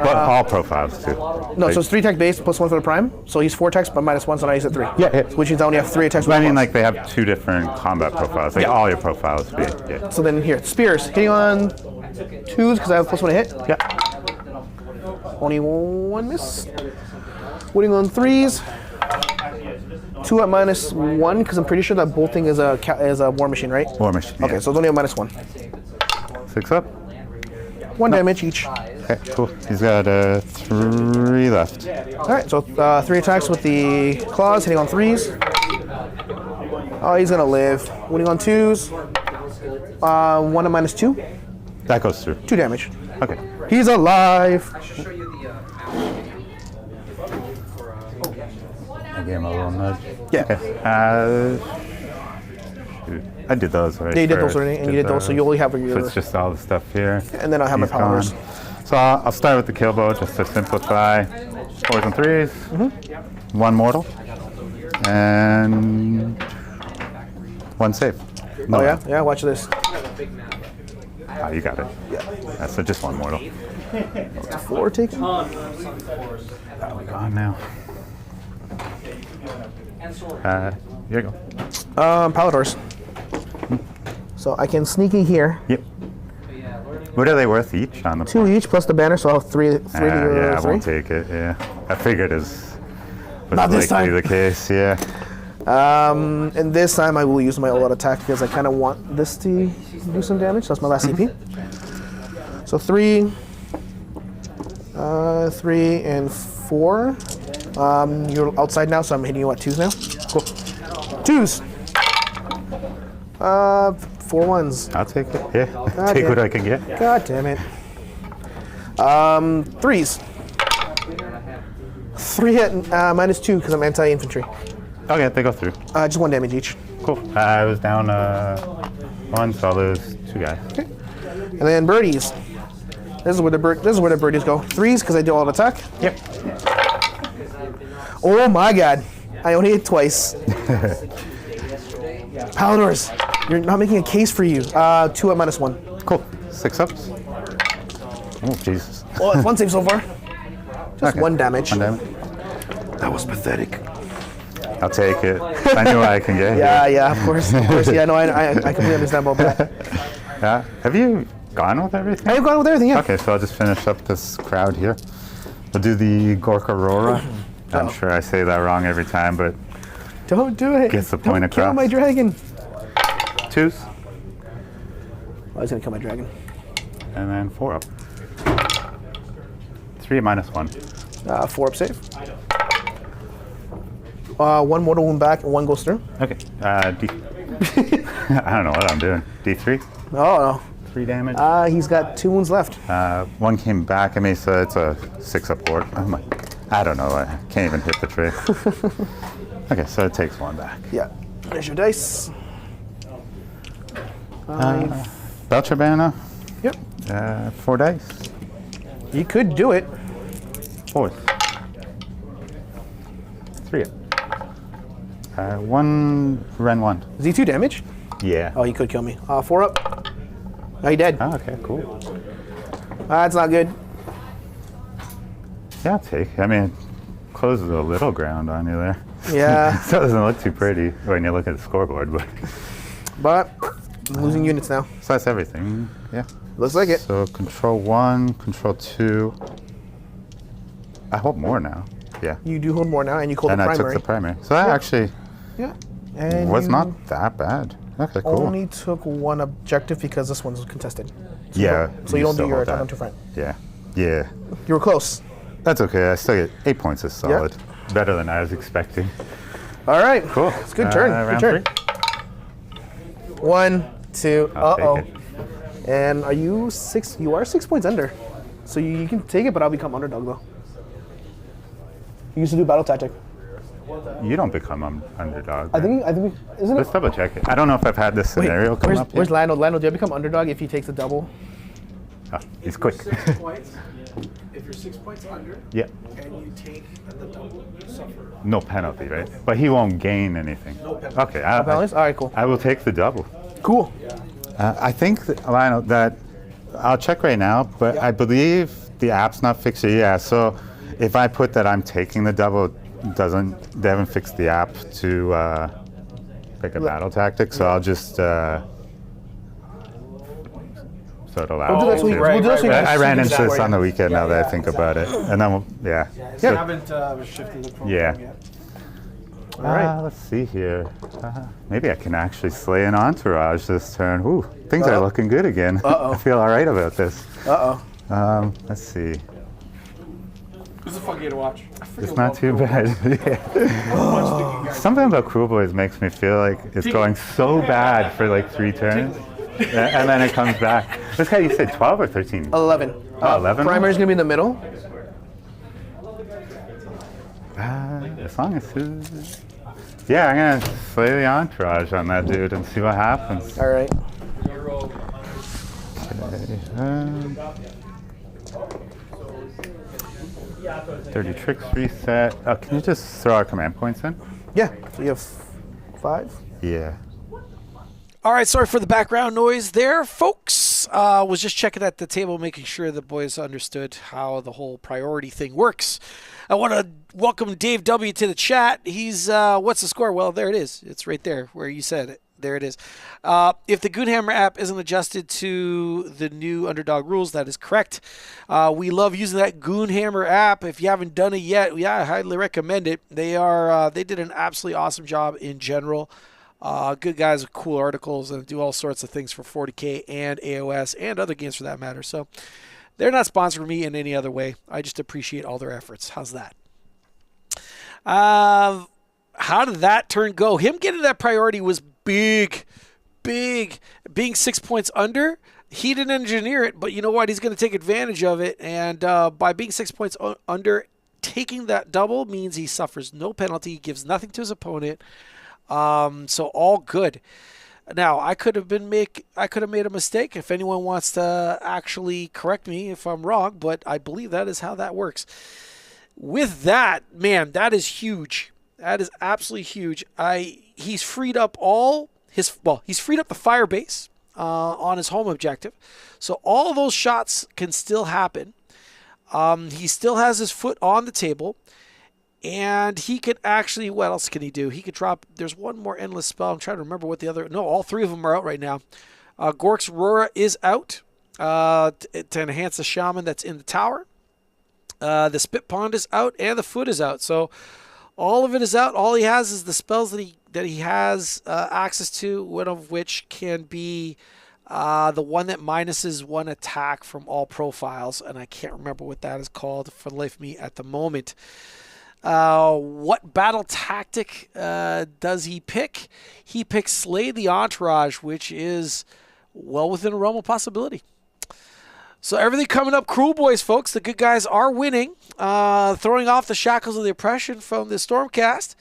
But all profiles too. No, so it's 3 attack base plus 1 for the prime. So he's 4 attacks, but -1, so now he's at 3. Yeah. Which means I only have 3 attacks. But I with mean, plus. like they have 2 different combat profiles. Like all your profiles be. Yeah. So then here, spears hitting on 2s because I have +1 to hit. Yeah. Only 1 miss. Winning on 3s. 2 at -1 because I'm pretty sure that bolting is a war machine, right? War machine. Okay, Yeah. so it's only a -1. 6 up. 1 damage each. Okay, cool. He's got 3 left. All right, so 3 attacks with the claws, hitting on 3s. Oh, he's gonna live. Winning on 2s. 1 at -2. That goes through. 2 damage. Okay. He's alive. show you the I gave him a little nudge. Yeah. Okay. Shoot. I did those already. Yeah, you did those first. already, and you did those, so you only have So your. it's just all the stuff here. And then I'll have my He's powers. gone. So I'll start with the kill bow just to simplify. 4s and 3s. 1 mortal. And 1 save. No, Oh yeah, yeah. Watch this. Ah, you got it. Yeah. So just 1 mortal. 4 taken. Gone now. Here you go. Paladors. So I can sneaky here. Yep. What are they worth each on the 2 each plus the banner, so I'll have 3. Yeah, I 3. won't take it. Yeah, I figured was Not this likely time. the case. Yeah. And this time I will use my all-out attack because I kind of want this to do some damage. That's my last CP. So 3, 3 and 4. You're outside now, so I'm hitting you at 2s now. Cool. 2s. 4 1s. I'll take it. Yeah, take damn. what I can get. God damn it. 3s. 3 at -2 because I'm anti-infantry. Okay, they go through. Just 1 damage each. Cool. I was down 1, so I'll lose 2 guys. Okay. And then birdies. This is where the birdies go. 3s because I do all attack. Yep. Oh my god. I only hit twice. Paladors, you're not making a case for you. 2 at -1. Cool. 6 ups. Oh Jesus. Oh, it's 1 save so far. Just Okay. 1 damage. 1 damage. That was pathetic. I'll take it. I knew I can get. Yeah, of course. Yeah, no, I completely understand about that. Yeah. Have you gone with everything? I've gone with everything, yeah. Okay, so I'll just finish up this crowd here. We'll do the Gorka Aurora. I'm sure I say that wrong every time, but Don't do it. Gets the point Don't kill across. my dragon. 2s, I was gonna kill my dragon. and then 4 up. 3 at -1. 4 up save. 1 mortal wound back and 1 goes through. Okay. D. I don't know what I'm doing. D3. Oh 3 damage. no. He's got 2 wounds left. 1 came back at me, so it's a 6 up board. Oh my. I don't know. I can't even hit the tree. Okay, so it takes 1 back. Yeah. There's your dice. Beltrabana. Yep. 4 dice. You could do it. 4th. 3 up. 1 Ren 1. Is he 2 damage? Yeah. Oh, he could kill me. 4 up. Oh, he dead. Oh, okay, cool. That's not good. Yeah, I'll take. I mean, it closes a little ground on you there. Yeah. So it doesn't look too pretty when you look at the scoreboard, but But I'm losing units now. so that's everything. Yeah. Looks like it. So control 1, control 2. I hold more now. Yeah. You do hold more now, and you call And the I primary. took the primary. So that actually Yeah. And was you not that bad. Okay, cool. only took 1 objective because this one's contested. Yeah. So you don't do still your hold attack that. on 2 front. Yeah. Yeah. You were close. That's okay. I still get 8 points is solid. Better than I was expecting. All right. Cool. It's a good turn. Round Good turn. 3. 1, 2. I'll take Uh-oh. it. And are you 6? You are 6 points under. So you can take it, but I'll become underdog though. You used to do battle tactic. You don't become underdog. I think isn't Let's it? double check it. I don't know if I've had this scenario come where's, up where's yet. Lionel? Lionel, do you become underdog if he takes a double? Oh, he's quick. If you're 6 points under, Yeah. and you take the double, you suffer. No penalty, right? But he won't gain anything. No penalty. Okay. Balance? All right, cool. I will take the double. Cool. I think, Lionel, that I'll check right now, but I believe the app's not fixed yet. Yeah, so if I put that I'm taking the double, they haven't fixed the app to pick a battle tactic, so I'll just so it allows We'll do that so we- me we'll do that so we can I see ran this into this way. on the weekend now that I think about it. And then, You so, haven't shifted the program Yeah. yet. let's see here. Maybe I can actually slay an entourage this turn. Ooh, things are looking good again. I feel all right about this. Let's see. This is a fun game to watch. It's not too bad. Yeah. Something about Kruleboyz makes me feel like it's going so bad for like 3 turns, and then it comes back. This guy, you said 12 or 13? 11. Oh, 11? Primary's gonna be in the middle. As long as yeah, I'm gonna slay the entourage on that dude and see what happens. All right. Okay, 30 tricks reset. Oh, can you just throw our command points in? Yeah. So you have 5. Yeah. All right, sorry for the background noise there, folks. Was just checking at the table, making sure the boys understood how the whole priority thing works. I want to welcome Dave W. to the chat. He's, what's the score? Well, there it is. It's right there where you said it. There it is. If the Goonhammer app isn't adjusted to the new Underdog rules, that is correct. We love using that Goonhammer app. If you haven't done it yet, I highly recommend it. They did an absolutely awesome job in general. Good guys with cool articles and do all sorts of things for 40K and AoS and other games for that matter. So they're not sponsoring me in any other way. I just appreciate all their efforts. How's that? How did that turn go? Him getting that priority was big. Being 6 points under, he didn't engineer it, but you know what? He's going to take advantage of it. And by being 6 points under, taking that double means he suffers no penalty. He gives nothing to his opponent. So all good. Now I could have made a mistake. If anyone wants to actually correct me if I'm wrong, but I believe that is how that works. With that, man, that is huge. That is absolutely huge. He's freed up he's freed up the fire base on his home objective, so all those shots can still happen. He still has his foot on the table. And he could actually, what else can he do? He could drop, there's one more endless spell. I'm trying to remember what the other, no, all 3 of them are out right now. Gork's Aurora is out to enhance the shaman that's in the tower. The Spit Pond is out and the foot is out. So all of it is out. All he has is the spells that he has access to, one of which can be the one that minuses 1 attack from all profiles. And I can't remember what that is called for the life of me at the moment. What battle tactic does he pick? He picks Slay the Entourage, which is well within a realm of possibility. So everything coming up, Kruleboyz, folks. The good guys are winning, throwing off the shackles of the oppression from the Stormcast.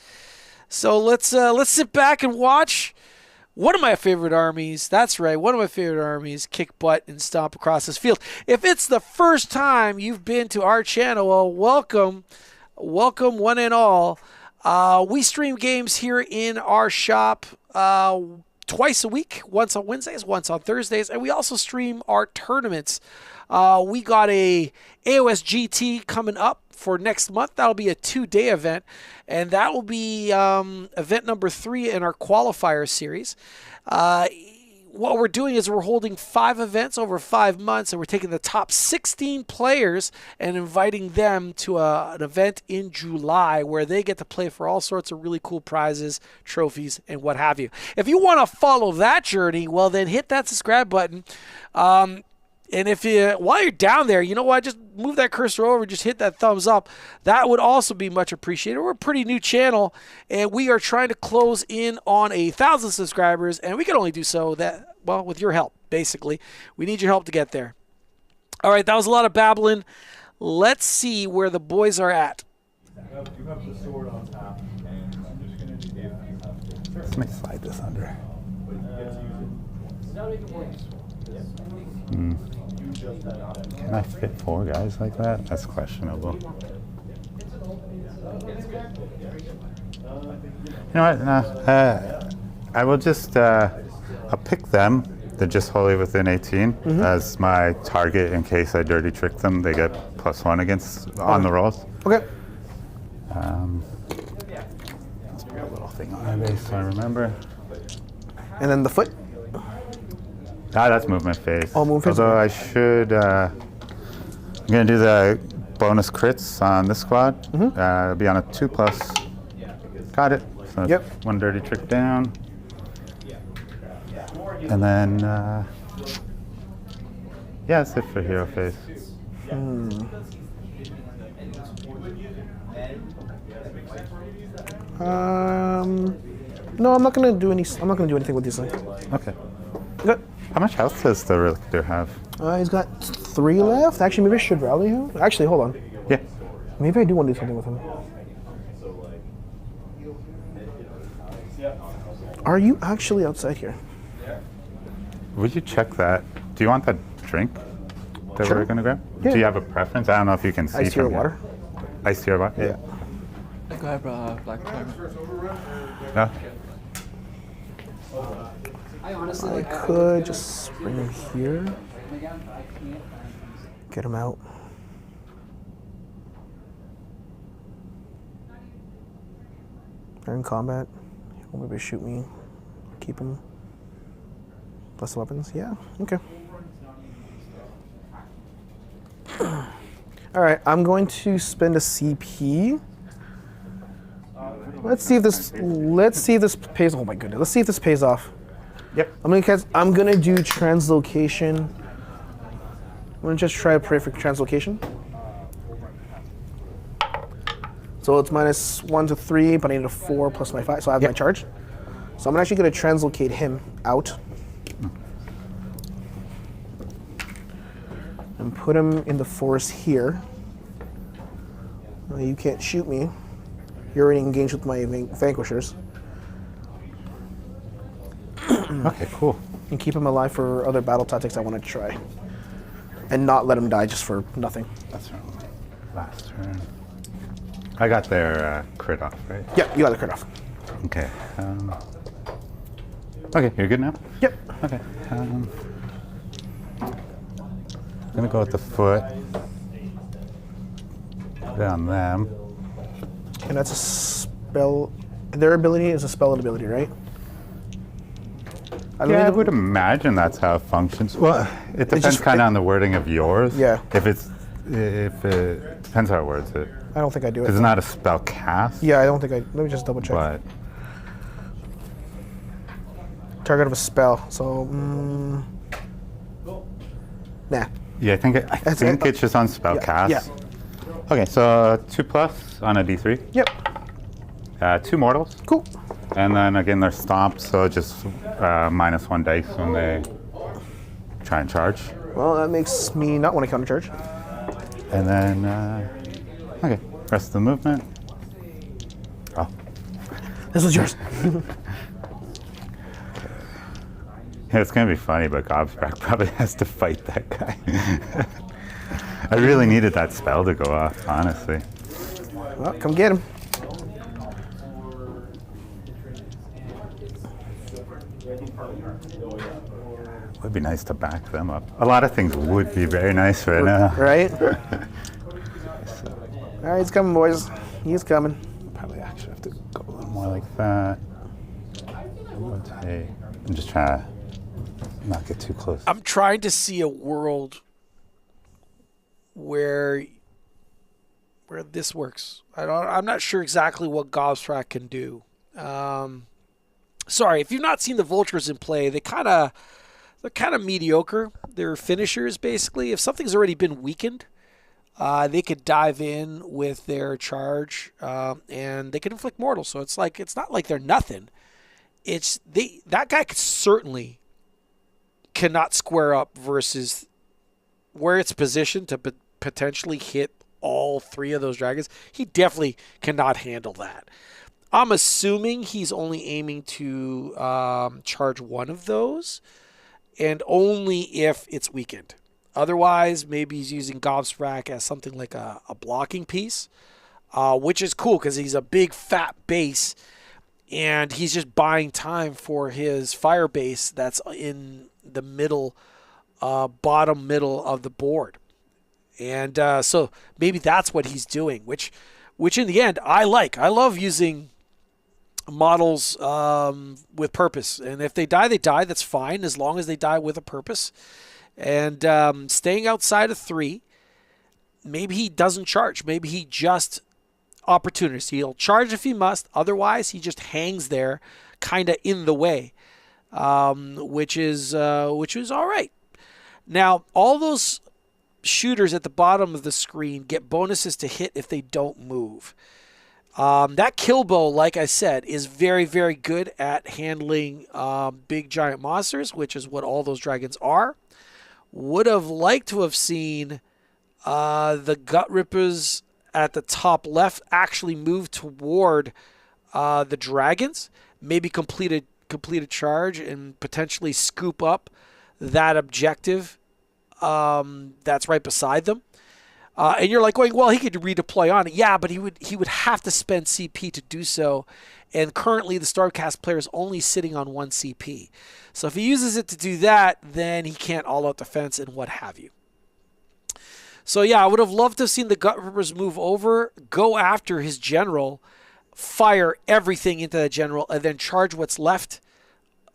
So let's sit back and watch one of my favorite armies. That's right, one of my favorite armies kick butt and stomp across this field. If it's the first time you've been to our channel, well, welcome one and all. We stream games here in our shop twice a week, once on Wednesdays, once on Thursdays, and we also stream our tournaments. We got a AoS GT coming up for next month. That'll be a 2-day event, and that will be event number 3 in our qualifier series. What we're doing is we're holding 5 events over 5 months, and we're taking the top 16 players and inviting them to an event in July where they get to play for all sorts of really cool prizes, trophies, and what have you. If you want to follow that journey, well, then hit that subscribe button. And if while you're down there, you know what, just move that cursor over, just hit that thumbs up. That would also be much appreciated. We're a pretty new channel, and we are trying to close in on 1,000 subscribers, and we can only do so with your help, basically. We need your help to get there. All right, that was a lot of babbling. Let's see where the boys are at. You have the sword on top, and I'm just going to do Let me slide this under. Can I fit 4 guys like that? That's questionable. You know what? No. I will just I'll pick them. They're just wholly within 18 as my target in case I dirty trick them. They get +1 against on the rolls. Okay. Let's put a little thing on my base so I remember. And then the foot. Ah, that's movement phase. Oh, movement phase. Although I should, I'm gonna do the bonus crits on this squad. It'll be on a 2+. Got it. So Yep. 1 dirty trick down. And then, yeah, that's it for hero phase. No, I'm not gonna do any. I'm not gonna do anything with these things. Okay. Good. How much health does the Relictor have? He's got 3 left. Actually, maybe I should rally him. Actually, hold on. Yeah. Maybe I do want to do something with him. Are you actually outside here? Would you check that? Do you want that drink that Sure. we're gonna grab? Yeah. Do you have a preference? I don't know if you can see Iced tea or from here. water? Iced tea or water? Yeah. I grab black timer. No? I honestly I like. could just bring him here. Get him out. They're in combat. He'll maybe shoot me. Keep him. Plus weapons. Yeah. Okay. All right. I'm going to spend a CP. Let's see if this. Let's see if this pays. Oh my goodness. Let's see if this pays off. Yep. I'm gonna do translocation. I'm gonna just try to pray for translocation. So it's -1 to 3, but I need a 4 plus my 5, so I have my charge. So I'm actually gonna translocate him out. And put him in the forest here. You can't shoot me. You're already engaged with my vanquishers. Okay, cool. And keep him alive for other battle tactics I want to try. And not let him die just for nothing. That's right. Last turn. I got their crit off, right? Yeah, you got the crit off. Okay. Okay, you're good now? Yep. Okay. I'm gonna go with the foot. Put it on them. And that's a spell. Their ability is a spell and ability, right? Yeah, I would imagine that's how it functions. Well, it depends just- kind of on the wording of yours. Yeah. If it depends how it words it. I don't think I do it. Because it's not a spell cast. Yeah, I don't think I. Let me just double check. But Target of a spell. So, nah. yeah, I think it's just on spell cast. Yeah. Okay, so 2+ on a D3. Yep. 2 mortals. Cool. And then again, they're stomped, so just -1 dice when they try and charge. Well, that makes me not want to counter charge. And then, okay, rest of the movement. Oh, This was yours. yeah, it's gonna be funny, but Gobsprack probably has to fight that guy. I really needed that spell to go off, honestly. Well, come get him. Would be nice to back them up. A lot of things would be very nice right now. Right? All right, he's coming, boys. He's coming. Probably actually have to go a little more like that. Okay. I'm just trying to not get too close. I'm trying to see a world where this works. I'm not sure exactly what Gobstrack can do. Sorry, if you've not seen the Vultures in play, they're kind of mediocre. They're finishers, basically. If something's already been weakened, they could dive in with their charge, and they can inflict mortal. So it's not like they're nothing. That guy certainly cannot square up versus where it's positioned to potentially hit all 3 of those dragons. He definitely cannot handle that. I'm assuming he's only aiming to charge 1 of those, and only if it's weakened. Otherwise, maybe he's using Gobsprak as something like a blocking piece, which is cool because he's a big fat base, and he's just buying time for his fire base that's in the middle, bottom middle of the board. And so maybe that's what he's doing, which in the end I like. I love using models with purpose, and if they die, they die. That's fine as long as they die with a purpose. And staying outside of 3, maybe he doesn't charge. Maybe he just opportunist. He'll charge if he must. Otherwise, he just hangs there, kind of in the way, which is all right. Now, all those shooters at the bottom of the screen get bonuses to hit if they don't move. That kill bow, like I said, is very, very good at handling big giant monsters, which is what all those dragons are. Would have liked to have seen the gut rippers at the top left actually move toward the dragons, maybe complete a charge and potentially scoop up that objective that's right beside them. And you're like going, well, he could redeploy on it. Yeah, but he would have to spend CP to do so. And currently the Stormcast player is only sitting on 1 CP. So if he uses it to do that, then he can't all-out defense and what have you. So yeah, I would have loved to have seen the Gut Rippers move over, go after his general, fire everything into the general, and then charge what's left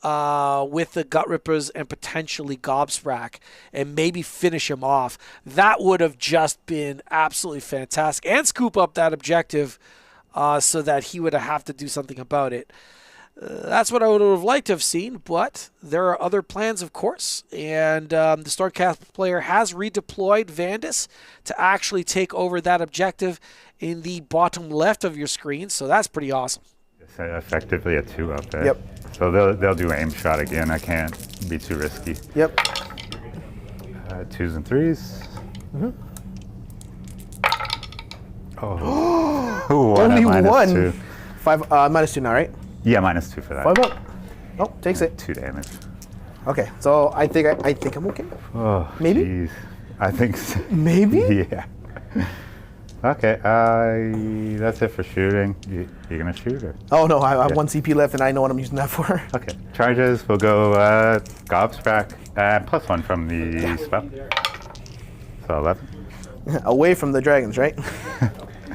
with the Gut Rippers and potentially Gobsprak and maybe finish him off. That would have just been absolutely fantastic. And scoop up that objective so that he would have to do something about it. That's what I would have liked to have seen, but there are other plans, of course. And the Stormcast player has redeployed Vandus to actually take over that objective in the bottom left of your screen. So that's pretty awesome. It's effectively a 2 up there. Yep. So they'll do aim shot again. I can't be too risky. Yep. 2s and 3s. Mm-hmm. Oh. Only minus 1. 2. 5 -2 now, right? Yeah, -2 for that. 5 up. Oh, takes it. 2 damage. Okay, so I think I'm okay. Oh, Maybe? Geez. I think so. Maybe? Yeah. Okay, that's it for shooting. You're gonna shoot or? Oh no, I have 1 CP left and I know what I'm using that for. Okay, charges, we'll go Gobsprak, +1 from the spell. So 11. Away from the dragons, right?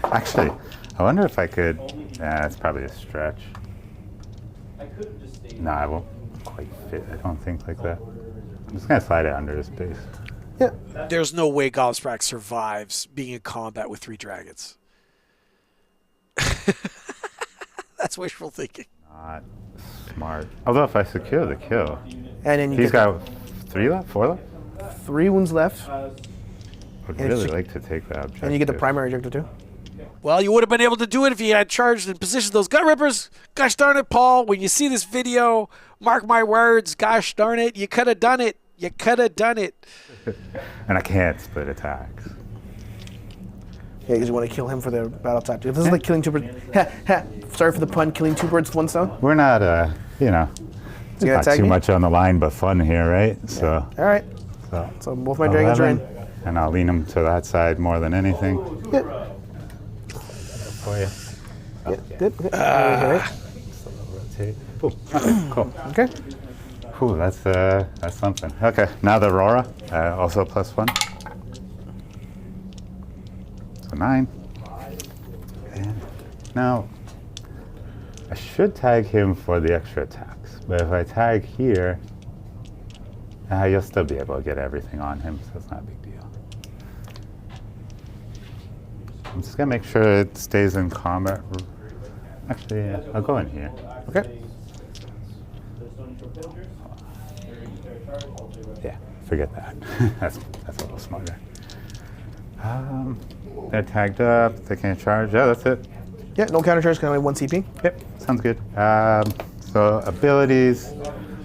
Actually, I wonder if I could, it's probably a stretch. No, I won't quite fit, I don't think like that. I'm just gonna slide it under his base. Yeah. There's no way Gobsprak survives being in combat with 3 dragons. That's wishful thinking. Not smart. Although if I secure the kill, And then you he's get got 3 left, 4 left? 3 wounds left, Would And really it's- like to take that objective. and you get the primary objective too. Well, you would have been able to do it if you had charged and positioned those Gut Rippers. Gosh darn it, Paul. When you see this video, mark my words, gosh darn it, you could have done it. You could have done it. And I can't split attacks. Yeah, because you want to kill him for the battle tactic. This is like killing 2 birds. Sorry for the pun, killing 2 birds with 1 stone. We're not, You gonna not tag too me? much on the line, but fun here, right? So, All right. So both my dragons are in. And I'll lean them to that side more than anything. Yeah. For you. Yeah, good. Okay. Right. Rotate. Ooh, okay, cool. Okay. Ooh, that's something. Okay, now the Aurora, also +1. So 9. And now, I should tag him for the extra attacks, but if I tag here, you'll still be able to get everything on him, so it's not a big deal. I'm just gonna make sure it stays in combat. Actually, yeah, I'll go in here. Okay. Yeah, forget that. that's a little smarter. They're tagged up. They can't charge. Yeah, that's it. Yeah, no counter charge, only 1 CP. Yep, sounds good. So abilities.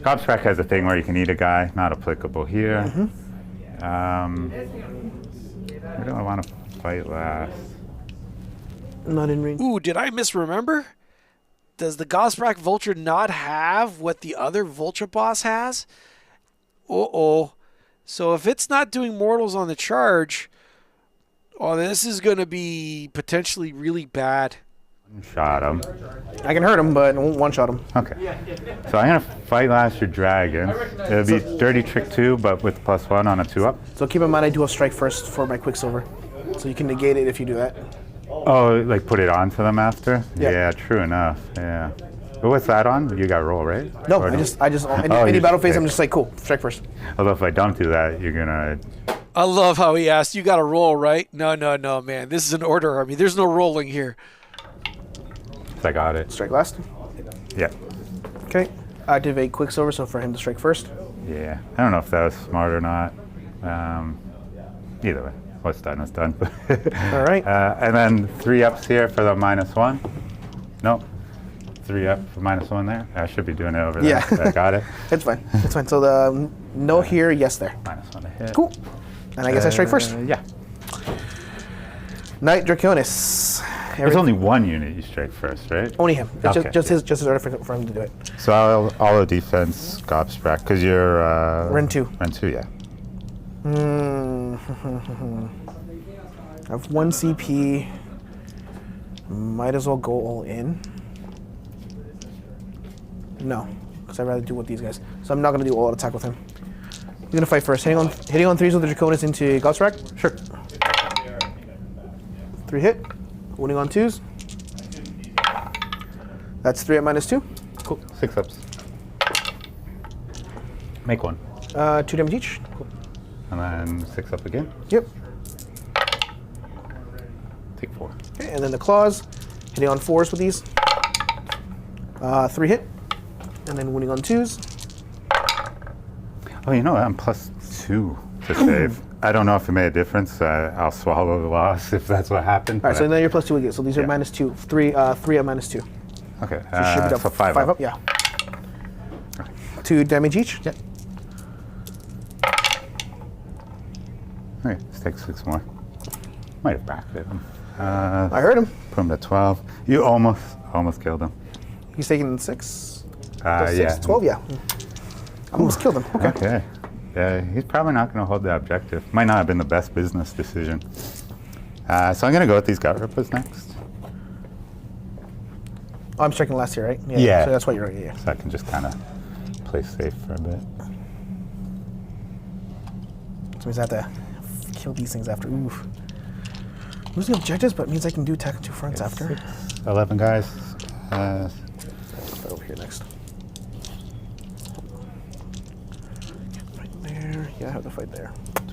Gobsprak has a thing where you can eat a guy. Not applicable here. Where do I want to fight last? Not in range. Ooh, did I misremember? Does the Gobsprak Vulture not have what the other Vulture boss has? Uh-oh. So if it's not doing mortals on the charge, oh, this is going to be potentially really bad. Shot him. I can hurt him, but I won't one-shot him. Okay. So I'm going to fight last your dragon. It'll be Dirty Trick 2, but with +1 on a 2-up. So keep in mind I do a strike first for my Quicksilver. So you can negate it if you do that. Oh, like put it onto them after? Yeah. Yeah, true enough. Yeah. But what's that on? You got roll, right? No, Or I just any you- battle phase, okay. I'm just like, cool, strike first. Although if I don't do that, you're going to... I love how he asked, you got to roll, right? No, man. This is an order army. There's no rolling here. I got it. Strike last. Yeah. Okay. Activate Quicksilver, so for him to strike first. Yeah. I don't know if that was smart or not. Either way. What's done is done. All right. And then 3 ups here for the -1. Nope. 3 up for -1 there. I should be doing it over there. Yeah. I got it. It's fine. It's fine. So the no here, yes there. -1 to hit. Cool. And I guess I strike first. Yeah. Knight Draconis. There's only one unit you strike first, right? Only him. It's Okay. just his order for him to do it. So all the defense Gobsprack, because you're... Ren 2. Ren 2, yeah. I have 1 CP. Might as well go all in. No, because I'd rather do with these guys. So I'm not going to do all out attack with him. We're going to fight first. Hitting on 3s with the Draconis into Gobsprack? Sure. 3 hit. Winning on 2s. That's 3 at -2. Cool. 6 ups. Make 1. 2 damage each. Cool. And then 6 up again. Yep. Take 4. Okay, and then the claws. Hitting on 4s with these. 3 hit. And then winning on 2s. Oh, you know what? I'm +2 to save. I don't know if it made a difference. I'll swallow the loss if that's what happened. All right, so now you're +2 again. So these are Yeah. -2. 3 at -2. Okay. So you should be so 5 up. Yeah. 2 damage each. Yeah. Okay, let's take 6 more. Might have backed him. I heard him. Put him to 12. You almost killed him. He's taking 6. Yeah. 12, yeah. I almost killed him. Okay. Okay. Yeah, he's probably not going to hold the objective. Might not have been the best business decision. So I'm going to go with these gut rippers next. Oh, I'm striking last here, right? Yeah. So that's what you're. Yeah. So I can just kind of play safe for a bit. So means I have to kill these things after. Oof. Losing objectives, but it means I can do attack on 2 fronts after. 11 guys. Fight over here next. Right there. Yeah, I have to fight there.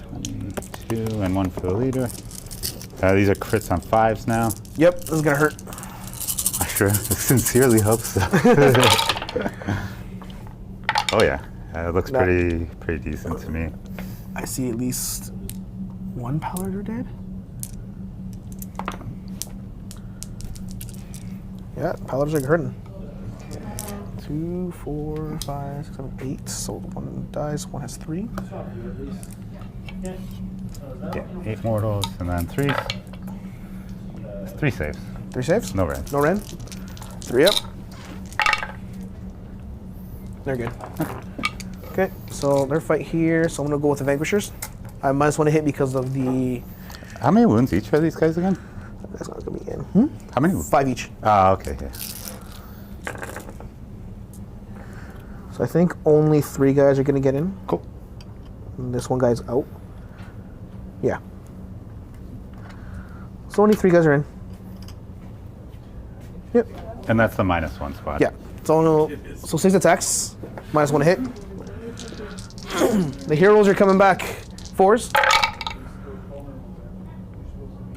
22 and 1 for the leader. These are crits on 5s now. Yep, this is gonna hurt. I sure sincerely hope so. Oh yeah, it looks pretty decent to me. I see at least 1 Paladin dead. Yeah, Paladins are hurting. 2, 4, 5, 6, 7, 8. So 1 dies, 1 has 3. Yeah, 8 mortals and then 3. 3 saves. 3 saves? No red. No ren. 3 up. They're good. Okay, so their fight here. So I'm gonna go with the Vanquishers. I -1 to hit because of the. How many wounds each are these guys again? That's not gonna be in. How many? 5 each. Ah, okay. Yeah. So I think only 3 guys are gonna get in. Cool. And this 1 guy's out. Yeah. So only 3 guys are in. Yep. And that's the -1 squad. Yeah. So 6 attacks, -1 to hit. The heroes are coming back. 4s.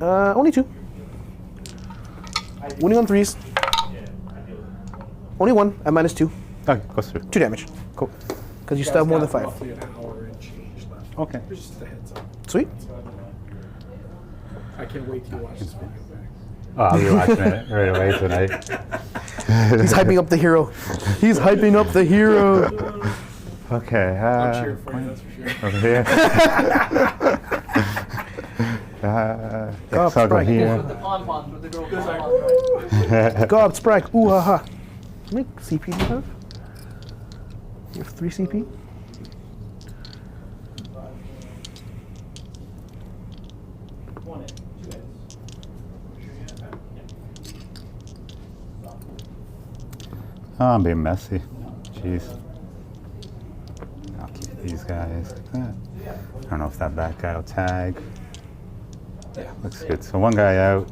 Only 2. Winning on 3s. Only 1 at -2. Okay, goes through. 2 damage. Cool. Because you still have more than 5. Roughly an hour and change left. Okay. Just a heads up. Sweet. I can't wait till you watch this video back. Oh, I'll be watching it right away tonight. He's hyping up the hero. He's hyping up the hero. Okay. I'm cheering for you, that's for sure. Over here. I'll go here. Pom-poms with the girl pom-poms, right? God, Sprite. Ooh, ha, ha. How many CP do you have? You have 3 CP? Oh, I'm being messy. Jeez. I'll keep these guys like that. I don't know if that back guy will tag. Yeah, looks good. So one guy out.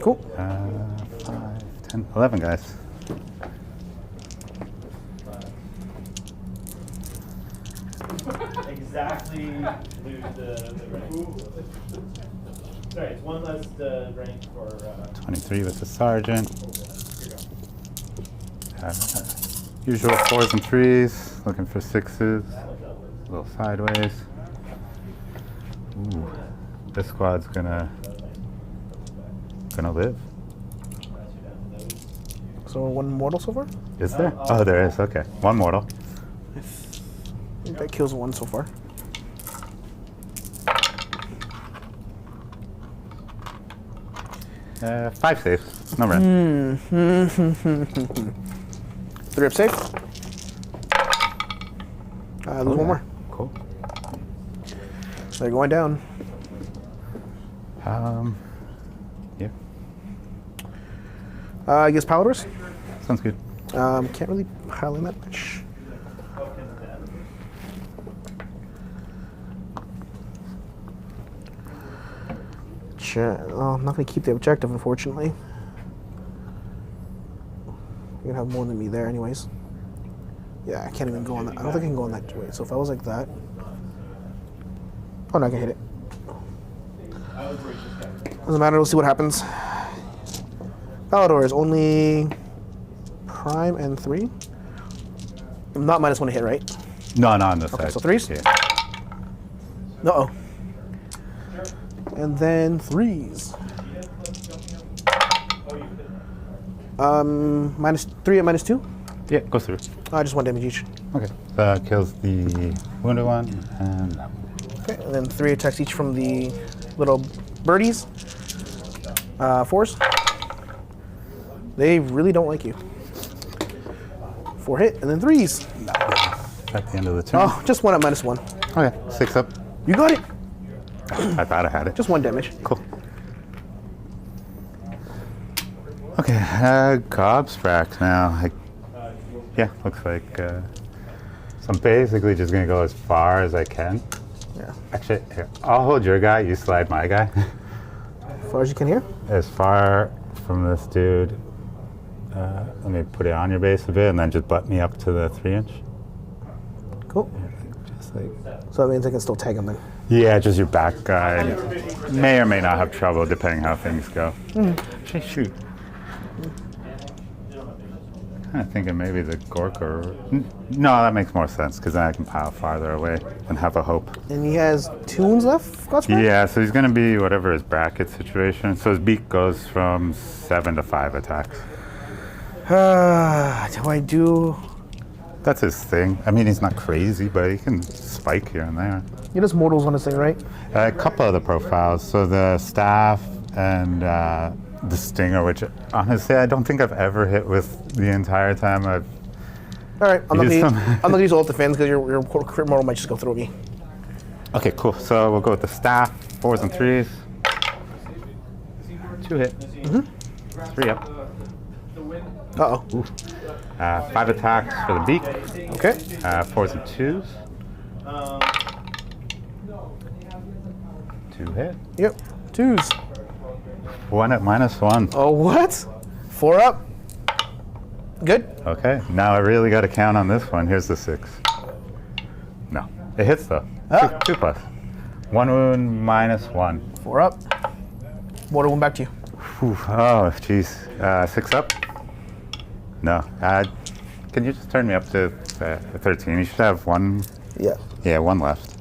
Cool. 5, 10, 11 guys. Exactly lose the rank. Sorry, it's one less rank for. 23 with the sergeant. Usual 4s and 3s. Looking for 6s. A little sideways. Ooh, this squad's gonna live. So one mortal so far? Is there? Oh, there is. Okay, one mortal. I think that kills one so far. Five safe. No rent. 3 up safe. There's one more. Cool. They're going down. Yeah. I guess Paladors. Sounds good. Can't really pile in that much. Oh, I'm not going to keep the objective, unfortunately. You're going to have more than me there anyways. Yeah, I can't even go on that. I don't think I can go on that way. So if I was like that... Oh, no, I can hit it. Doesn't matter, we'll see what happens. Palador is only prime and 3. Not -1 to hit, right? No, not on this Okay, side. so 3s? Yeah. Uh-oh. And then 3s. -3 and -2? Yeah, goes through. Just 1 damage each. Okay. Kills the wounded one and that one. Okay, and then 3 attacks each from the little birdies. 4s. They really don't like you. 4 hit, and then 3s. At the end of the turn. Oh, just 1 at -1. Okay, 6 up. You got it. I thought I had it. Just 1 damage. Cool. Okay, Gobstrack now. Yeah, looks like. So I'm basically just gonna go as far as I can. Yeah. Actually, here, I'll hold your guy. You slide my guy. As far as you can hear. As far from this dude. Let me put it on your base a bit, and then just butt me up to the 3-inch. Cool. Just like. So that means I can still tag him then. Yeah, just your back guy. May or may not have trouble depending how things go. Actually, shoot. Kind of thinking maybe the Gorka. No, that makes more sense because then I can pile farther away and have a hope. And he has 2 wounds left, Godspeed? Yeah, so he's going to be whatever his bracket situation. So his beak goes from 7 to 5 attacks. Do I do... That's his thing. I mean, he's not crazy, but he can spike here and there. He does mortals on this thing, right? A couple of the profiles. So the staff and the stinger, which honestly I don't think I've ever hit with the entire time I've. All right, I'm not used gonna use ult defense because your crit mortal might just go through me. Okay, cool. So we'll go with the staff, 4s and 3s. 2 hit. 3 up. Uh-oh. 5 attacks for the beak. Okay. 4s and 2s. 2 hit. Yep. 2s. 1 at -1. Oh, what? 4 up. Good. Okay, now I really got to count on this one. Here's the 6. No, it hits though. 2 plus. 1 wound -1. 4 up. Mortal one back to you. Whew. Oh, jeez. 6 up. No. Can you just turn me up to 13? You should have 1. Yeah. Yeah, 1 left.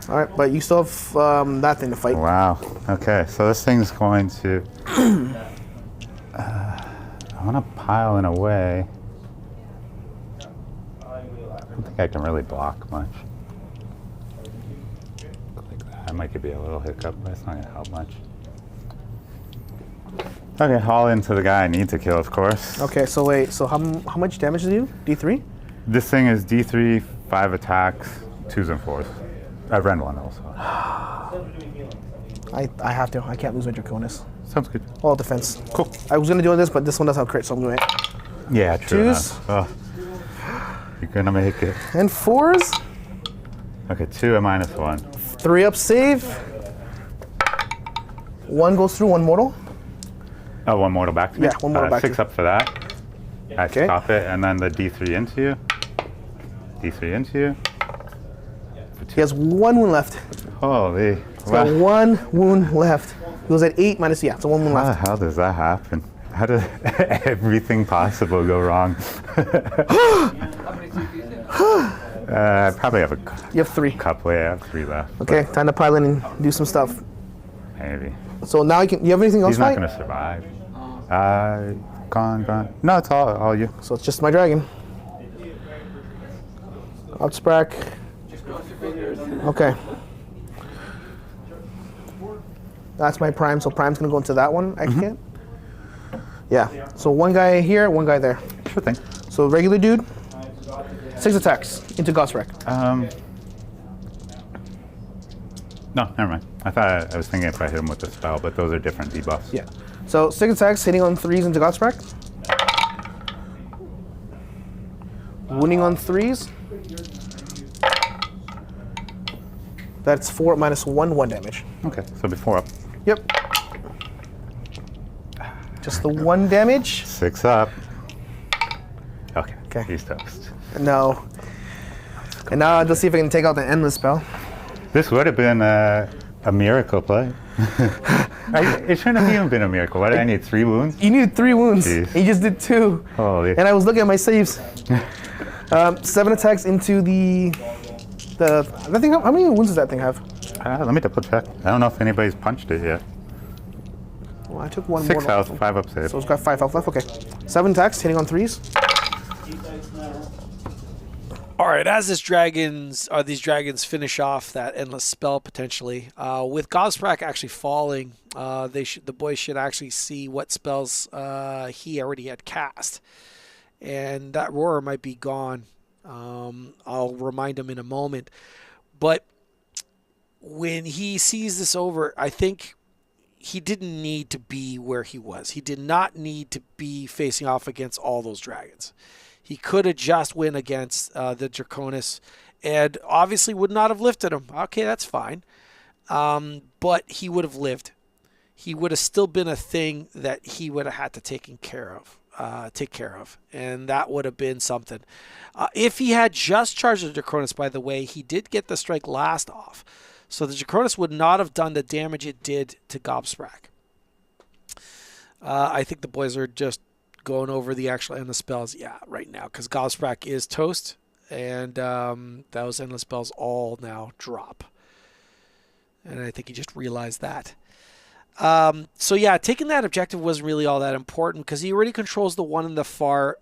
All right, but you still have that thing to fight. Wow. Okay, so this thing's going to. I want to pile in a way. I don't think I can really block much. Like that might be a little hiccup, but it's not going to help much. Okay, haul into the guy I need to kill, of course. Okay, so wait, so how much damage does it do? D3? This thing is D3, 5 attacks, 2s and 4s. I've ran 1 also. I have to. I can't lose my Draconis. Sounds good. All defense. Cool. I was gonna do this, but this one doesn't have crit, so I'm doing it. Yeah, true Twos. enough. Oh, you're gonna make it. And 4s. Okay, 2 and -1. 3 up save. 1 goes through, 1 mortal. Oh, 1 mortal back to me? Yeah, 1 mortal back to 6 you. up for that. I Okay. stop it, and then the D3 into you. D3 into you. He has 1 wound left. Holy. He's got 1 wound left. He was at 8 minus, yeah, so 1 wound How the left. hell does that happen? How does everything possible go wrong? How many TPs do you have? I probably have a You have 3. couple. Yeah, I have 3 left. Okay, time to pile in and do some stuff. Maybe. So now you have anything else, He's not fight? going to survive. Gone. No, it's all you. So it's just my dragon. Upsprack. Just cross your fingers. Okay. That's my prime, so prime's gonna go into that one. I can't. Yeah. So 1 guy here, 1 guy there. Sure thing. So regular dude. 6 attacks into Godswreck. No, never mind. I was thinking if I hit him with the spell, but those are different debuffs. Yeah. So 6 attacks, hitting on 3s into Godswreck. Wounding on 3s. That's 4 minus 1, 1 damage. Okay, so before up. Yep. Just the 1 damage. 6 up. Okay. Okay. He's toast. No. And now let's see if I can take out the endless spell. This would have been a miracle play. It shouldn't have even been a miracle. Why did I need 3 wounds? You needed 3 wounds. Jeez. You just did 2. Holy. And I was looking at my saves. 7 attacks into the. That thing. How many wounds does that thing have? Let me double check. I don't know if anybody's punched it yet. Well, I took 1 6 more. health, 5 up save. So it's got 5 health left. Okay. 7 attacks, hitting on 3s. All right, as these dragons finish off that endless spell potentially, with Gosprak actually falling, the boys should actually see what spells he already had cast, and that roar might be gone. I'll remind him in a moment, but when he sees this over, I think he didn't need to be where he was. He did not need to be facing off against all those dragons. He could have just win against the Draconis and obviously would not have lifted him. Okay, that's fine. But he would have lived. He would have still been a thing that he would have had to take care of. And that would have been something. If he had just charged the Draconis, by the way, he did get the strike last off. So the Draconis would not have done the damage it did to Gobsprak. I think the boys are just going over the actual endless spells, right now, because Gobsprak is toast, and those endless spells all now drop. And I think he just realized that. Taking that objective wasn't really all that important because he already controls the one in the far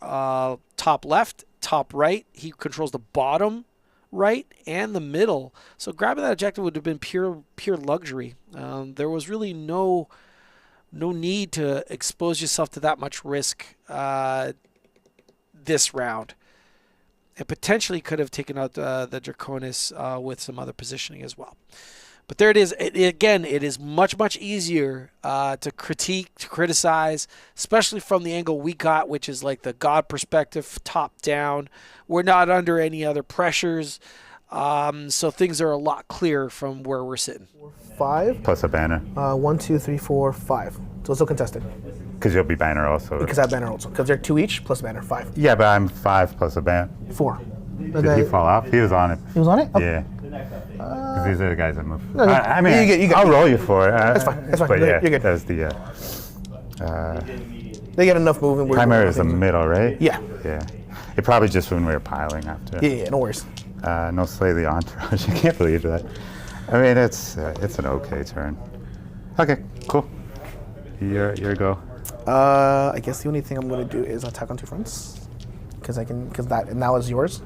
top left, top right. He controls the bottom right and the middle. So grabbing that objective would have been pure luxury. There was really no need to expose yourself to that much risk this round. And potentially could have taken out the Draconis with some other positioning as well. But there it is. It is much, much easier to critique, to criticize, especially from the angle we got, which is like the God perspective, top down. We're not under any other pressures. So things are a lot clearer from where we're sitting. 5. Plus a banner. 1, 2, 3, 4, 5. So it's still contested. Because you'll be banner also. Because I have banner also. Because they're 2 each plus banner. 5. Yeah, but I'm 5 plus a banner. 4. Did he fall off? He was on it. He was on it? Oh. Yeah. Because these are the guys that move. No, I mean, you get I'll roll you for it. That's fine. That's fine. But yeah, You're good. that's the They get enough movement. primary is the middle, right? Yeah. Yeah. It probably just when we were piling after. Yeah, no worries. No slay the entourage. I can't believe that. I mean, it's an okay turn. Okay, cool. Your go. I guess the only thing I'm going to do is attack on 2 fronts. Because that now is yours.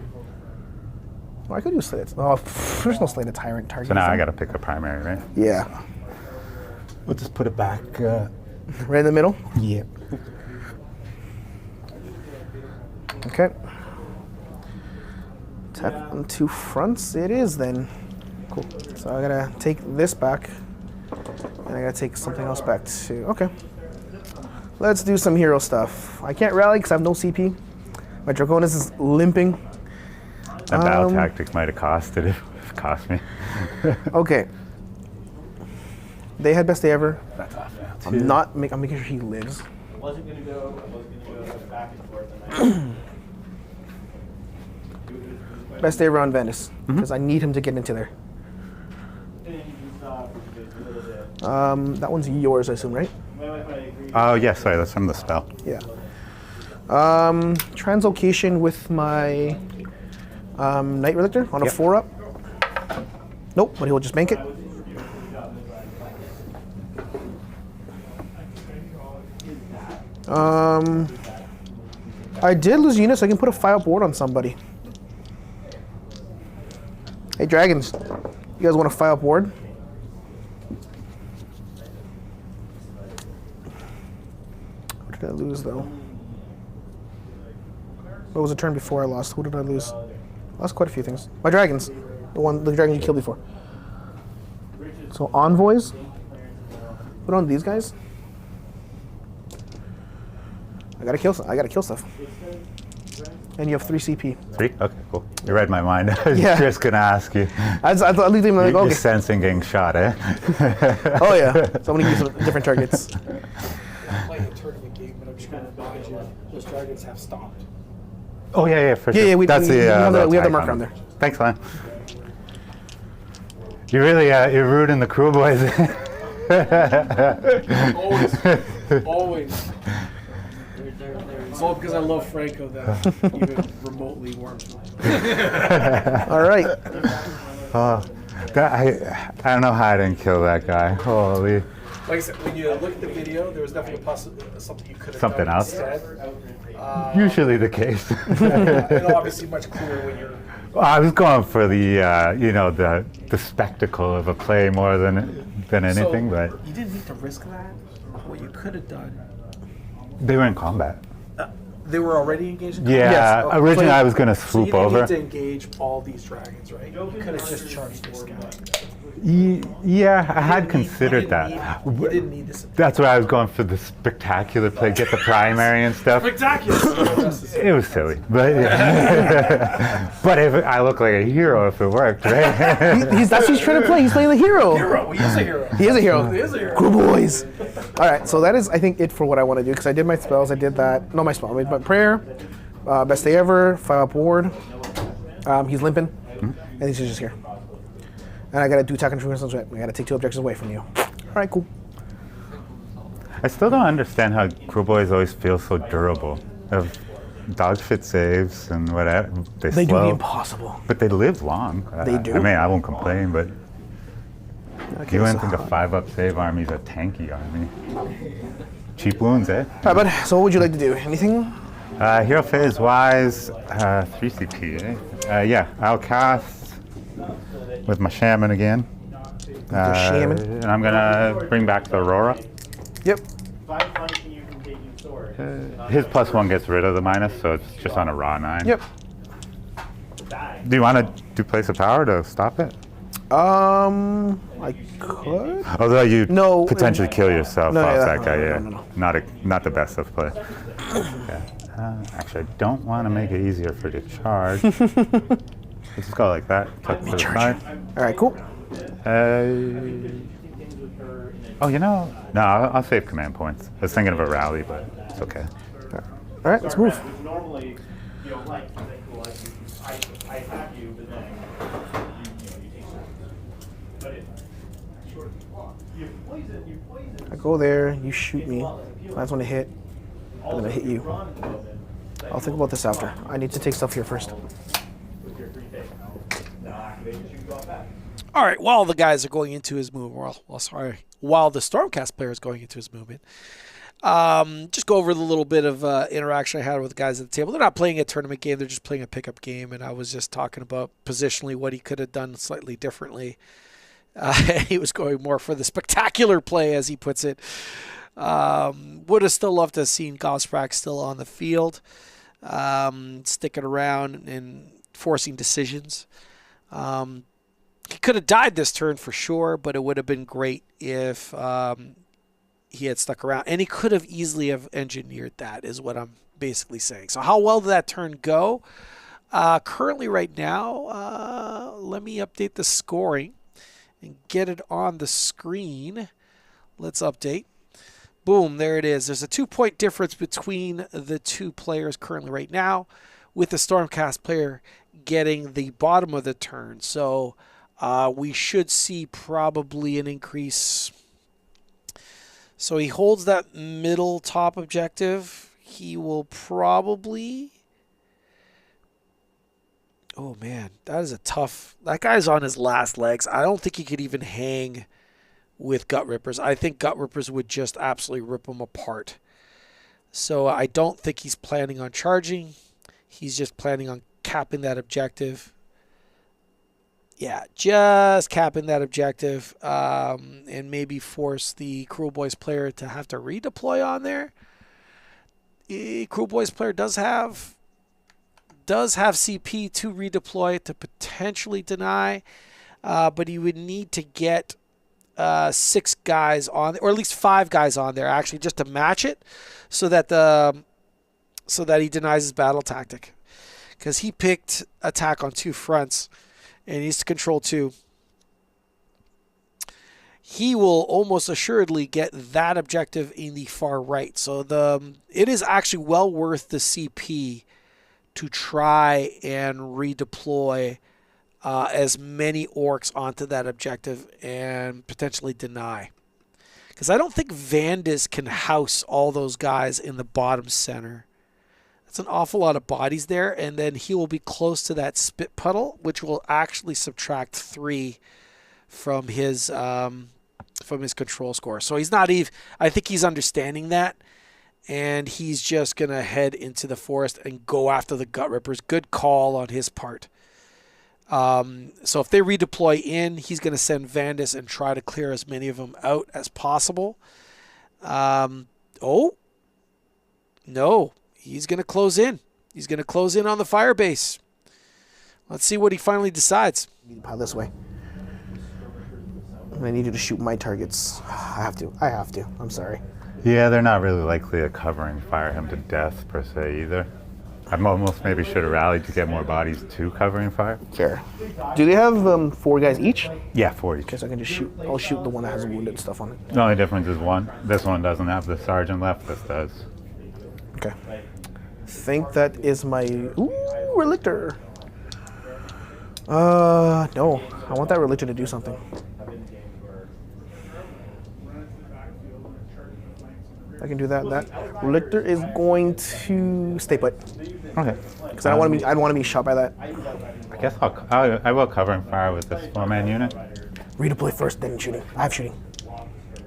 Well, I could do Slay. Oh, there's no Slay the Tyrant target. So now I got to pick a primary, right? Yeah. We'll just put it back. Right in the middle? Yeah. Okay. Attack on 2 fronts. It is then. Cool. So I gotta take this back. And I gotta take something else back too. Okay. Let's do some hero stuff. I can't rally because I have no CP. My Draconis is limping. That battle tactic might have costed it. Cost me. Okay. They had best day ever. That's off now. I'm making sure he lives. I wasn't gonna go back and forth. And Best day ever on Venice because I need him to get into there. That one's yours, I assume, right? Oh, yes, sorry, that's from the spell. Yeah. Translocation with my Night Relictor on a 4-up. Nope, but he'll just bank it. I did lose units, so I can put a 5-up ward on somebody. Hey, Dragons, you guys want a 5-up ward? What did I lose, though? What was the turn before I lost? Who did I lose? I lost quite a few things. My Dragons. The dragon you killed before. So, Envoys. Put on these guys. I gotta kill stuff. And you have 3 CP. 3? Okay, cool. You read my mind. I was Yeah. just going to ask you. I thought I'd leave them like, You're okay. sensing getting shot, eh? Oh yeah. So I'm gonna use some different targets. I'm playing a tournament game, but I'm just going to remind you, those dragons have stopped. Oh, yeah, for Yeah, sure. yeah, we have the little marker tag on there. Thanks, man. You really, you're rooting the Kruleboyz. Always. It's all because I love Franco that even remotely warms me. All right. Oh, I don't know how I didn't kill that guy. Holy. Like I said, when you look at the video, there was definitely something you could have Something done else? instead. Usually the case. And obviously much clearer when you're... Well, I was going for the, the spectacle of a play more than anything, but You didn't need to risk that. What you could have done... they were in combat. They were already engaged in Yeah, Yes. originally So I was going to So you swoop didn't over. need to engage all these dragons, right? You could have just charged this guy. Yeah, I had considered that. You didn't need this. That's why I was going for the spectacular play, get the primary and stuff. Spectacular. It was silly, but but if I look like a hero if it worked, right? That's what he's trying to play. He's playing the hero. Hero. He is a hero. He is a hero. He is a hero. Kruleboyz. All right, so that is, I think, it for what I want to do because I did my spells. I did that. No, my spell. I made my prayer. Best day ever. 5-up ward. He's limping, and he's just here. And I gotta do attack and transformations. I gotta take 2 objectives away from you. All right, cool. I still don't understand how Kruleboyz always feel so durable. Of dog shit saves and whatever. They do slow, the impossible. but they live long. They do. I mean, I won't complain, but Okay, you wouldn't so- think a 5-up save army is a tanky army. Cheap wounds, eh? All right, bud. So what would you like to do? Anything? Hero phase wise, 3 CP, eh? Yeah, I'll cast with my shaman again. shaman? And I'm gonna bring back the Aurora. Yep. 5 function you can take you sword. His +1 gets rid of the minus, so it's just on a raw 9. Yep. Do you want to do place of power to stop it? I could. Although you No, potentially kill yourself no, off yeah, that no, guy, no, yeah. no. Not the best of play. Yeah. Actually, I don't want to make it easier for you to charge. Let's just go like that. Tuck to the side. All right, cool. Oh, no, I'll save command points. I was thinking of a rally, but it's okay. All right, let's move. Normally, you don't like something cool like I attack you, but then you take sword. But if you poison, I go there, you shoot me. Last one to hit, and then I hit you. I'll think about this after. I need to take stuff here first. All right, while the guys are going into his movement, while the Stormcast player is going into his movement, just go over the little bit of interaction I had with the guys at the table. They're not playing a tournament game; they're just playing a pickup game, and I was just talking about positionally what he could have done slightly differently. He was going more for the spectacular play, as he puts it. Would have still loved to have seen Gosprak still on the field, sticking around and forcing decisions. He could have died this turn for sure, but it would have been great if he had stuck around. And he could have easily have engineered that, is what I'm basically saying. So how well did that turn go? Currently right now, let me update the scoring and get it on the screen. Let's update. Boom, there it is. There's a 2-point difference between the two players currently right now, with the Stormcast player getting the bottom of the turn. So we should see probably an increase. So he holds that middle top objective. He will probably... Oh, man, that is a tough... That guy's on his last legs. I don't think he could even hang with Gut Rippers. I think Gut Rippers would just absolutely rip him apart. So I don't think he's planning on charging. He's just planning on capping that objective. Yeah, just capping that objective, and maybe force the Kruleboyz player to have to redeploy on there. Kruleboyz player does have CP to redeploy to potentially deny, but he would need to get 6 guys on, or at least 5 guys on there actually, just to match it, so that he denies his battle tactic, because he picked attack on 2 fronts and he needs to control 2. He will almost assuredly get that objective in the far right. So it is actually well worth the CP to try and redeploy as many orcs onto that objective and potentially deny. Because I don't think Vandis can house all those guys in the bottom center. That's an awful lot of bodies there, and then he will be close to that spit puddle, which will actually subtract 3 from his control score. So he's not even... I think he's understanding that, and he's just going to head into the forest and go after the Gut Rippers. Good call on his part. So if they redeploy in, he's going to send Vandis and try to clear as many of them out as possible. Oh, no, he's going to close in. He's going to close in on the fire base. Let's see what he finally decides. Pile this way. I need you to shoot my targets. I have to. I'm sorry. Yeah, they're not really likely to covering fire him to death per se either. I almost maybe should have rallied to get more bodies to covering fire. Fair. Do they have 4 guys each? Yeah, 4 each. Okay, so I can just shoot. I'll shoot the one that has wounded stuff on it. The only difference is one. This one doesn't have the sergeant left. This does. Okay. I think that is my... Ooh, Relictor. No. I want that Relictor to do something. I can do that. That Relictor is going to stay put. Okay. Because I don't want to be shot by that. I guess I will cover and fire with this 4-man unit. Redeploy first, then shooting. I have shooting.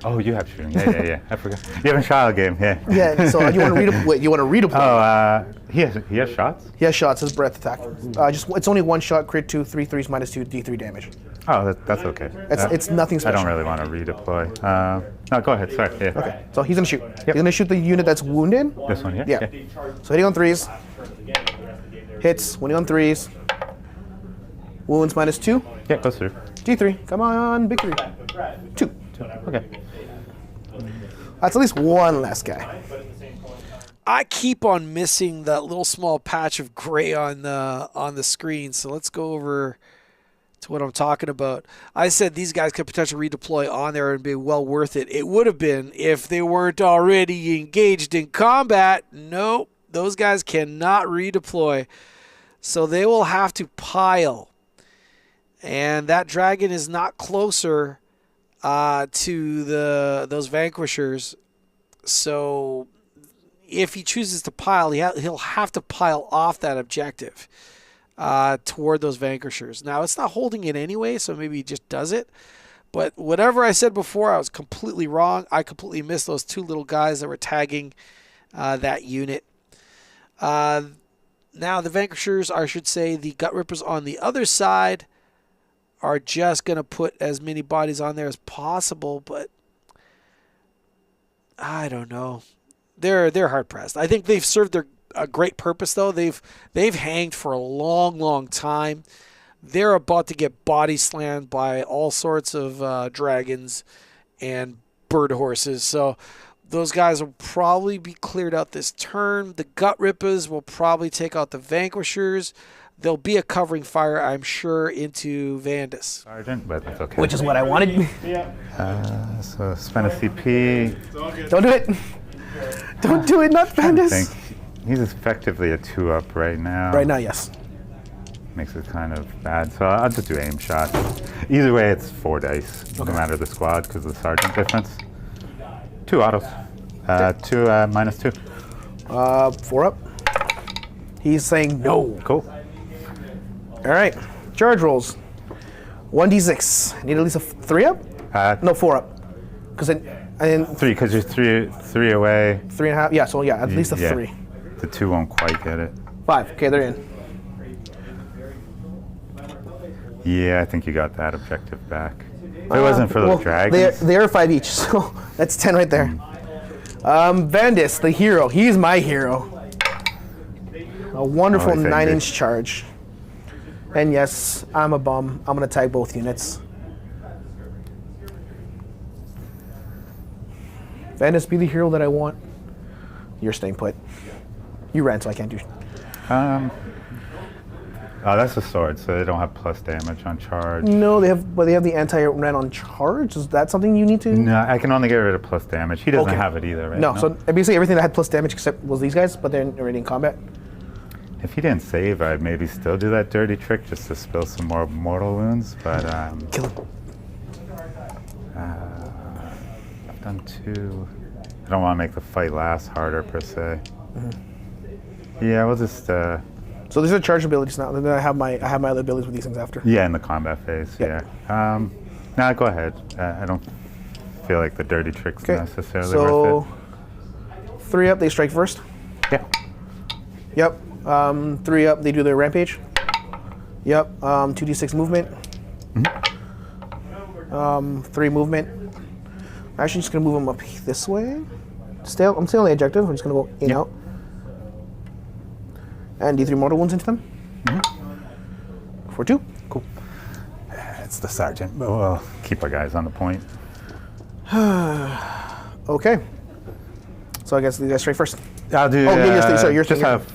Oh, you have shooting. Yeah. I forgot. You have a trial game. Yeah. Yeah. So you want to redeploy? Wait, you want to redeploy? Oh, he has shots. He has shots. His breath attack. It's only 1 shot. Crit 2, 3 3s minus 2 D3 damage. Oh, that's okay. It's nothing special. I don't really want to redeploy. No, go ahead. Sorry. Yeah. Okay. So he's gonna shoot. He's gonna shoot the unit that's wounded. This one, yeah. Yeah. So hitting on 3s. Hits. Winning on 3s. Wounds minus 2. Yeah, goes through. D3. Come on, big 3. 2. Okay. That's at least 1 less guy. I keep on missing that little small patch of gray on the screen. So let's go over to what I'm talking about. I said these guys could potentially redeploy on there and be well worth it. It would have been if they weren't already engaged in combat. Nope, those guys cannot redeploy. So they will have to pile. And that dragon is not closer to those vanquishers. So if he chooses to pile, he'll have to pile off that objective toward those vanquishers. Now, it's not holding it anyway, so maybe he just does it. But whatever I said before, I was completely wrong. I completely missed those 2 little guys that were tagging that unit. Now, the vanquishers, I should say, the Gut Rippers on the other side, are just going to put as many bodies on there as possible, but I don't know. They're hard pressed. I think they've served a great purpose though. They've hanged for a long time. They're about to get body slammed by all sorts of dragons, and bird horses. So those guys will probably be cleared out this turn. The Gut Rippers will probably take out the Vanquishers. There'll be a covering fire, I'm sure, into Vandus. Sergeant, but that's okay. Which is what I wanted. So spend a CP. Don't do it. Don't do it, not I Vandus. think he's effectively a 2-up right now. Right now, yes. Makes it kind of bad. So I'll just do aim shots. Either way, it's 4 dice, no matter the squad, because of the sergeant difference. 2 autos. 2 -2. 4 up. He's saying no. Cool. All right. Charge rolls. 1d6. Need at least a 3 up? No, 4 up. Because I didn't. 3, because you're three away. 3.5. Yeah, so yeah, at least a 3. The 2 won't quite get it. 5. Okay, they're in. Yeah, I think you got that objective back. If it wasn't for those dragons. They are 5 each, so that's 10 right there. Vandus, the hero. He's my hero. A wonderful he's angry. 9-inch charge. And yes, I'm a bum. I'm going to tag both units. Vandus, be the hero that I want. You're staying put. You ran, so I can't do. Oh, that's a sword, so they don't have plus damage on charge. No, they have, but they have the anti-ran on charge. Is that something you need to? No, I can only get rid of plus damage. He doesn't Okay. have it either, right? No, so basically everything that had plus damage except was these guys, but they're already in combat. If he didn't save, I'd maybe still do that dirty trick just to spill some more mortal wounds, but Kill him. I've done 2. I don't want to make the fight last harder, per se. Yeah, we'll just... So these are charge abilities now. Then I have my other abilities with these things after. Yeah, in the combat phase, Yep. yeah. Nah, go ahead. I don't feel like the dirty trick's Okay. necessarily So worth 3 up, they strike first. it. Yeah. Yep. 3 up, they do their rampage. Yep. 2d6 movement. 3 movement. I'm actually just gonna move them up this way. I'm still on the objective. I'm just gonna go in out. And D3 mortal wounds into them. For 2. Cool. It's the sergeant, but we'll keep our guys on the point. Okay. So I guess these guys straight first. I'll do. Oh, yeah, you're sorry, you're just thinking. have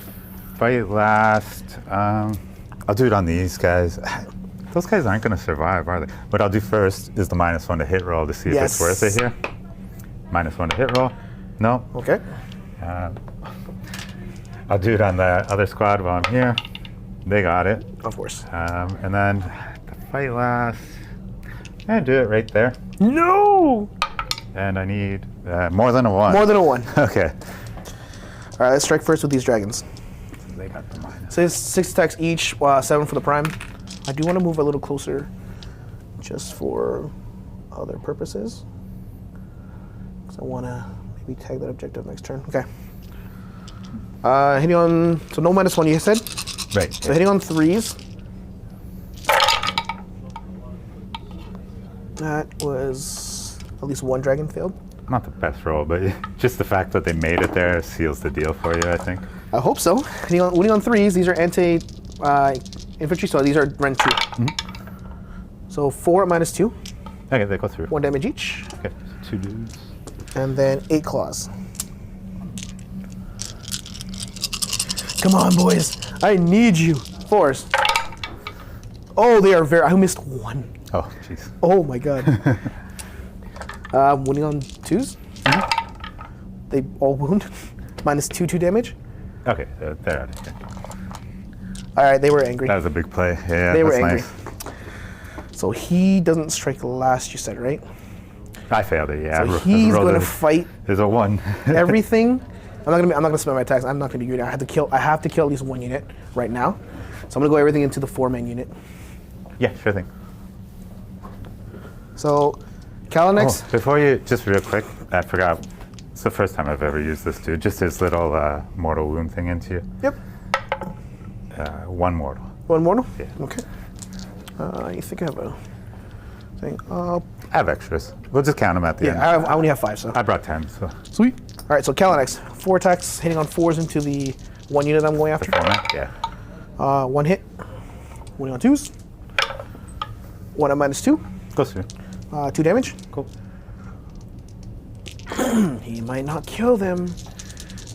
fight last. I'll do it on these guys. Those guys aren't going to survive, are they? What I'll do first is the -1 to hit roll to see if it's worth it here. -1 to hit roll. No. Okay. I'll do it on the other squad while I'm here. They got it. Of course. And then the fight last. I do it right there. No! And I need more than a 1. More than a 1. Okay. All right, let's strike first with these dragons. They got the minus. So it's 6 attacks each, 7 for the prime. I do want to move a little closer just for other purposes. Because I want to maybe tag that objective next turn. Okay. Hitting on, so no -1 you said? Right. So hitting on 3s. That was at least 1 dragon failed. Not the best roll, but just the fact that they made it there seals the deal for you, I think. I hope so. Winning on 3s, these are anti-infantry, so these are Ren 2. So 4 at -2, Okay, they go through. 1 damage each, Okay, so 2 dudes. and then 8 claws. Come on, boys. I need you. 4s. Oh, they are I missed 1. Oh, jeez. Oh my god. Winning on 2s. They all wound. -2 damage. Okay, they're out of here. All right, they were angry. That was a big play. Yeah, They were that's angry. nice. So he doesn't strike last, you said, right? I failed it, yeah. So I he's rolled going to a- fight There's a 1. everything. I'm not gonna spend my attacks. I'm not gonna be greedy. I have to kill at least 1 unit right now. So I'm gonna go everything into the 4-man unit. Yeah, sure thing. So Kalanex. Oh, before you, just real quick, I forgot. It's the first time I've ever used this dude. Just his little mortal wound thing into you. Yep. 1 mortal. 1 mortal. Yeah. Okay. I think I have a thing. I have extras. We'll just count them at the end. Yeah, I only have 5. So I brought 10, so. sweet. All right. So Kalanex, 4 attacks, hitting on 4s into the 1 unit I'm going after. Format? Yeah. 1 hit. Winning on 2s. 1 at -2. Goes through. 2 damage. Cool. He might not kill them.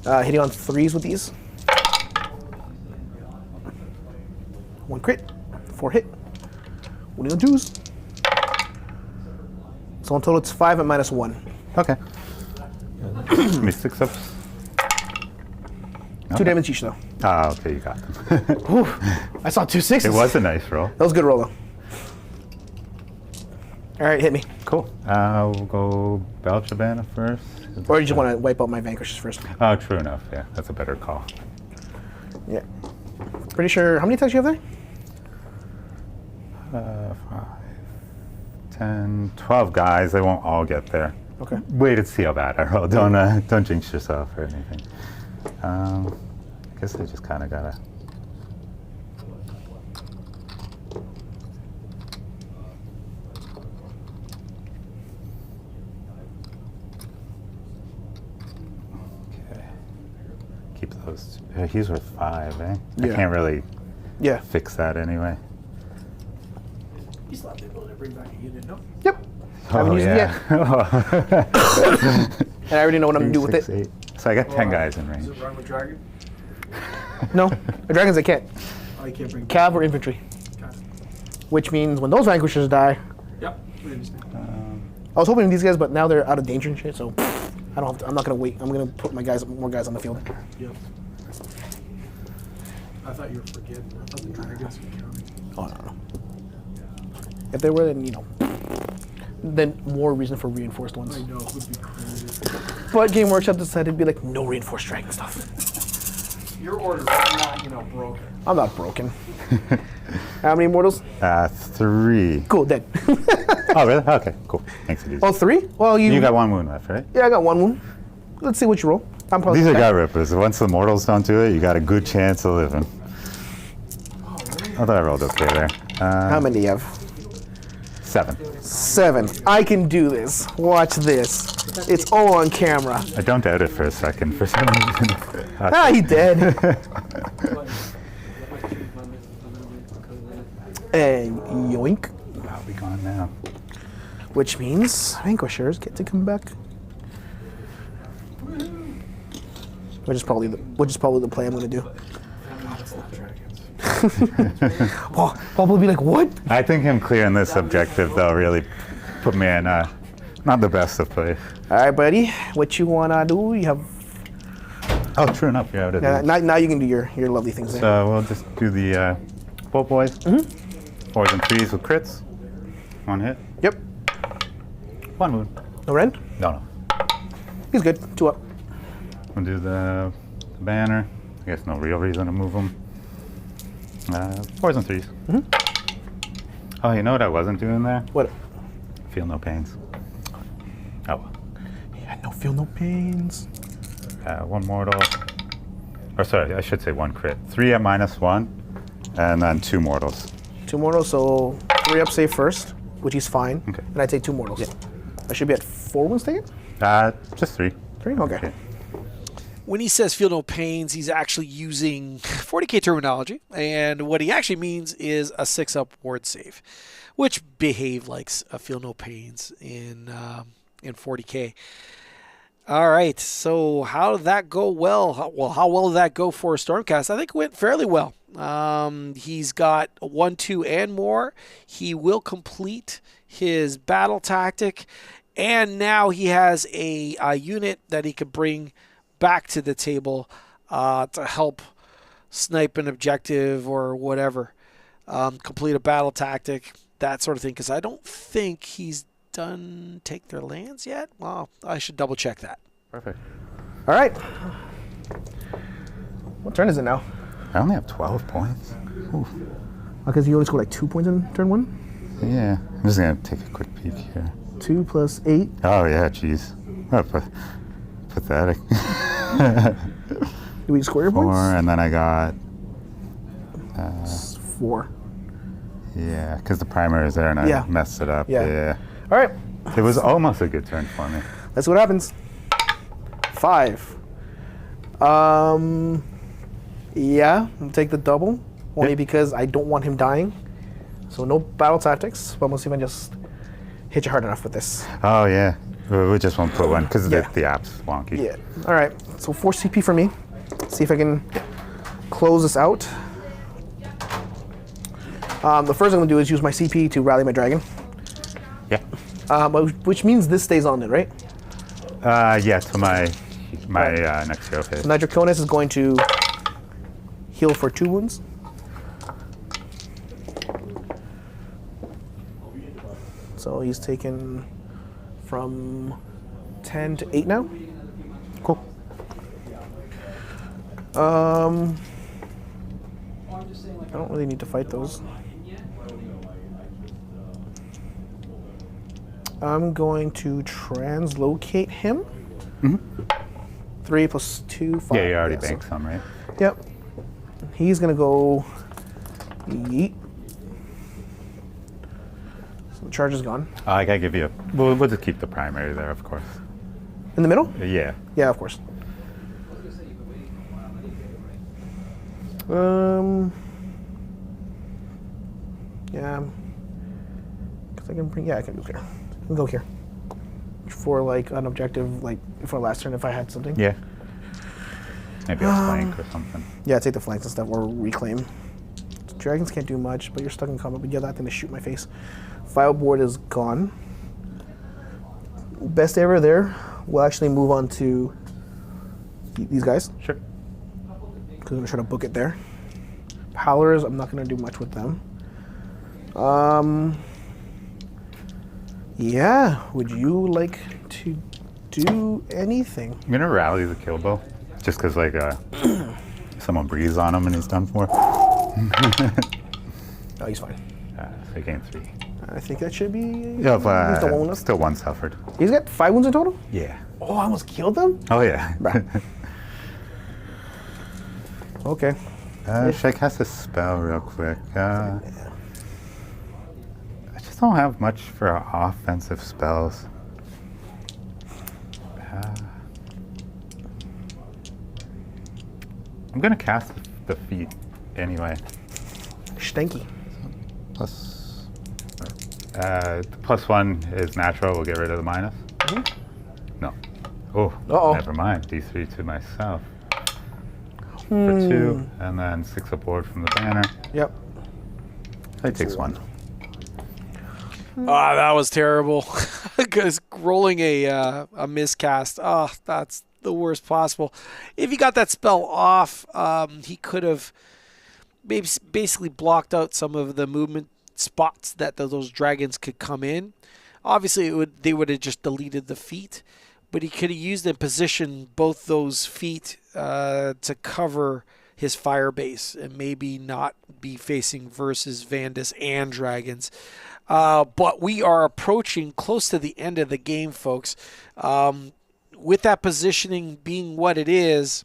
Hitting on 3s with these. 1 crit. 4 hit. Winning on 2s. So in total, it's 5 at -1. Okay. Give me 6 ups. 2 damage each, though. Ah, okay, you got them. Whew. I saw 2 6s. It was a nice roll. That was a good roll, though. All right, hit me. Cool. We'll go Belchabana first. Or you just want to wipe out my vanquishes first? Oh, true enough. Yeah, that's a better call. Yeah. Pretty sure. How many attacks do you have there? 5, 10, 12 guys. They won't all get there. Okay. Wait and see how bad I roll. Don't jinx yourself or anything. I guess I just kind of gotta. Okay. Keep those. He's worth 5, eh? Yeah. I can't really Yeah. fix that anyway. You still have the ability to bring back a unit, no? Yep. Haven't used it yet. And I already know what I'm going to do with it. 8. So I got 10 guys in Is range. it run with dragon? No. The dragons I can't. Oh, you can't bring Cav or infantry. Okay. Which means when those vanquishers die, Yep, we understand. I was hoping these guys, but now they're out of danger and shit, so I don't have to, I'm not going to wait. I'm going to put more guys on the field. Yep. I thought you were forgetting. I thought the dragons were counting. Oh, no. If they were, then, then more reason for reinforced ones. I know, it would be crazy. But Game Workshop decided to be like, no reinforced dragon stuff. Your order is not, broken. I'm not broken. How many mortals? 3. Cool, dead. Oh, really? Okay, cool. Makes it easy. Oh, 3? Well, You got 1 wound left, right? Yeah, I got 1 wound. Let's see what you roll. I'm probably These are gut rippers. Once the mortals don't do it, you got a good chance of living. I thought I rolled okay there. How many do you have? 7. 7. I can do this. Watch this. It's all on camera. I don't doubt it for a second for some reason. Ah, he dead. And yoink. I'll be gone now. Which means vanquishers get to come back. Which is probably the play I'm gonna do. Well, Bob will be like, what? I think him clearing this objective, though, really put me in not the best of place. All right, buddy. What you wanna do? You have. Oh, true enough. You're out of Yeah, these. now you can do your lovely things there. So we'll just do the Kruleboyz. 4s and 3s with crits. 1 hit. Yep. 1 wound. No rend? No. He's good. 2 up. We'll do the banner. I guess no real reason to move them. 4s and 3s. Oh, you know what I wasn't doing there? What? Feel no pains. Oh well. Yeah, no feel no pains. 1 mortal. Or sorry, I should say 1 crit. 3 at -1, and then 2 mortals. 2 mortals, so 3 up save first, which he's fine. Okay. And I take 2 mortals. I should be at 4 wounds taken? Just 3. 3? Okay. Okay. When he says feel no pains, he's actually using 40k terminology, and what he actually means is a 6-up ward save, which behave like a feel no pains in 40k. All right, so how did that go well? How well did that go for Stormcast? I think it went fairly well. He's got 1, 2, and more. He will complete his battle tactic, and now he has a unit that he could bring back to the table to help snipe an objective or whatever, complete a battle tactic, that sort of thing, because I don't think he's done take their lands yet. Well, I should double check that. Perfect. All right. What turn is it now? I only have 12 points. Oof. Because you only scored like 2 points in turn 1? Yeah. I'm just going to take a quick peek here. 2 plus 8. Oh, yeah, jeez. Oh, pathetic. Do we score your 4, points? and then I got... 4. Yeah, because the primer is there, and Yeah. I messed it up. Yeah. Yeah. All right. It was almost a good turn for me. That's what happens. 5. Yeah, I'll take the double, only Yep. because I don't want him dying. So no battle tactics, but we'll see if I can just hit you hard enough with this. Oh, yeah. We just won't put one because Yeah. the app's wonky. Yeah. All right. So 4 CP for me. See if I can close this out. The first thing I'm gonna do is use my CP to rally my dragon, Yeah. which means this stays on it, right? Yeah, to my next hero phase. So now Draconis is going to heal for 2 wounds. So he's taken from 10 to 8 now. Cool. I don't really need to fight those. I'm going to translocate him. 3 plus 2, 5. Yeah, you already so- banked some, right? Yep. He's gonna go yeet. So the charge is gone. I gotta give you a. We'll just keep the primary there, of course. In the middle? Yeah. Yeah, of course. Yeah. Cause I can bring. Yeah, I can go here. I can go here. For like an objective, like for last turn, if I had something. Yeah. Maybe a flank or something. Yeah, take the flanks and stuff, or reclaim. Dragons can't do much, but you're stuck in combat. But yeah, that thing to shoot my face. File board is gone. Best ever there. We'll actually move on to these guys. Sure. Because I'm gonna try to book it there. Howlers, I'm not gonna do much with them. Yeah, would you like to do anything? I'm gonna rally the kill bow, just because like someone breathes on him and he's done for. Oh, he's fine. So he gained 3. I think that should be. Yeah, he's the one but left. still 1 suffered. He's got 5 wounds in total? Yeah. Oh, I almost killed them? Oh yeah. Okay. Should I cast a spell real quick? I just don't have much for offensive spells. I'm gonna cast the feet anyway. Stanky. Plus, +1 is natural. We'll get rid of the minus. No. Oh, Uh-oh. never mind. D3 to myself. For 2, and then 6 aboard from the banner. Yep. So he takes 1. Ah, that was terrible. Because rolling a miscast, that's the worst possible. If he got that spell off, he could have basically blocked out some of the movement spots that those dragons could come in. Obviously, they would have just deleted the feet, but he could have used and positioned both those feet to cover his fire base and maybe not be facing versus Vandus and dragons. But we are approaching close to the end of the game, folks. With that positioning being what it is,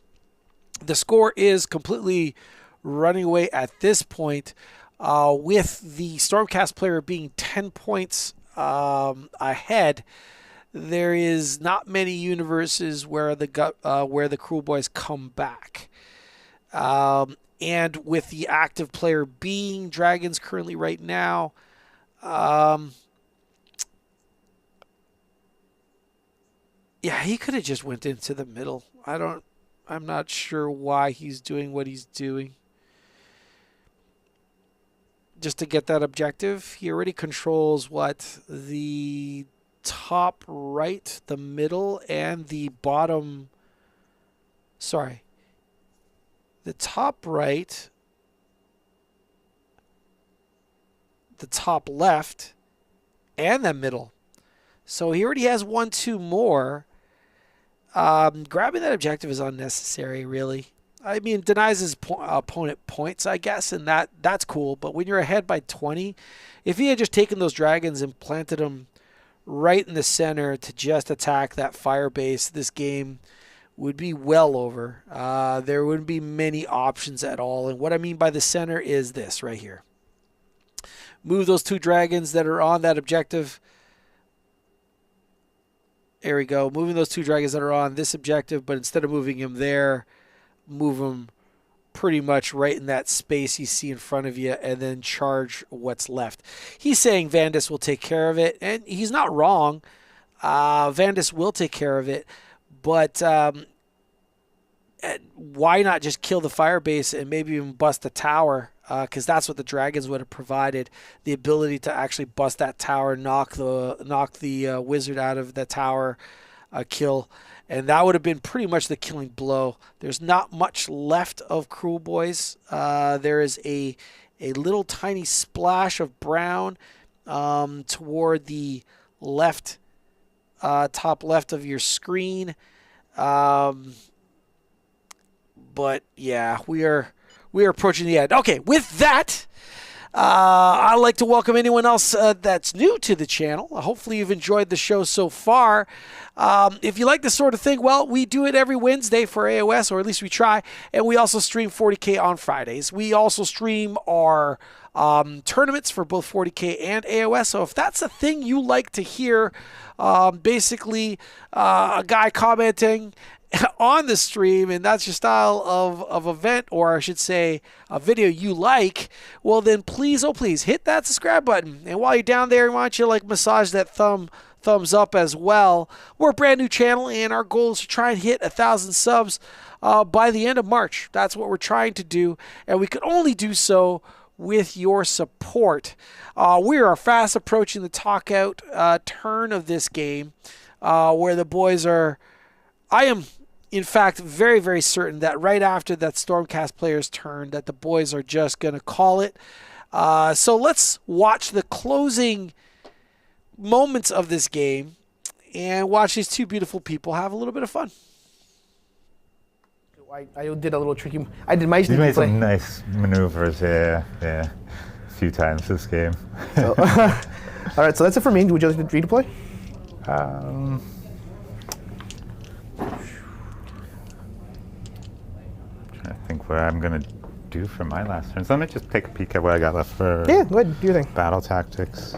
the score is completely running away at this point, with the Stormcast player being 10 points ahead. There is not many universes where the Kruleboyz come back. And with the active player being dragons currently right now, yeah, he could have just went into the middle. I'm not sure why he's doing what he's doing. Just to get that objective. He already controls the top right, the middle, and the bottom. Sorry. The top right, the top left, and the middle. So he already has 1, 2 more. Grabbing that objective is unnecessary, really. I mean, it denies his opponent points, I guess, and that's cool. But when you're ahead by 20, if he had just taken those dragons and planted them right in the center to just attack that fire base, this game would be well over. There wouldn't be many options at all. And what I mean by the center is this right here. Move those 2 dragons that are on that objective. There we go. Moving those 2 dragons that are on this objective, but instead of moving him there, move them pretty much right in that space you see in front of you, and then charge what's left. He's saying Vandus will take care of it, and he's not wrong. Vandus will take care of it, but why not just kill the fire base and maybe even bust the tower? Because that's what the dragons would have provided, the ability to actually bust that tower, knock the wizard out of the tower, kill, and that would have been pretty much the killing blow. There's not much left of Kruleboyz. There is a little tiny splash of brown toward the left, top left of your screen. But yeah, we are approaching the end. Okay, with that, I'd like to welcome anyone else that's new to the channel. Hopefully you've enjoyed the show so far. If you like this sort of thing, well, we do it every Wednesday for AoS, or at least we try, and we also stream 40K on Fridays. We also stream our tournaments for both 40K and AoS, so if that's a thing you like to hear, basically a guy commenting on the stream, and that's your style of event, or I should say a video you like, well then please, oh please, hit that subscribe button. And while you're down there, I want you to massage that thumbs up as well. We're a brand new channel, and our goal is to try and hit 1,000 subs by the end of March. That's what we're trying to do, and we can only do so with your support. We are fast approaching the talk out turn of this game, where the boys are, I am in fact very, very certain that right after that Stormcast player's turn that the boys are just going to call it. So let's watch the closing moments of this game and watch these two beautiful people have a little bit of fun. I did a little tricky. I did my sneaky You made play. some nice maneuvers, yeah. A few times this game. So, all right, so that's it for me. Would you like to redeploy? Trying to think what I'm gonna do for my last turn. So let me just take a peek at what I got left for Yeah, go ahead. Do your thing. battle tactics.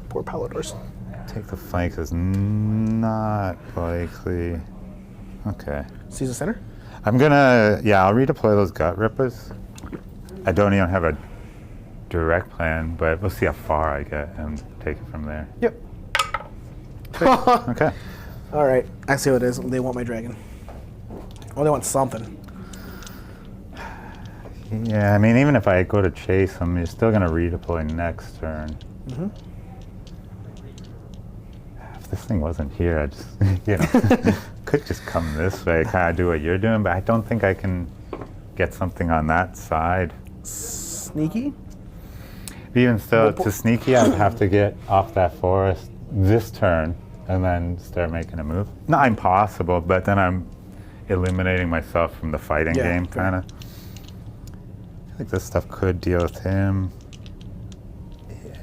Poor Paladors. Take the flank is not likely. Okay. Seize the center. I'm gonna, I'll redeploy those gut rippers. I don't even have a direct plan, but we'll see how far I get and take it from there. Yep. Okay. All right. I see what it is. They want my dragon. Oh, they want something. Yeah, I mean, even if I go to chase them, you're still gonna redeploy next turn. Mm-hmm. If this thing wasn't here, I just, could just come this way, kind of do what you're doing, but I don't think I can get something on that side. Sneaky? But even still, to sneaky, I'd have to get off that forest this turn and then start making a move. Not impossible, but then I'm eliminating myself from the fighting game, kind of. I think this stuff could deal with him. Yeah,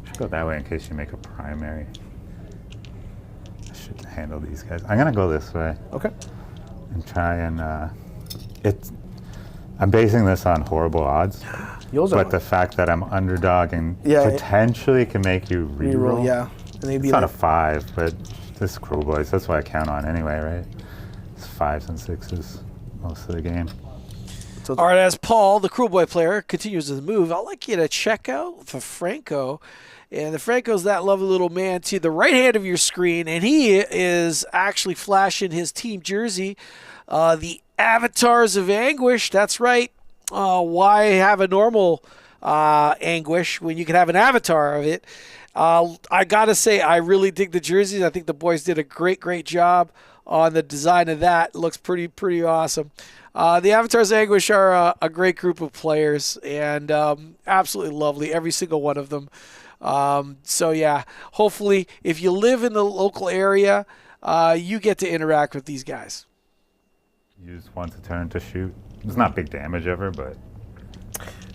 should go that way in case you make a primary. I should handle these guys. I'm gonna go this way. Okay. And try and I'm basing this on horrible odds. But the fact that I'm underdog and potentially can make you reroll. Yeah. And they'd be it's not a 5, but this is Kruleboyz. That's what I count on anyway, right? It's 5s and 6s most of the game. So all right, as Paul, the Kruleboy player, continues to move, I'd like you to check out the Franco. And the Franco's that lovely little man to the right hand of your screen, and he is actually flashing his team jersey. The Avatars of Anguish, that's right. Why have a normal Anguish when you can have an avatar of it? I gotta say, I really dig the jerseys. I think the boys did a great job on the design of that. It looks pretty awesome. The Avatars of Anguish are a great group of players, and absolutely lovely, every single one of them. So yeah, hopefully if you live in the local area, you get to interact with these guys. Use once a turn to shoot. It's not big damage ever, but...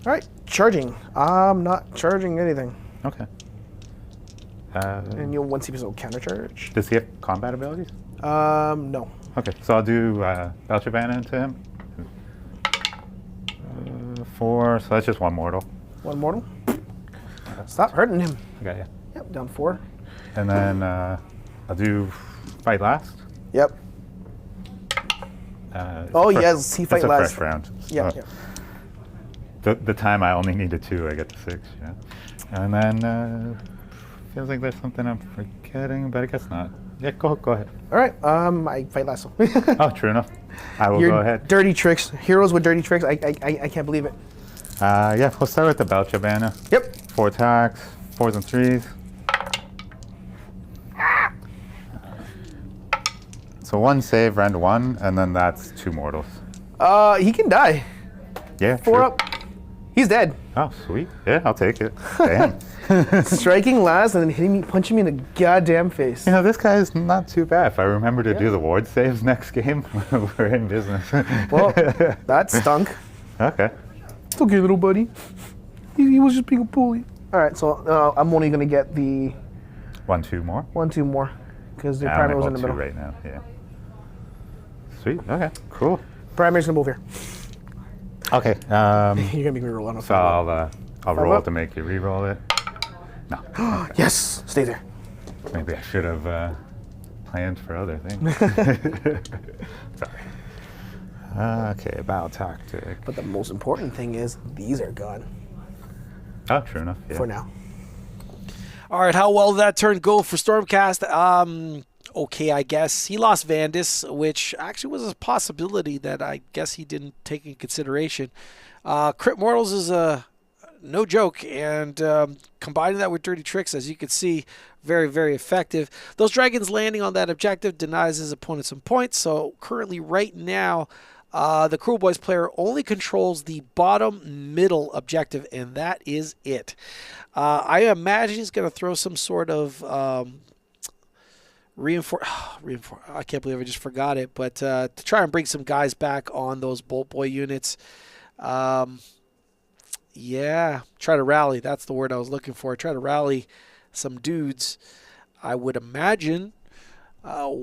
All right, charging. I'm not charging anything. Okay. And you'll 1 CP, so counter charge. Does he have combat abilities? No. Okay, so I'll do Belcher Banner to him. 4, so that's just 1 mortal. 1 mortal. Stop hurting him. I got you. Yep, down 4. And then I'll do fight last. Yep. Yes, he fight it's a last. fresh round. Yeah. The time I only needed 2, I get to 6. Yeah. And then Feels like there's something I'm forgetting, but I guess not. Yeah, go ahead. All right. I fight Lasso. Oh, true enough. I will Your go ahead. dirty tricks. Heroes with dirty tricks. I can't believe it. Yeah, we'll start with the Belcher banner. Yep. 4 attacks, 4s and 3s. So 1 save, rend 1, and then that's 2 mortals. He can die. Yeah, 4 true. up. He's dead. Oh, sweet. Yeah, I'll take it. Damn. Striking last and then hitting me, punching me in the goddamn face. You know, this guy is not too bad. If I remember to do the ward saves next game, we're in business. Well, that stunk. Okay. It's okay, little buddy. He was just being a bully. All right, so I'm only gonna get the 1, 2 more. 1, 2 more because the Yeah, primary I'm was at in the 2 middle. right now. Yeah. Sweet. Okay. Cool. Primary's gonna move here. Okay. You're gonna make me roll on a So 5 I'll Five roll up? to make you re-roll it. No. up. Yes, stay there. Maybe I should have planned for other things. Sorry. Okay, battle tactic. But the most important thing is these are gone Oh, true enough. Yeah. for now. All right, how well did that turn go for Stormcast? Okay, I guess. He lost Vandus, which actually was a possibility that I guess he didn't take in consideration. Crit Mortals is no joke, and combining that with Dirty Tricks, as you can see, very, very effective. Those dragons landing on that objective denies his opponent some points, so currently right now, the Kruleboyz player only controls the bottom middle objective, and that is it. I imagine he's going to throw some sort of reinforce. I can't believe I just forgot it, but to try and bring some guys back on those Bolt Boy units. Yeah, try to rally. That's the word I was looking for. Try to rally some dudes. I would imagine. How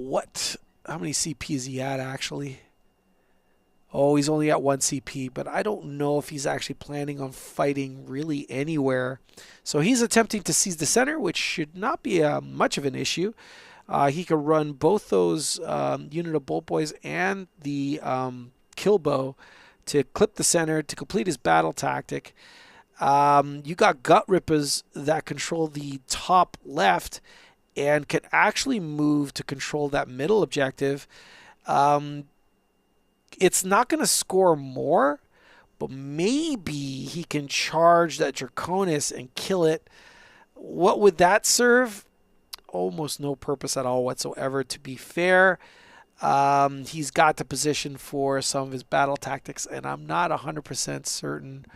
many CP is he at actually? Oh, he's only at 1 CP, but I don't know if he's actually planning on fighting really anywhere. So he's attempting to seize the center, which should not be much of an issue. He could run both those unit of Bolt Boys and the kill bow to clip the center to complete his battle tactic. You got gut rippers that control the top left and can actually move to control that middle objective. It's not going to score more, but maybe he can charge that Draconis and kill it. What would that serve? Almost no purpose at all whatsoever, to be fair. He's got the position for some of his battle tactics, and I'm not 100% certain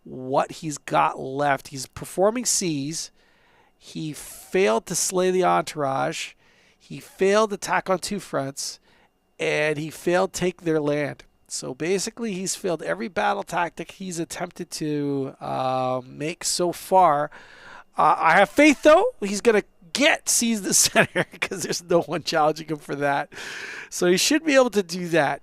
what he's got left. He's performing seize. He failed to slay the entourage. He failed attack on 2 fronts, and he failed take their land. So basically, he's failed every battle tactic he's attempted to make so far. I have faith, though. He's going to seize the center because there's no one challenging him for that. So he should be able to do that.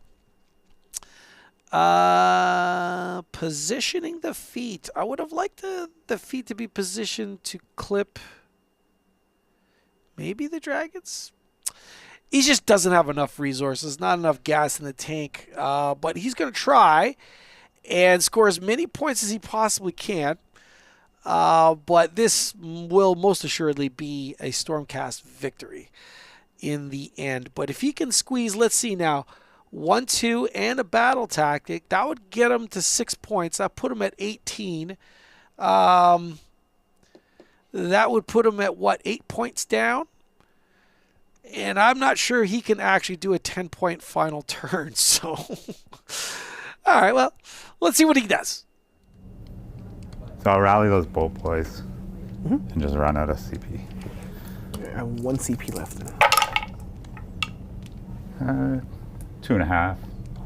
Positioning the feet. I would have liked the feet to be positioned to clip maybe the dragons. He just doesn't have enough resources, not enough gas in the tank. But he's going to try and score as many points as he possibly can. But this will most assuredly be a Stormcast victory in the end. But if he can squeeze, let's see now, 1, 2, and a battle tactic, that would get him to 6 points. That put him at 18. That would put him at, 8 points down? And I'm not sure he can actually do a 10-point final turn. So, all right, well, let's see what he does. So I'll rally those Bolt Boys and just run out of CP. I have 1 CP left. 2.5.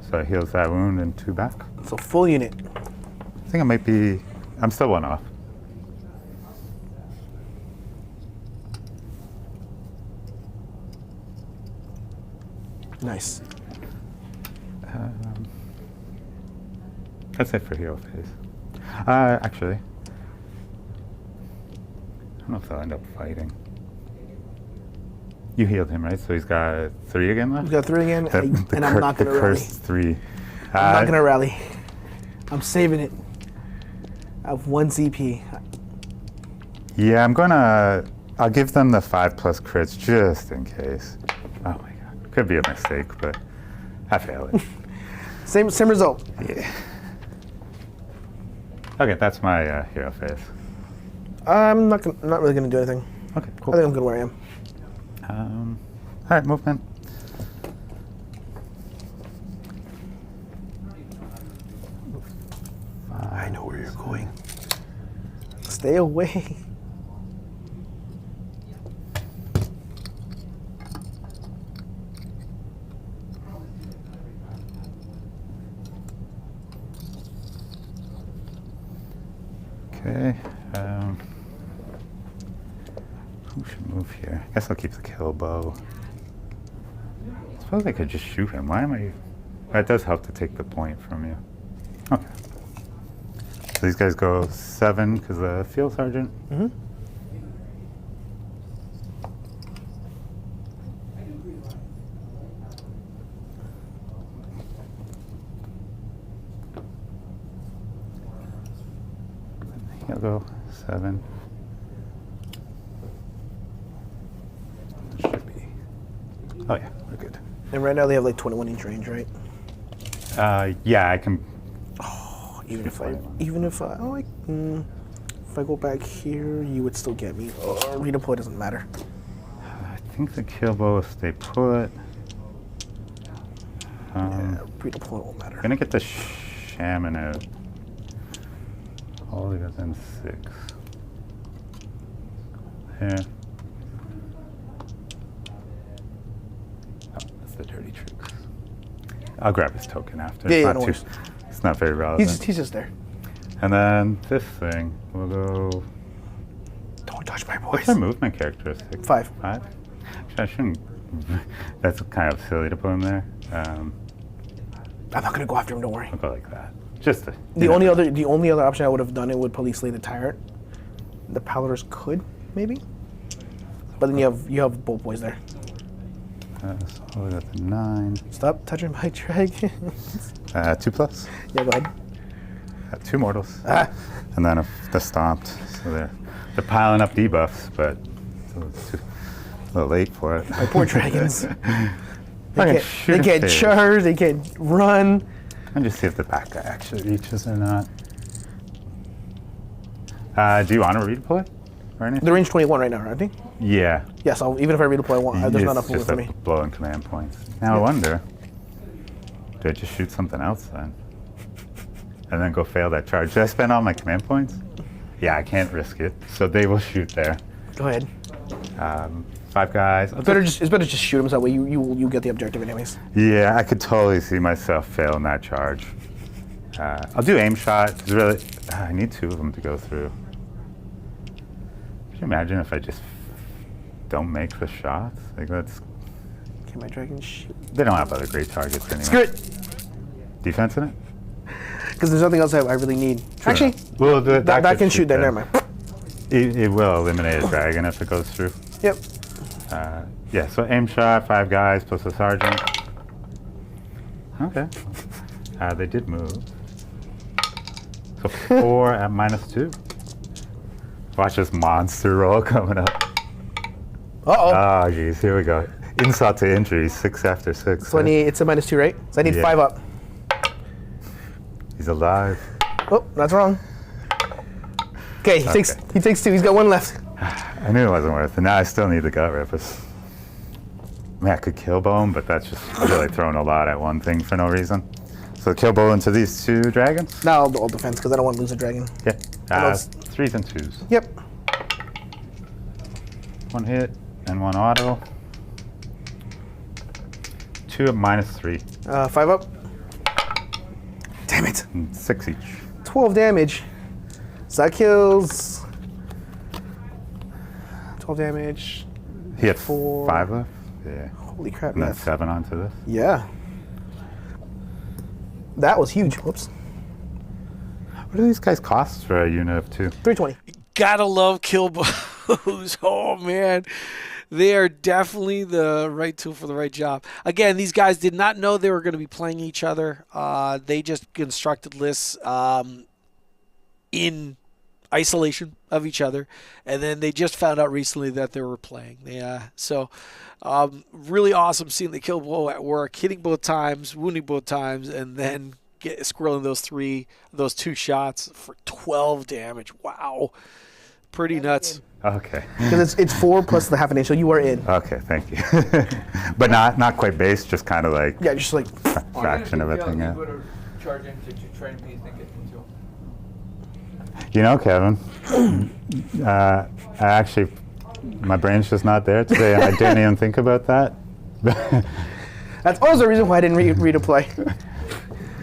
So it heals that wound and 2 back. So full unit. I think I might be. I'm still 1 off. Nice. That's it for hero phase. Actually, I don't know if they'll end up fighting. You healed him, right? So he's got 3 again left? He's got 3 again, and I'm not going to the rally. cursed 3. I'm not going to rally. I'm saving it. I have 1 CP. Yeah, I'm gonna I'll give them the 5+ crits just in case. Oh my god. Could be a mistake, but I fail it. Same result. Yeah. Okay, that's my hero phase. I'm not really gonna do anything. Okay, I cool. think I'm good where I am. All right, movement. I know where you're going. Stay away. Okay. Who should move here? I guess I'll keep the kill bow. I suppose I could just shoot him. Why am I? That does help to take the point from you. Okay. So these guys go 7 because the field sergeant. Mm-hmm. He'll go 7. Should be. Oh yeah, we're good. And right now they have like 21-inch range, right? Yeah, I can. Even if I go back here, you would still get me. Redeploy doesn't matter. I think the kill bow will stay put. Yeah, redeploy won't matter. Gonna get the shaman out. All he goes in 6. Here. Oh, that's the dirty tricks. I'll grab his token after. Yeah, It's yeah, not no too. worries. It's not very relevant. He's just there. And then this thing will go. Don't touch my What's boys. their movement characteristic? 5. 5? Actually, I shouldn't. That's kind of silly to put him there. I'm not gonna go after him. Don't worry. I'll go like that. Just to, The only other option I would have done it would probably slay the tyrant. The paladars could maybe, but then you have both boys there. So we got the 9. Stop touching my dragon. 2+. Yeah, go ahead. 2 mortals. Ah. And then the stomped. So they're piling up debuffs, but it's a little late for it. My poor dragons. Okay, They can't charge. They can't run. And just see if the back guy actually reaches or not. Do you want to redeploy or anything? They're range 21 right now, aren't they? Yeah. Yes, even if I redeploy, there's not enough It's movement just for me. blowing command points. Now I wonder, do I just shoot something else then? And then go fail that charge? Did I spend all my command points? Yeah, I can't risk it. So they will shoot there. Go ahead. 5 guys. It's better just shoot them so that way you get the objective anyways. Yeah, I could totally see myself failing that charge. I'll do aim shot. It's really, I need 2 of them to go through. Could you imagine if I just don't make the shots? Like that's. Okay, my dragon shoot. They don't have other great targets anyway. Screw it. Defense in it? Because there's nothing else I really need. Actually, well, that could can shoot there. them. Never mind. It will eliminate a dragon if it goes through. Yep. Yeah, so aim shot, 5 guys plus a sergeant. Okay. They did move. So 4 at -2. Watch this monster roll coming up. Uh-oh. Oh, geez, here we go. Insult to injury, 6 after 6. So it's a -2, right? So I need Yeah. 5 up. He's alive. Oh, that's wrong. Okay, he takes 2. He's got 1 left. I knew it wasn't worth it. Now I still need the gut rippers. I mean, I could kill bow him, but that's just really throwing a lot at one thing for no reason. So kill bow into these 2 dragons? Now I'll defense because I don't want to lose a dragon. Yeah. I know it's- 3s and 2s. Yep. 1 hit and 1 auto. 2 at -3. 5 up. Damn it. And 6 each. 12 damage. So that kills. 12 damage. He had 4. 5 left? Yeah. Holy crap, And then man. 7 onto this. Yeah. That was huge. Whoops. What do these guys cost for a unit of 2? 320. Gotta love kill bows. Oh man, they are definitely the right tool for the right job. Again, these guys did not know they were going to be playing each other. They just constructed lists in isolation of each other, and then they just found out recently that they were playing. Yeah, so really awesome seeing the kill blow at work, hitting both times, wounding both times, and then squirreling those 2 shots for 12 damage. Wow, pretty nuts. Okay. Because it's 4 plus the half an inch, so you are in. Okay, thank you. But not quite base, just kind of like Yeah, just like fraction of a thing. Yeah. Charging to train me think it into. You know, Kevin, I actually, my brain's just not there today, and I didn't even think about that. that's also the reason why I didn't read a play.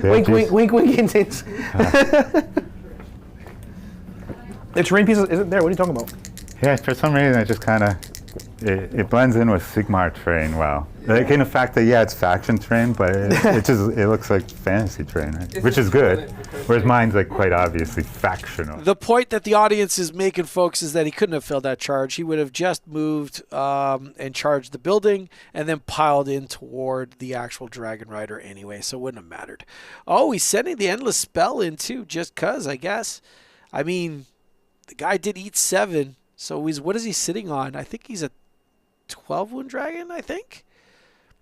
Wink, wink, wink, wink, hint, hint. The terrain piece isn't there. What are you talking about? Yeah, for some reason it just kind of it blends in with Sigmar terrain well. Like in the fact that it's faction terrain, but it looks like fantasy terrain, right? Which is good. Whereas mine's like quite obviously factional. The point that the audience is making, folks, is that he couldn't have failed that charge. He would have just moved and charged the building and then piled in toward the actual Dragon Rider anyway, so it wouldn't have mattered. Oh, he's sending the Endless Spell in too, just because, I guess. I mean, the guy did eat 7, so what is he sitting on? I think he's a 12 wound dragon, I think.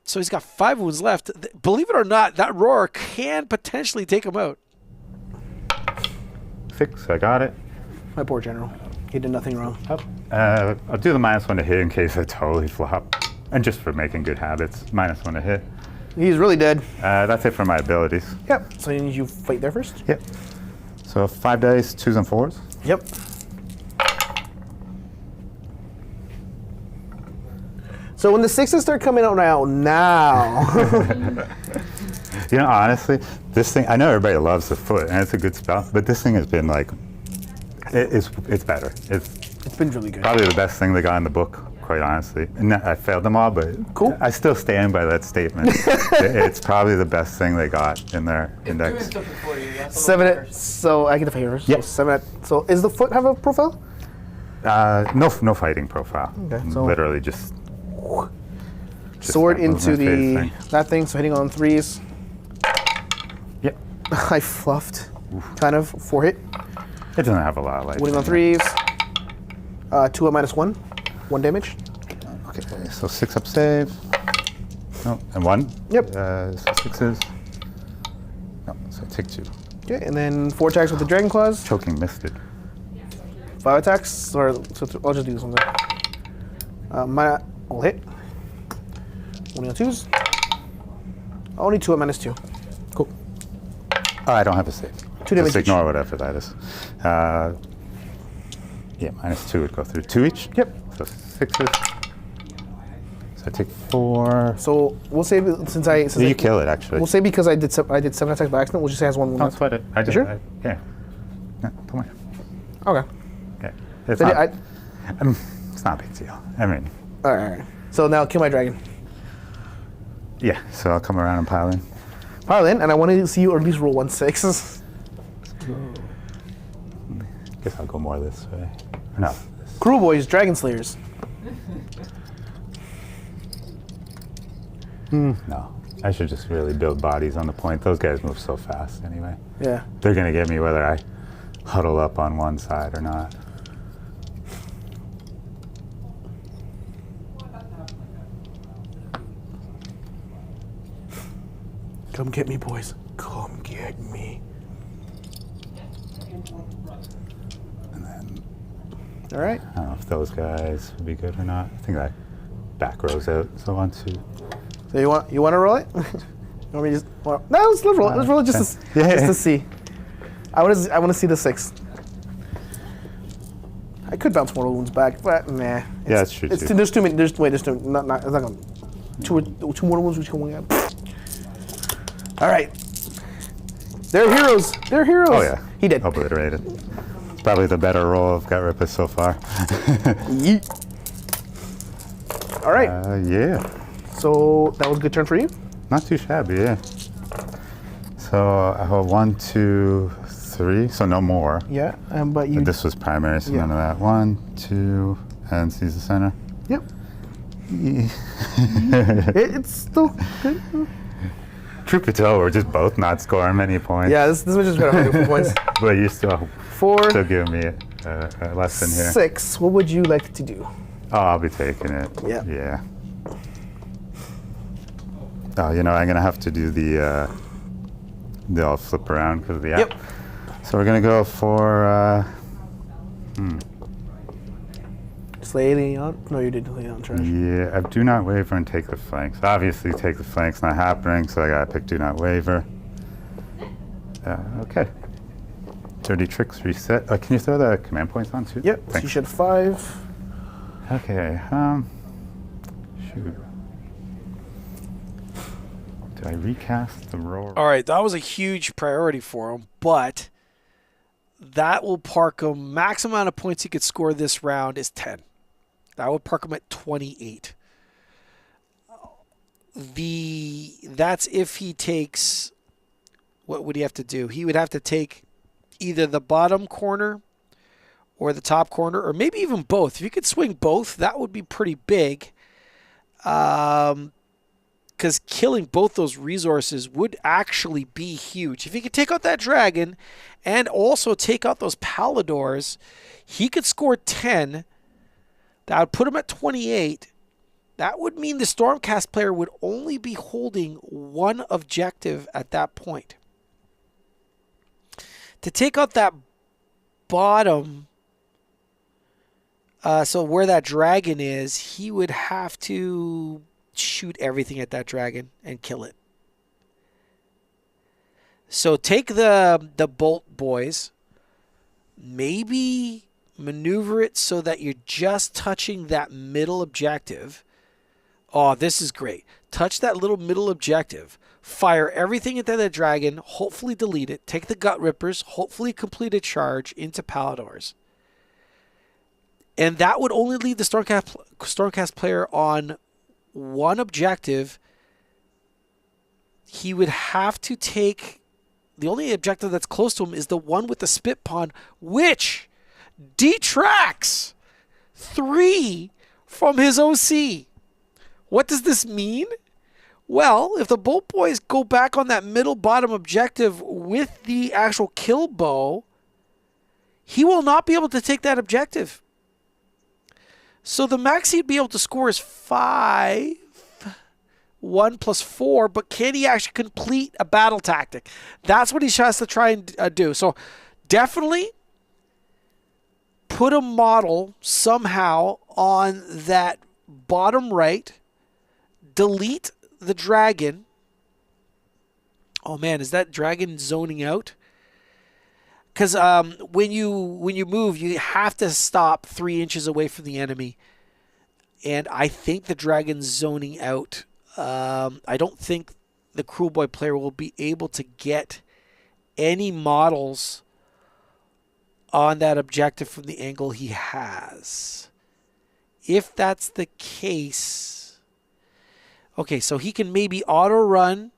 So he's got 5 wounds left. Believe it or not, that roar can potentially take him out. 6, I got it. My poor general. He did nothing wrong. I'll do the -1 to hit in case I totally flop. And just for making good habits, -1 to hit. He's really dead. That's it for my abilities. Yep. So you fight there first? Yep. So 5 dice, 2s and 4s. Yep. So when the 6s start coming out now. You know, honestly, this thing, I know everybody loves the foot, and it's a good spell, but this thing has been like, it's better. It's been really good. Probably the best thing they got in the book, quite honestly. And I failed them all, but cool. I still stand by that statement. It's probably the best thing they got in their index. 7. So I get the favors. Yep. So 7. So is the foot have a profile? No fighting profile. Okay, so literally just sword that into movement phase that thing. So hitting on 3s. Yep. I fluffed. Kind of 4 hit. It doesn't have a lot of life. Winning on 3s. 2 at -1. 1 damage. Okay, so 6 up save. No, and 1. Yep. So 6s. No, so I take 2. Okay, and then 4 attacks with the Dragon Claws. Choking misted. 5 attacks. Or so I'll just do something. I'll hit. Winning on 2s. Only 2 at -2. Cool. Oh, I don't have a save. 2 damage Just each. ignore whatever that is. Yeah, -2 would go through. 2 each? Yep. So 6s. So I take 4. So we'll say since I You kill it, actually. We'll say because I did 7 attacks by accident. We'll just say it has 1 wound Don't left. sweat it. I just, sure? Yeah. No, don't worry. Okay. Okay. It's So not, it's not a big deal. I mean, all right. So now kill my dragon. yeah. So I'll come around and pile in. Pile in, and I want to see you at least roll 1 6. Guess I'll go more this way. Or no. Kruleboyz, Dragon Slayers. No. I should just really build bodies on the point. Those guys move so fast anyway. Yeah. They're going to get me whether I huddle up on one side or not. Come get me, boys. Come get me. And then All right. I don't know if those guys would be good or not. I think that back row's out. So 1, 2. So you want to roll it? You want me to just? No, let's roll it. Let's roll it just to see. I want to see the 6. I could bounce mortal wounds back, but nah. Yeah, that's true. It's too. too, there's too many. There's it's not it's not gonna. Two mortal wounds which can win out. All right. They're heroes. They're heroes. Oh yeah. He did. Obliterated. Probably the better roll of Gut Rippers so far. Yeet. All right. Yeah. So that was a good turn for you. Not too shabby, yeah. So I have 1, 2, 3, so no more. Yeah. But you. But this was primary, so Yeah. none of that. 1, 2, and seize the center. Yep. Yeah. It's still good. Truth be told, we're just both not scoring many points. Yeah. This was just better 100 points. But you still 4. giving me it. a lesson here. 6. What would you like to do? Oh, I'll be taking it. Yeah. Yeah. Oh, you know, I'm gonna have to do the I'll flip around because of the app. Yep. So we're gonna go for Slay Leon? No, you did Leon trash. yeah. I do not waver and take the flanks. Obviously, take the flanks not happening, so I gotta pick do not waver. Okay. Dirty tricks reset. Can you throw the command points on too? Yep. So Thanks. you should 5. Okay. Shoot. Do I recast the roll? All right, that was a huge priority for him, but that will park him. Max amount of points he could score this round is 10. That would park him at 28. That's if he takes. What would he have to do? He would have to take either the bottom corner or the top corner, or maybe even both. If you could swing both, that would be pretty big. Because killing both those resources would actually be huge. If he could take out that dragon and also take out those Paladors, he could score 10. That would put him at 28. That would mean the Stormcast player would only be holding one objective at that point. To take out that bottom, so where that dragon is, he would have to shoot everything at that dragon and kill it. So take the bolt boys, maybe maneuver it so that you're just touching that middle objective. Oh, this is great. Touch that little middle objective. Fire everything into the dragon, hopefully delete it. Take the gut rippers, hopefully complete a charge into Paladors. And that would only leave the Stormcast player on one objective. He would have to take... The only objective that's close to him is the one with the spit pond, which detracts 3 from his OC. What does this mean? Well, if the Bolt Boys go back on that middle bottom objective with the actual kill bow, he will not be able to take that objective. So the max he'd be able to score is 5, 1 plus 4, but can he actually complete a battle tactic? That's what he has to try and do. So definitely put a model somehow on that bottom right, delete the dragon. Oh man, is that dragon zoning out? Because when you move, you have to stop 3 inches away from the enemy, and I think the dragon's zoning out. I don't think the Kruleboyz player will be able to get any models on that objective from the angle he has. If that's the case, okay, so he can maybe auto-run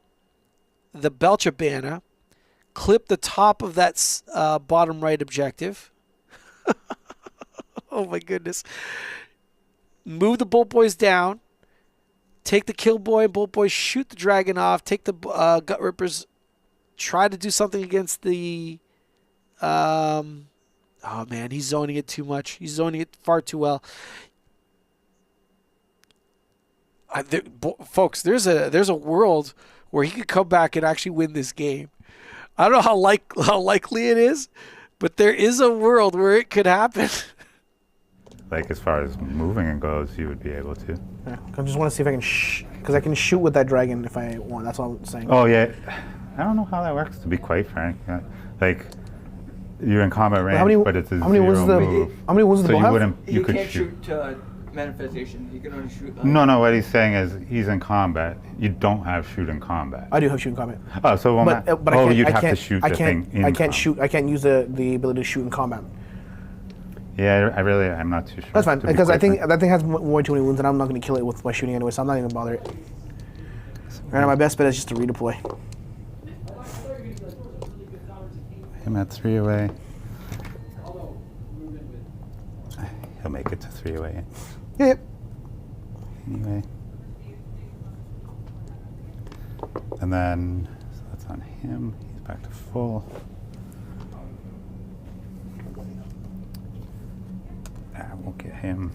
the Belchabana, clip the top of that bottom right objective. Oh my goodness. Move the Bolt Boys down. Take the Kill Boy and Bolt Boys, shoot the dragon off, take the Gut Rippers, try to do something against the... oh man, he's zoning it too much. He's zoning it far too well. Folks, there's a world where he could come back and actually win this game. I don't know how likely it is, but there is a world where it could happen. Like as far as moving goes, you would be able to. Yeah, I just want to see if I can because I can shoot with that dragon if I want. That's all I'm saying. Oh yeah, I don't know how that works, to be quite frank. Like you're in combat range, but it's a zero move. How many wounds does the bow have? You could can't shoot manifestation. You can only shoot. No. What he's saying is he's in combat. You don't have shoot in combat. I do have shoot in combat. Oh, so but I can't, you'd I have can't, to shoot I the can't, thing in I can't combat. shoot. I can't use the ability to shoot in combat. Yeah, I'm not too sure. That's fine, to be because I quite think frank. that thing has way too many wounds, and I'm not going to kill it with my shooting anyway, so I'm not even bother it. Right now, my best bet is just to redeploy. I'm at 3 away. He'll make it to 3 away. Yep. Anyway. And then, so that's on him. He's back to full. We'll get him.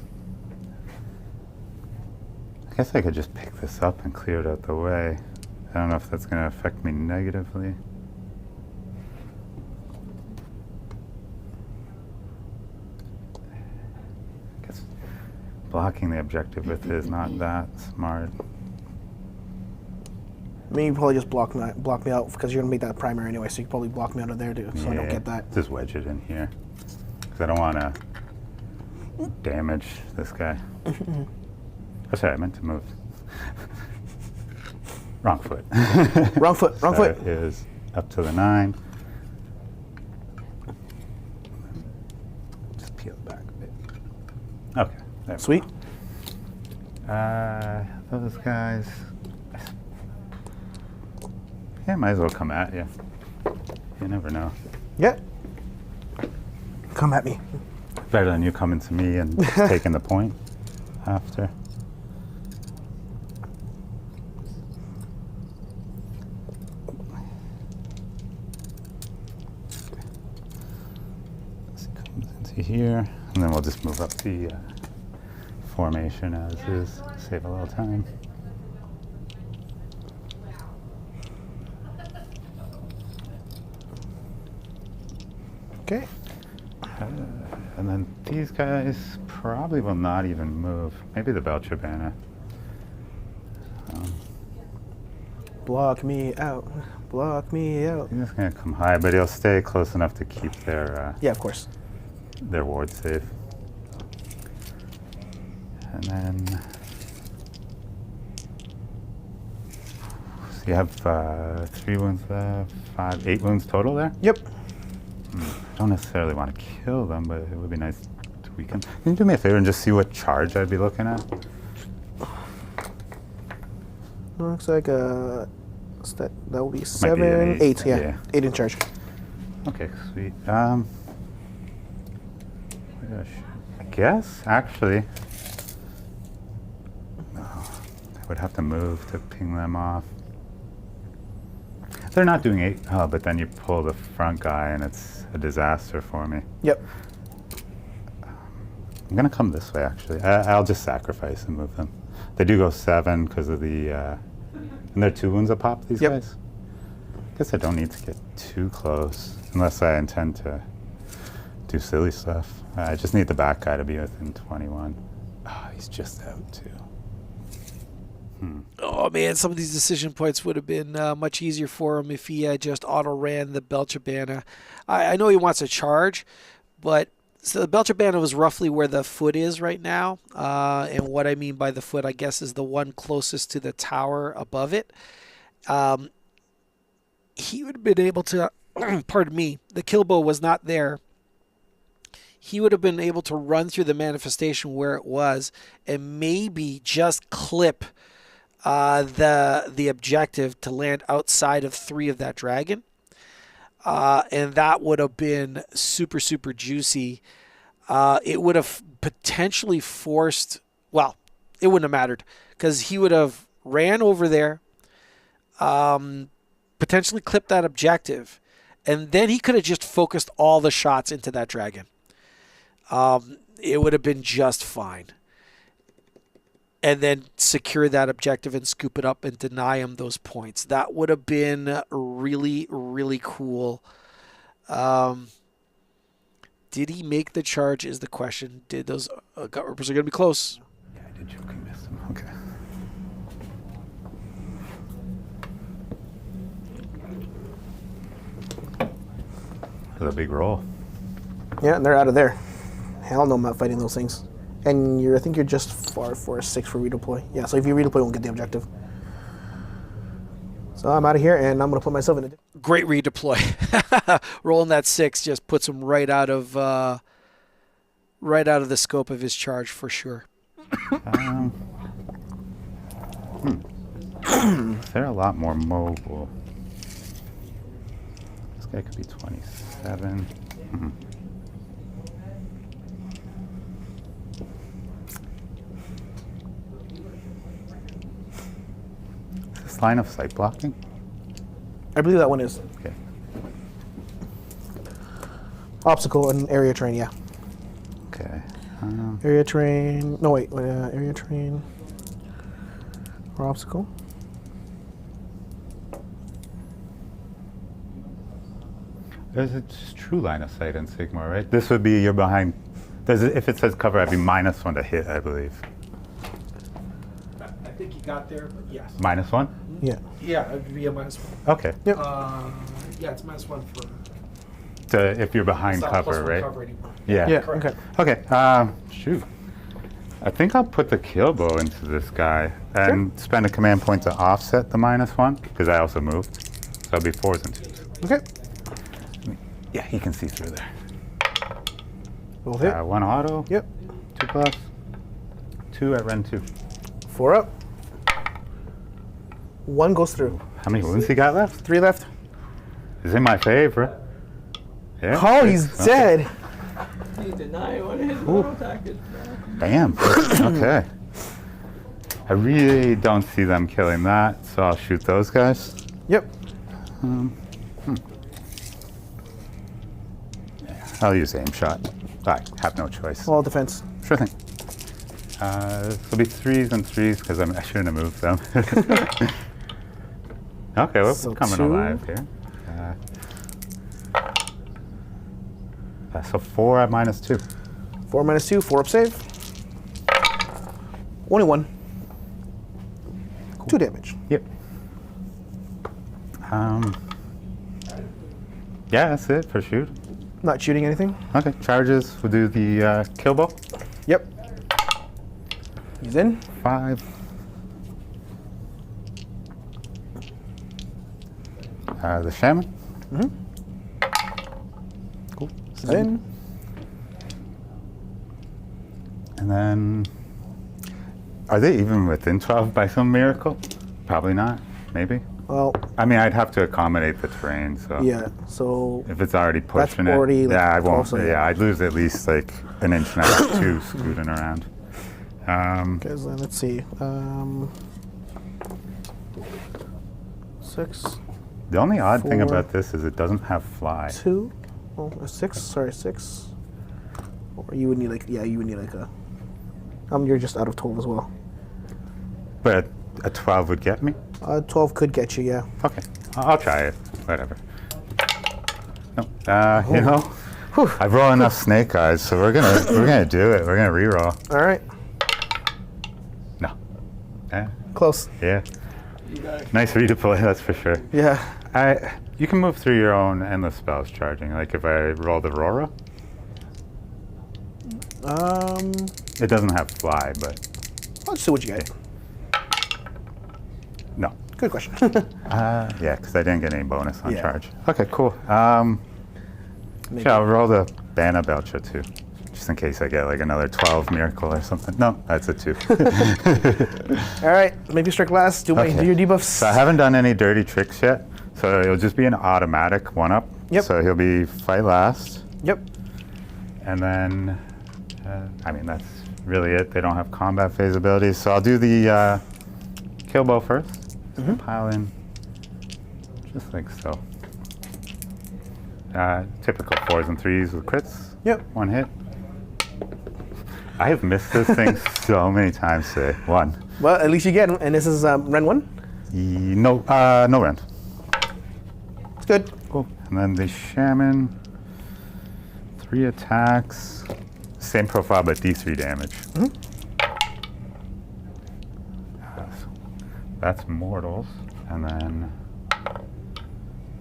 I guess I could just pick this up and clear it out the way. I don't know if that's going to affect me negatively. I guess blocking the objective with it is not that smart. I mean, you probably just block me out because you're gonna make that primary anyway, so you can probably block me out of there too, so I don't get that. Just wedge it in here. Because I don't want to damage this guy. Oh, sorry, I meant to move. Wrong foot. Wrong foot, wrong foot. Is up to the 9. Just peel it back a bit. Okay. There we Sweet. go. Those guys. Yeah, might as well come at you. You never know. Yeah. Come at me. Better than you coming to me and taking the point after. This comes into here, and then we'll just move up the formation as is, save a little time. Okay. And then these guys probably will not even move. Maybe the Belchabana. Block me out. Block me out. He's just gonna come high, but he'll stay close enough to keep Yeah, of course. their ward safe. And then so you have 3 wounds left, 8 wounds total there. Yep. Don't necessarily want to kill them, but it would be nice to weaken. Can you do me a favor and just see what charge I'd be looking at? Looks like that will be Might be 7, an 8. Yeah. Yeah. 8 in charge. Okay, sweet. I guess actually, I would have to move to ping them off. They're not doing 8, but then you pull the front guy and it's a disaster for me. Yep. I'm gonna come this way actually. I'll just sacrifice and move them. They do go 7 because of the, and they're 2 wounds a pop, these Yep. guys. I guess I don't need to get too close unless I intend to do silly stuff. I just need the back guy to be within 21. Oh, he's just out too. Oh man, some of these decision points would have been much easier for him if he had just auto ran the Belchabana. I know he wants a charge, but so the Belchabana was roughly where the foot is right now. And what I mean by the foot, I guess, is the one closest to the tower above it. He would have been able to, pardon me, the kill bow was not there. He would have been able to run through the manifestation where it was and maybe just clip the objective to land outside of 3 of that dragon. And that would have been super, super juicy. It would have potentially forced, well, it wouldn't have mattered because he would have ran over there, potentially clipped that objective, and then he could have just focused all the shots into that dragon. It would have been just fine. And then secure that objective and scoop it up and deny him those points. That would have been really, really cool. Did he make the charge is the question. Did those gut rippers are going to be close? Yeah, I did joking miss him. Okay. That's a big roll. Yeah, and they're out of there. Hell no, I'm not fighting those things. And I think you're just far for a 6 for redeploy. Yeah, so if you redeploy, you won't get the objective. So I'm out of here, and I'm going to put myself in a... Great redeploy. Rolling that 6 just puts him right out of the scope of his charge for sure. They're a lot more mobile. This guy could be 27. Is this line of sight blocking? I believe that one is. Okay. Obstacle and area terrain, yeah. Okay. Area terrain. No, wait. Area terrain. Or obstacle. There's a just true line of sight in Sigmar, right? This would be you're behind. If it says cover, I'd be -1 to hit, I believe. I think you got there, but yes. -1? Yeah. Yeah, it would be a -1. Okay. Yep. Yeah, it's -1 for. If you're behind It's not cover, +1 right? cover anymore. Yeah. Yeah. Correct. Okay. Okay. Shoot. I think I'll put the kill bow into this guy and spend a command point to offset the -1 because I also moved. So it'll be 4s and 2s. Okay. Yeah, he can see through there. Both hit. 1 auto. Yep. 2+. 2 at Ren 2. 4 up. 1 goes through. How many wounds he got left? 3 left. Is he my favorite? Yeah. Oh, he's Okay. dead. He denied one of his auto attackers. Damn. Okay. I really don't see them killing that, so I'll shoot those guys. Yep. I'll use aim shot. I have no choice. All defense. Sure thing. This will be 3s and 3s because I shouldn't have moved them. Okay, we're So coming 2. alive here. So 4 at -2. 4 -2. 4 up save. Only 1. 2 damage. Yep. Yeah, that's it for shoot. Not shooting anything. Okay, charges. We'll do the kill bow. Yep. He's in. 5. The shaman. Cool. He's in. And then, are they even within 12 by some miracle? Probably not. Maybe. Well, I mean, I'd have to accommodate the terrain. So yeah. So if it's already pushing already, it, like, yeah, I won't. close, Yeah, I'd lose at least like an inch and a half, 2 scooting around. Because let's see. 6, The only odd thing 4, about this is it doesn't have fly. 2. Oh, 6. Sorry, 6. Or you would need like you would need like a. You're just out of 12 as well. But a 12 would get me? 12 could get you, yeah. Okay, I'll try it. Whatever. No, you know, I've rolled enough snake eyes, so we're gonna do it. We're gonna reroll. All right. No. Yeah. Close. Yeah. You got it. Nice redeploy, that's for sure. Yeah. You can move through your own endless spells charging. Like if I rolled Aurora, it doesn't have fly, but Let's see what you got. no. Good question. Yeah, because I didn't get any bonus on Yeah. charge. Okay, cool. Maybe. Yeah, I'll roll the Banna Belcher too, just in case I get like another 12 miracle or something. No, that's a 2. All right. Maybe strike last. Do Okay. your debuffs. So I haven't done any dirty tricks yet, so it'll just be an automatic 1-up. Yep. So he'll be fight last, Yep. and then, I mean, that's really it. They don't have combat phase abilities, so I'll do the kill bow first. Pile in, just like so. Typical 4s and 3s with crits. Yep. 1 hit. I have missed this thing so many times today. 1. Well, at least you get him. And this is Ren 1. No rend. It's good. Cool. And then the shaman, 3 attacks, same profile but D3 damage. So that's mortals, and then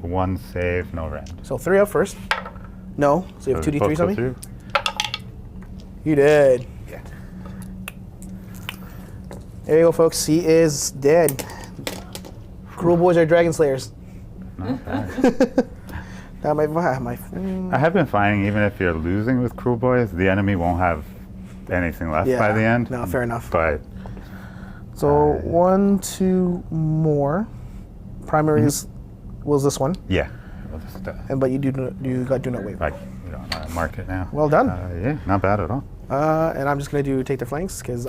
1 save, no rend. So 3 up first. No. So you have So 2d3 both go something? through. You did. Yeah. There you go, folks. He is dead. Kruleboyz are dragon slayers. Not bad. That my I have been finding even if you're losing with Kruleboyz, the enemy won't have anything left by the end. No, fair enough. But So 1, 2 more. Primaries was this one, yeah, we'll just, but you got do not wave. like, you don't mark it now. Well done. Yeah, not bad at all. And I'm just gonna do take their flanks because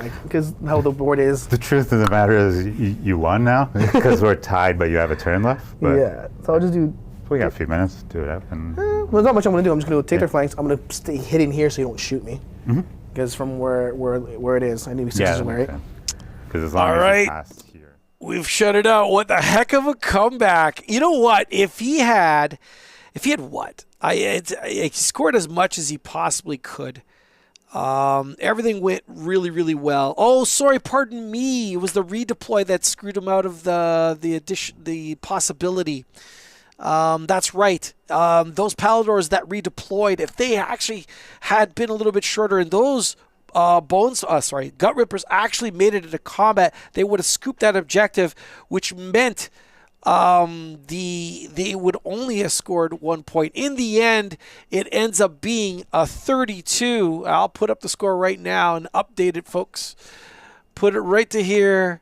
how the board is. The truth of the matter is you won now because we're tied, but you have a turn left. But Yeah. So I'll just do. we got a few minutes to do it up. And Well, there's not much I'm gonna do. I'm just gonna take their flanks. I'm gonna stay hidden here so you don't shoot me. Because from where it is, I need to be Yeah, sixes away, right? because as long All as right. you pass here. We've shut it out. What the heck of a comeback. You know what? If he had what? He scored as much as he possibly could. Everything went really, really well. Oh, sorry, pardon me. It was the redeploy that screwed him out of the possibility. That's right. Those Paladors that redeployed, if they actually had been a little bit shorter, and those Gut Rippers actually made it into combat, they would have scooped that objective, which meant they would only have scored 1 point. In the end, it ends up being a 32. I'll put up the score right now and update it, folks. Put it right to here.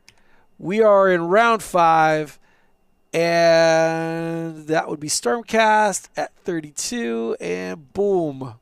We are in round 5, and that would be Stormcast at 32, and boom.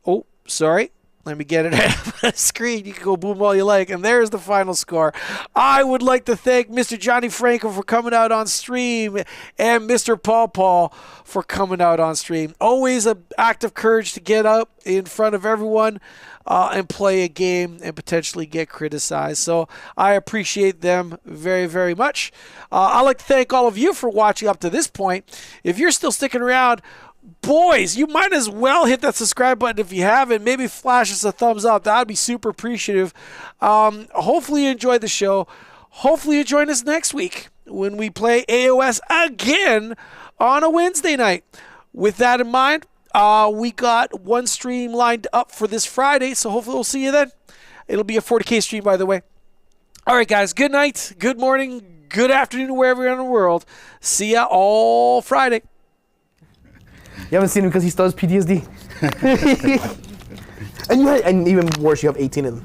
Oh, sorry. Let me get it out of the screen. You can go boom all you like. And there's the final score. I would like to thank Mr. Johnny Franco for coming out on stream and Mr. Paul for coming out on stream. Always an act of courage to get up in front of everyone and play a game and potentially get criticized. So I appreciate them very, very much. I'd like to thank all of you for watching up to this point. If you're still sticking around, boys, you might as well hit that subscribe button if you haven't. Maybe flash us a thumbs up. That would be super appreciative. Hopefully you enjoyed the show. Hopefully you join us next week when we play AoS again on a Wednesday night. With that in mind, we got one stream lined up for this Friday, so hopefully we'll see you then. It'll be a 40K stream, by the way. All right, guys, good night, good morning, good afternoon, wherever you're in the world. See ya all Friday. You haven't seen him because he still has PTSD. And even worse, you have 18 of them.